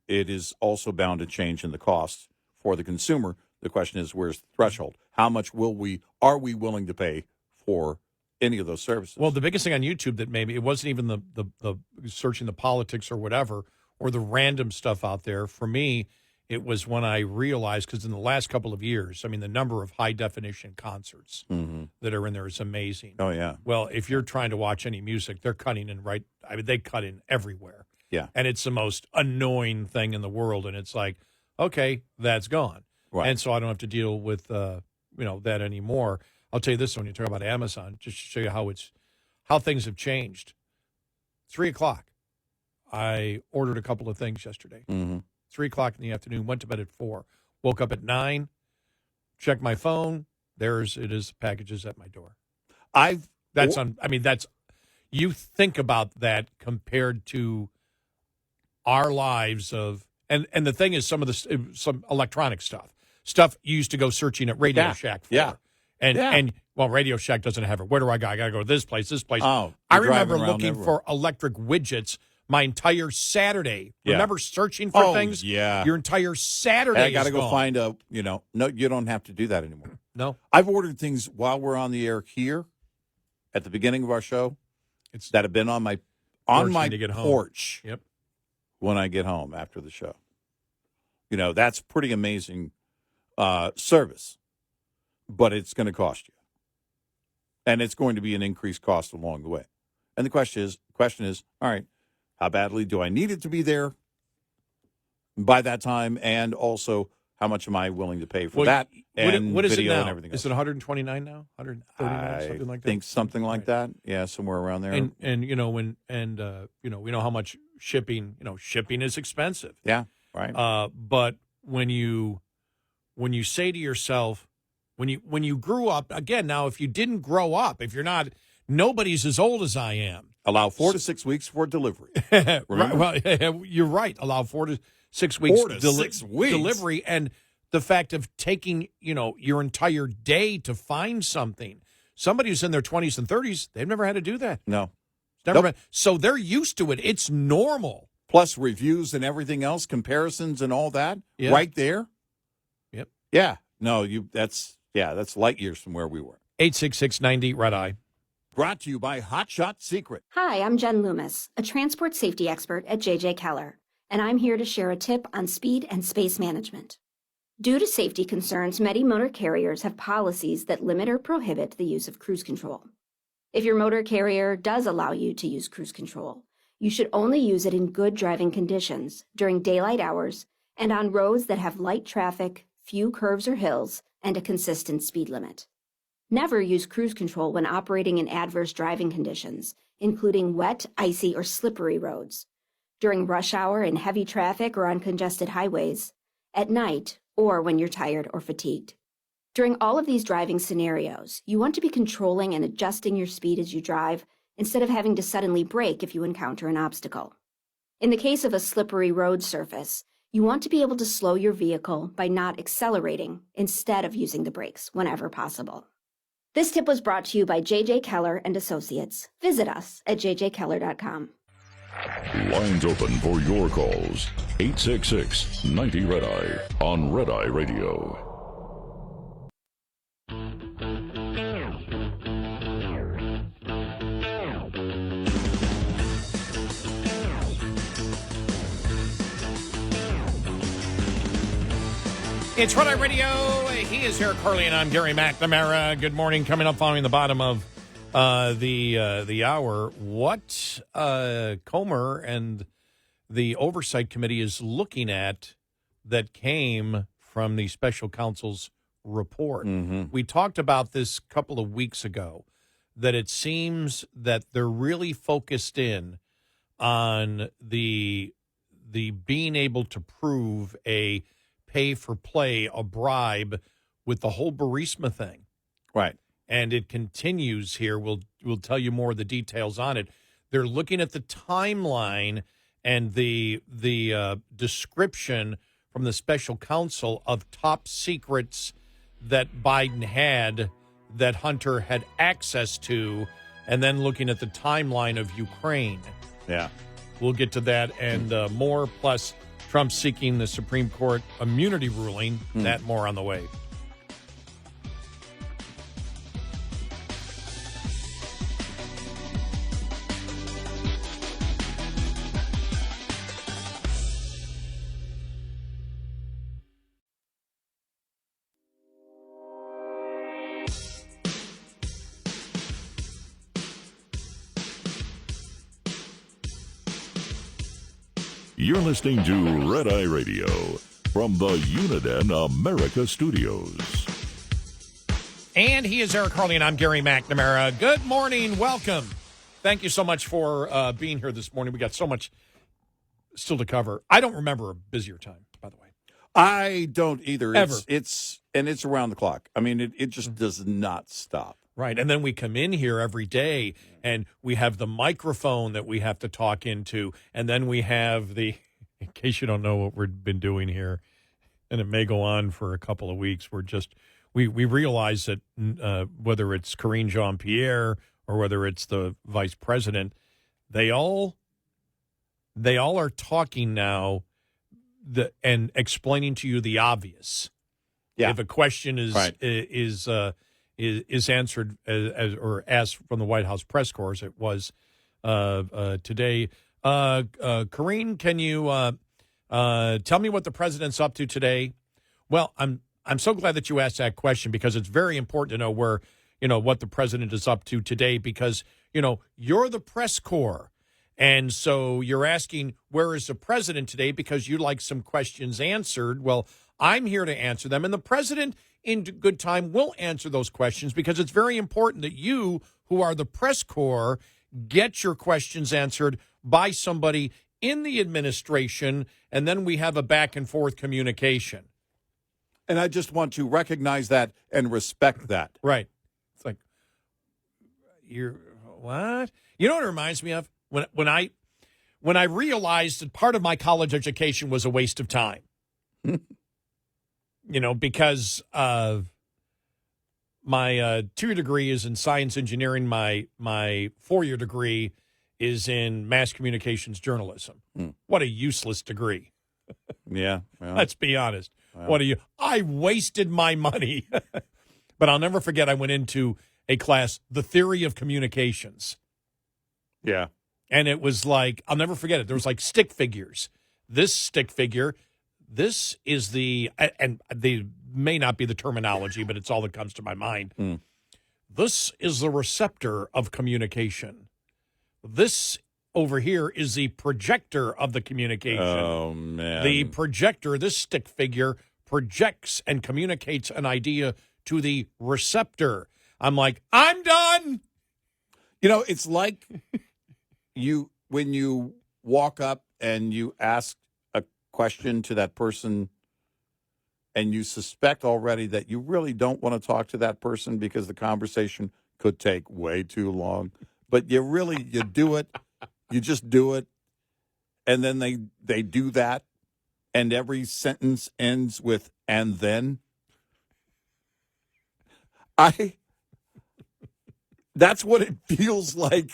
It is also bound to change in the cost for the consumer. The question is, where's the threshold? How much are we willing to pay for any of those services? Well, the biggest thing on YouTube that maybe it wasn't even the searching the politics or whatever, or the random stuff out there. For me, it was when I realized, because in the last couple of years, I mean, the number of high definition concerts that are in there is amazing. Oh, yeah. Well, if you're trying to watch any music, they're cutting in they cut in everywhere. Yeah. And it's the most annoying thing in the world. And it's like, okay, that's gone. Right. And so I don't have to deal with, that anymore. I'll tell you this, when you talk about Amazon, just to show you how things have changed. 3:00. I ordered a couple of things yesterday. 3:00 in the afternoon, went to bed at 4. Woke up at 9, checked my phone. It is, packages at my door. You think about that compared to our lives of, and the thing is, some electronic stuff you used to go searching at Radio Shack for. Yeah. And Radio Shack doesn't have it. Where do I go? I got to go to this place. Oh, I remember looking for electric widgets my entire Saturday. Yeah. Remember searching for things? Yeah. Your entire Saturday I got to is go gone. find no, you don't have to do that anymore. No. I've ordered things while we're on the air here at the beginning of our show that have been on my porch Yep. when I get home after the show. You know, that's pretty amazing service, but it's going to cost you. And it's going to be an increased cost along the way. And the question is, all right, How badly do I need it to be there by that time? And also, how much am I willing to pay for that? And what is it video now? and everything else. Is it 129 now? 139, something like that? I think something like that. Yeah, somewhere around there. And you know, we know how much shipping is expensive. Yeah, right. But when you say to yourself, when you grew up, again, now if you didn't grow up, if you're not, nobody's as old as I am. Allow 4 to 6 weeks for delivery. Right, well, you're right. Allow 4 to 6 weeks 4 to 6 weeks delivery, and the fact of taking your entire day to find something. Somebody who's in their 20s and 30s, they've never had to do that. No, it's never been. So they're used to it. It's normal. Plus reviews and everything else, comparisons and all that, Yeah. right there. Yep. Yeah. No, that's light years from where we were. 866-90 Red Eye. Brought to you by Hot Shot Secret. Hi, I'm Jen Loomis, a transport safety expert at JJ Keller, and I'm here to share a tip on speed and space management. Due to safety concerns, many motor carriers have policies that limit or prohibit the use of cruise control. If your motor carrier does allow you to use cruise control, you should only use it in good driving conditions during daylight hours and on roads that have light traffic, few curves or hills, and a consistent speed limit. Never use cruise control when operating in adverse driving conditions, including wet, icy, or slippery roads, during rush hour in heavy traffic or on congested highways, at night, or when you're tired or fatigued. During all of these driving scenarios, you want to be controlling and adjusting your speed as you drive instead of having to suddenly brake if you encounter an obstacle. In the case of a slippery road surface, you want to be able to slow your vehicle by not accelerating instead of using the brakes whenever possible. This tip was brought to you by JJ Keller and Associates. Visit us at jjkeller.com. Lines open for your calls. 866-90 Red Eye on Red Eye Radio. It's Red Eye Radio. He is Eric Harley, and I'm Gary McNamara. Good morning. Coming up following the bottom of the hour, what Comer and the Oversight Committee is looking at that came from the special counsel's report. Mm-hmm. We talked about this a couple of weeks ago, that it seems that they're really focused in on the being able to prove a pay for play, a bribe with the whole Burisma thing. Right. And it continues here. We'll tell you more of the details on it. They're looking at the timeline and the description from the special counsel of top secrets that Biden had, that Hunter had access to, and then looking at the timeline of Ukraine. Yeah. We'll get to that and more, plus Trump seeking the Supreme Court immunity ruling. That more on the way. You're listening to Red Eye Radio from the Uniden America Studios. And he is Eric Harley, and I'm Gary McNamara. Good morning. Welcome. Thank you so much for being here this morning. We got so much still to cover. I don't remember a busier time, by the way. I don't either. Ever. It's around the clock. I mean, it just does not stop. Right. And then we come in here every day, and we have the microphone that we have to talk into. And then we have in case you don't know what we've been doing here, and it may go on for a couple of weeks, we realize that whether it's Karine Jean-Pierre or whether it's the vice president, they all are talking now and explaining to you the obvious. Yeah. If a question is right. is answered or asked from the White House press corps, it was today. Karine, can you tell me what the president's up to today? Well, I'm so glad that you asked that question, because it's very important to know what the president is up to today, because you're the press corps, And so you're asking, where is the president today? Because you'd like some questions answered. Well, I'm here to answer them. And the president, in good time, will answer those questions because it's very important that you, who are the press corps, get your questions answered by somebody in the administration, and then we have a back and forth communication. And I just want to recognize that and respect that. Right. It's like, you're what? You know what it reminds me of? When I realized that part of my college education was a waste of time. Because my 2-year degree is in science engineering. My 4-year degree is in mass communications journalism. What a useless degree. Yeah. Well, let's be honest. Well. I wasted my money. But I'll never forget, I went into a class, The Theory of Communications. Yeah. And it was like, I'll never forget it. There was like stick figures. This stick figure, this is the, and they may not be the terminology, but it's all that comes to my mind. This is the receptor of communication. This over here is the projector of the communication. Oh, man. The projector, this stick figure, projects and communicates an idea to the receptor. I'm like, I'm done. It's like when you walk up and you ask a question to that person and you suspect already that you really don't want to talk to that person because the conversation could take way too long. But you do it. You just do it. And then they do that. And every sentence ends with, and then. That's what it feels like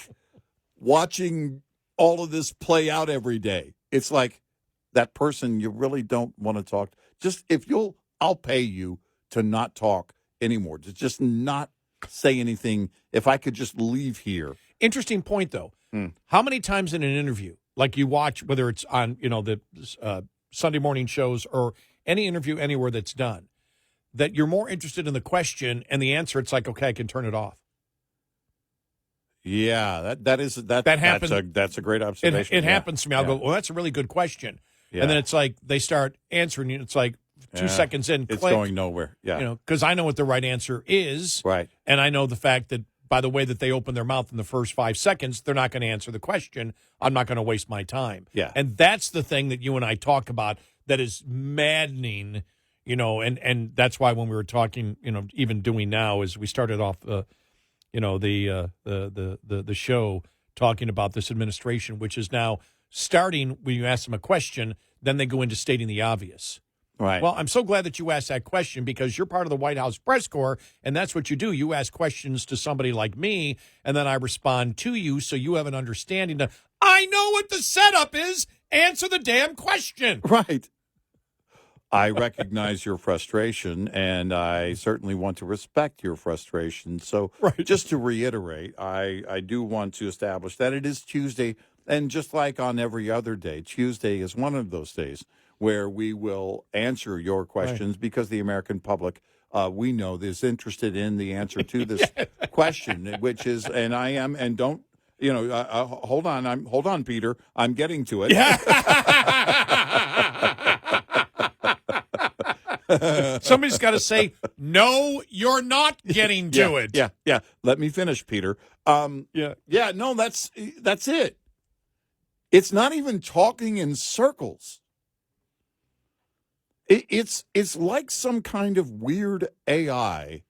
watching all of this play out every day. It's like that person you really don't want to talk to. Just I'll pay you to not talk anymore, to just not say anything. If I could just leave here. Interesting point, though. How many times in an interview, like you watch, whether it's on the Sunday morning shows or any interview anywhere that's done, that you're more interested in the question and the answer, it's like, okay, I can turn it off. Yeah, that happens. That's a great observation. It happens to me. I'll go, well, that's a really good question. Yeah. And then it's like they start answering you. It's like 2 seconds in, it's click, going nowhere. Yeah. Because I know what the right answer is. Right. And I know the fact that by the way that they open their mouth in the first 5 seconds, they're not going to answer the question. I'm not going to waste my time. Yeah. And that's the thing that you and I talk about that is maddening, and that's why when we were talking, even doing now, is we started off the show talking about this administration, which is now starting when you ask them a question, then they go into stating the obvious. Right. Well, I'm so glad that you asked that question because you're part of the White House press corps, and that's what you do. You ask questions to somebody like me, and then I respond to you so you have an understanding that I know what the setup is. Answer the damn question. Right. I recognize your frustration, and I certainly want to respect your frustration. So just to reiterate, I do want to establish that it is Tuesday, and just like on every other day, Tuesday is one of those days where we will answer your questions because the American public, we know, is interested in the answer to this question, which is, and I am, and don't, hold on, Peter, I'm getting to it. Somebody's got to say, no, you're not getting to it. Yeah. Let me finish, Peter. No, that's it. It's not even talking in circles. It's like some kind of weird AI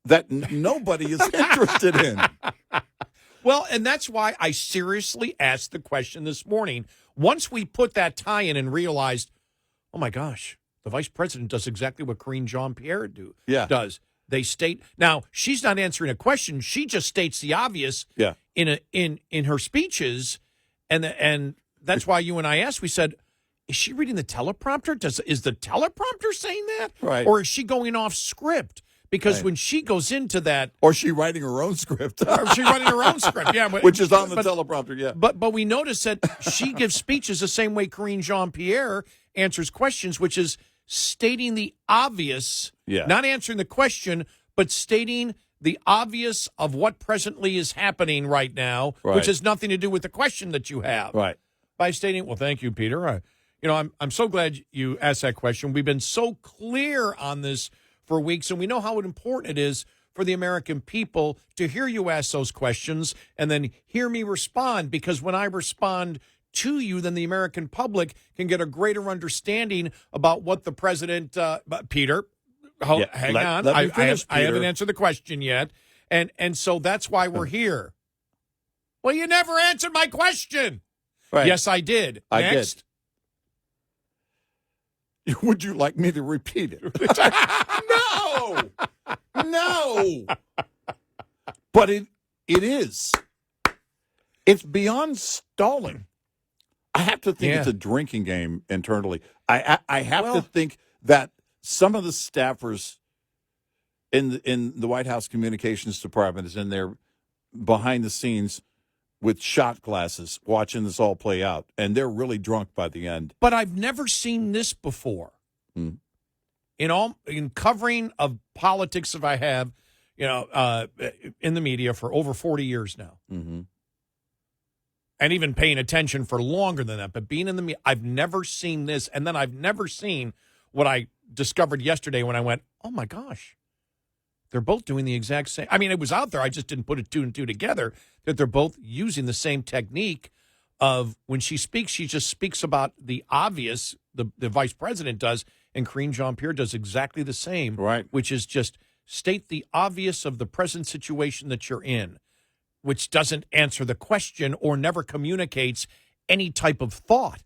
that nobody is interested in. Well, and that's why I seriously asked the question this morning. Once we put that tie in and realized, oh my gosh, the vice president does exactly what Karine Jean-Pierre does. They state now she's not answering a question; she just states the obvious. Yeah. In her speeches, and that's why you and I asked. We said, is she reading the teleprompter? Is the teleprompter saying that? Right. Or is she going off script? Because when she goes into that... Or is she writing her own script? Or is she writing her own script, yeah. But, which is on the teleprompter, yeah. But we notice that she gives speeches the same way Karine Jean-Pierre answers questions, which is stating the obvious, not answering the question, but stating the obvious of what presently is happening right now, Right. which has nothing to do with the question that you have. Right. By stating, well, thank you, Peter. I'm so glad you asked that question. We've been so clear on this for weeks, and we know how important it is for the American people to hear you ask those questions and then hear me respond, because when I respond to you, then the American public can get a greater understanding about what the president, Peter, hang on. let me I finish, haven't Peter. answered the question yet. And so that's why we're here. Well, you never answered my question. Right. Yes, I did. I Next. did. Would you like me to repeat it? No. No. But it is. It's beyond stalling. I have to think Yeah. it's a drinking game internally. I have Well- to think that some of the staffers in the White House Communications Department is in there behind the scenes with shot glasses watching this all play out, and they're really drunk by the end. But I've never seen this before. Hmm. In covering of politics, if I have, in the media for over 40 years now, Mm-hmm. and even paying attention for longer than that. But being in the media, I've never seen this, and then I've never seen what I discovered yesterday when I went, "Oh my gosh, they're both doing the exact same." I mean, it was out there. I just didn't put it two and two together that they're both using the same technique of when she speaks, she just speaks about the obvious, the vice president does, and Karine Jean-Pierre does exactly the same, Right. which is just state the obvious of the present situation that you're in, which doesn't answer the question or never communicates any type of thought.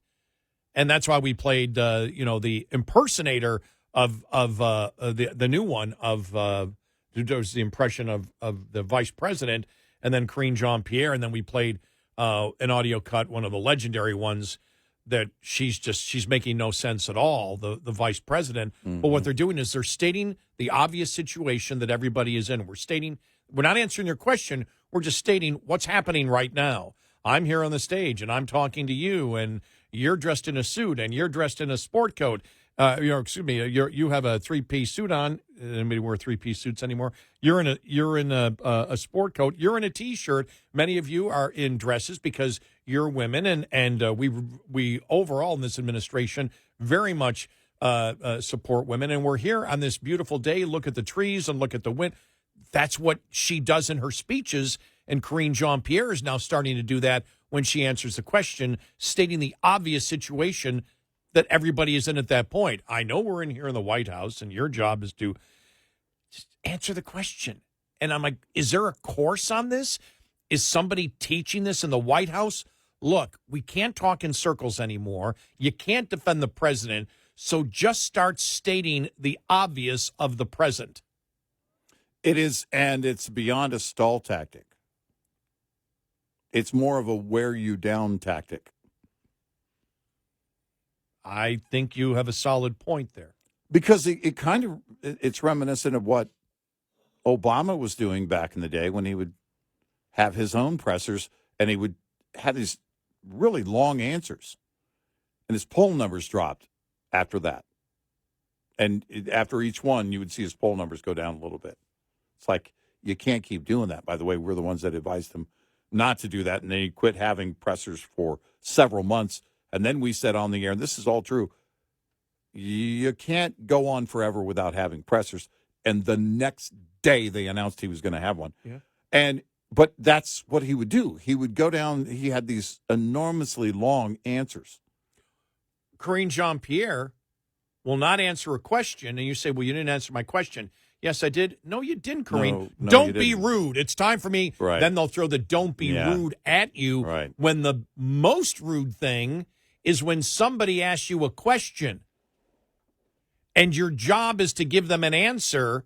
And that's why we played, the impersonator of the new one of who does the impression of the vice president, and then Karine Jean-Pierre, and then we played an audio cut, one of the legendary ones that she's making no sense at all, the vice president. Mm-hmm. But what they're doing is they're stating the obvious situation that everybody is in. We're not answering your question. We're just stating what's happening right now. I'm here on the stage, and I'm talking to you, and you're dressed in a suit, and you're dressed in a sport coat. You have a three-piece suit on. Anybody wear three-piece suits anymore? You're in a sport coat. You're in a T-shirt. Many of you are in dresses because you're women, and we overall in this administration very much support women. And we're here on this beautiful day. Look at the trees and look at the wind. That's what she does in her speeches, and Karine Jean-Pierre is now starting to do that when she answers the question, stating the obvious situation that everybody is in at that point. I know we're in here in the White House, and your job is to just answer the question. And I'm like, is there a course on this? Is somebody teaching this in the White House? Look, we can't talk in circles anymore. You can't defend the president, so just start stating the obvious of the present. It is, and it's beyond a stall tactic. It's more of a wear you down tactic. I think you have a solid point there. Because it's reminiscent of what Obama was doing back in the day when he would have his own pressers and he would have these really long answers. And his poll numbers dropped after that. And after each one, you would see his poll numbers go down a little bit. It's like, you can't keep doing that. By the way, we're the ones that advised him not to do that. And they quit having pressers for several months. And then we said on the air, and this is all true, you can't go on forever without having pressers. And the next day they announced he was going to have one. Yeah. But that's what he would do. He would go down. He had these enormously long answers. Karine Jean-Pierre will not answer a question, and you say, well, you didn't answer my question. Yes, I did. No, you didn't, Karine. No, don't you be didn't. rude. It's time for me. Right. Then they'll throw the don't be Yeah. rude at you. Right. When the most rude thing is when somebody asks you a question and your job is to give them an answer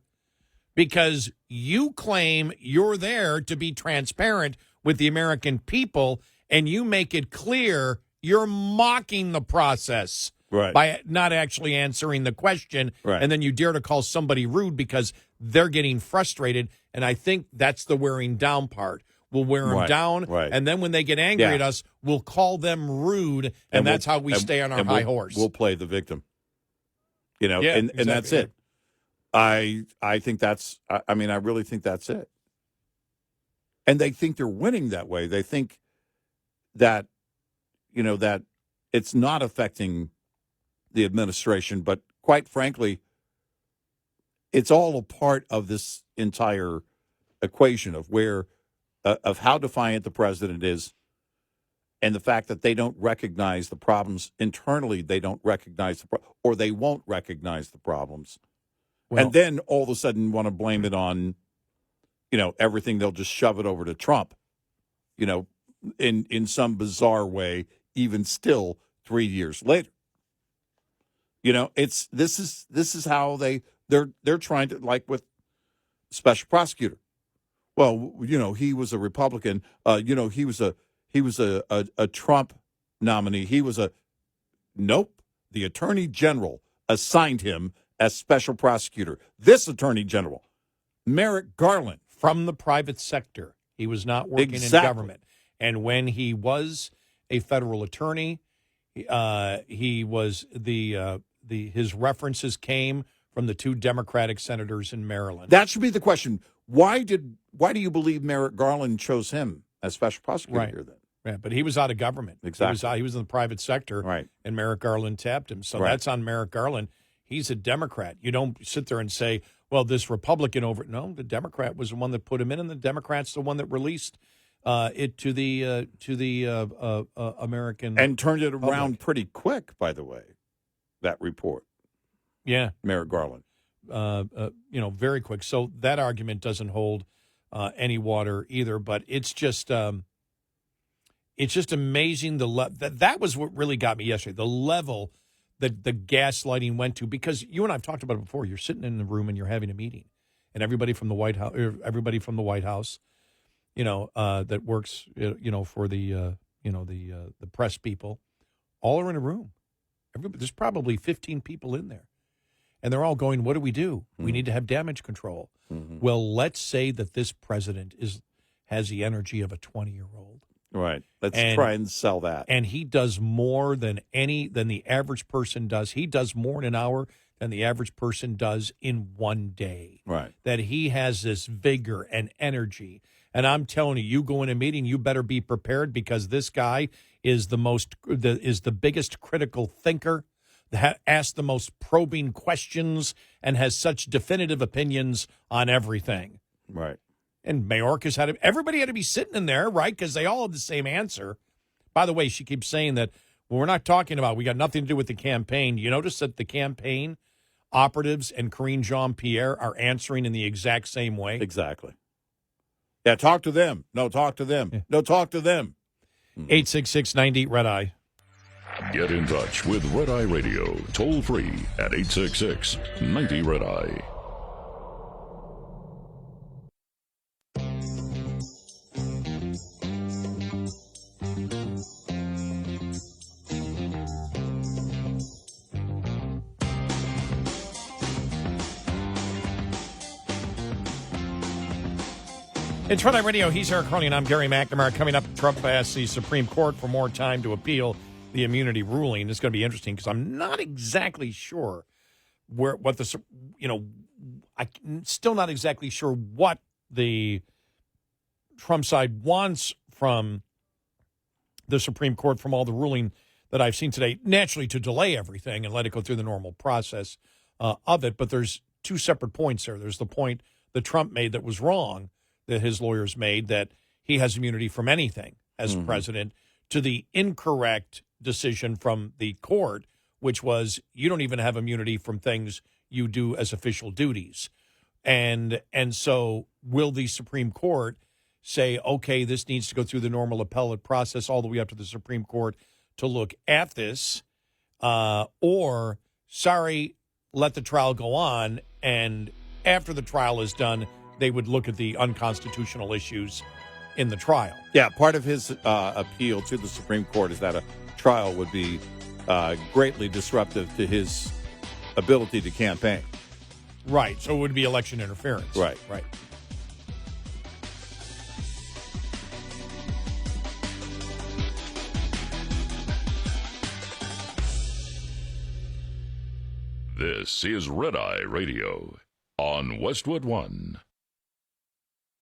because you claim you're there to be transparent with the American people, and you make it clear you're mocking the process. Right. By not actually answering the question, Right. and then you dare to call somebody rude because they're getting frustrated, and I think that's the wearing down part. We'll wear them Right, down, right. and then when they get angry Yeah. at us, we'll call them rude, and that's how we stay on our high horse. We'll play the victim. You know, Yeah, and that's exactly. it. I think that's. I mean, I really think that's it. And they think they're winning that way. They think that, that it's not affecting the administration, but quite frankly, it's all a part of this entire equation of of how defiant the president is, and the fact that they don't recognize the problems internally. They don't recognize or they won't recognize the problems, and then all of a sudden want to blame it on, everything. They'll just shove it over to Trump, in some bizarre way, even still 3 years later. This is how they're trying to, like with special prosecutor. Well, he was a Republican. He was a Trump nominee. Nope. The attorney general assigned him as special prosecutor. This attorney general, Merrick Garland, from the private sector. He was not working in government. And when he was a federal attorney, he was his references came from the 2 Democratic senators in Maryland. That should be the question. Why do you believe Merrick Garland chose him as special prosecutor here then? Right, but he was out of government. Exactly. He was in the private sector, right? And Merrick Garland tapped him. So that's on Merrick Garland. He's a Democrat. You don't sit there and say, well, this Republican No, the Democrat was the one that put him in, and the Democrat's the one that released it to the American and turned it public. Around pretty quick, by the way, that report. Yeah. Merrick Garland. Very quick. So that argument doesn't hold any water either, but it's just amazing that was what really got me yesterday, the level that the gaslighting went to, because you and I have talked about it before. You're sitting in the room and you're having a meeting, and everybody from the White House, that works, for the press people, all are in a room. There's probably 15 people in there, and they're all going, what do? We need to have damage control. Mm-hmm. Well, let's say that this president has the energy of a 20-year-old. Right. Let's try and sell that. And he does more than the average person does. He does more in an hour than the average person does in one day. Right. That he has this vigor and energy. And I'm telling you, you go in a meeting, you better be prepared, because this guy is the biggest critical thinker, that asks the most probing questions, and has such definitive opinions on everything. Right. And Mayorkas everybody had to be sitting in there, right? Because they all had the same answer. By the way, she keeps saying that, well, we're not talking about, we got nothing to do with the campaign. You notice that the campaign operatives and Karine Jean-Pierre are answering in the exact same way? Exactly. Yeah, talk to them. No, talk to them. Yeah. No, talk to them. 866-90-RED-EYE. Get in touch with Red Eye Radio, toll free at 866-90-RED-EYE. It's Red Eye Radio. He's Eric Carly, and I'm Gary McNamara. Coming up, Trump asks the Supreme Court for more time to appeal the immunity ruling. It's going to be interesting because I'm not exactly sure I'm still not exactly sure what the Trump side wants from the Supreme Court from all the ruling that I've seen today. Naturally, to delay everything and let it go through the normal process of it. But there's 2 separate points there. There's the point that Trump made that was wrong, that his lawyers made, that he has immunity from anything as president, to the incorrect decision from the court, which was you don't even have immunity from things you do as official duties. And so will the Supreme Court say, okay, this needs to go through the normal appellate process all the way up to the Supreme Court to look at this, or, sorry, let the trial go on, and after the trial is done, they would look at the unconstitutional issues in the trial. Yeah, part of his appeal to the Supreme Court is that a trial would be greatly disruptive to his ability to campaign. Right, so it would be election interference. Right. Right. This is Red Eye Radio. on Westwood One.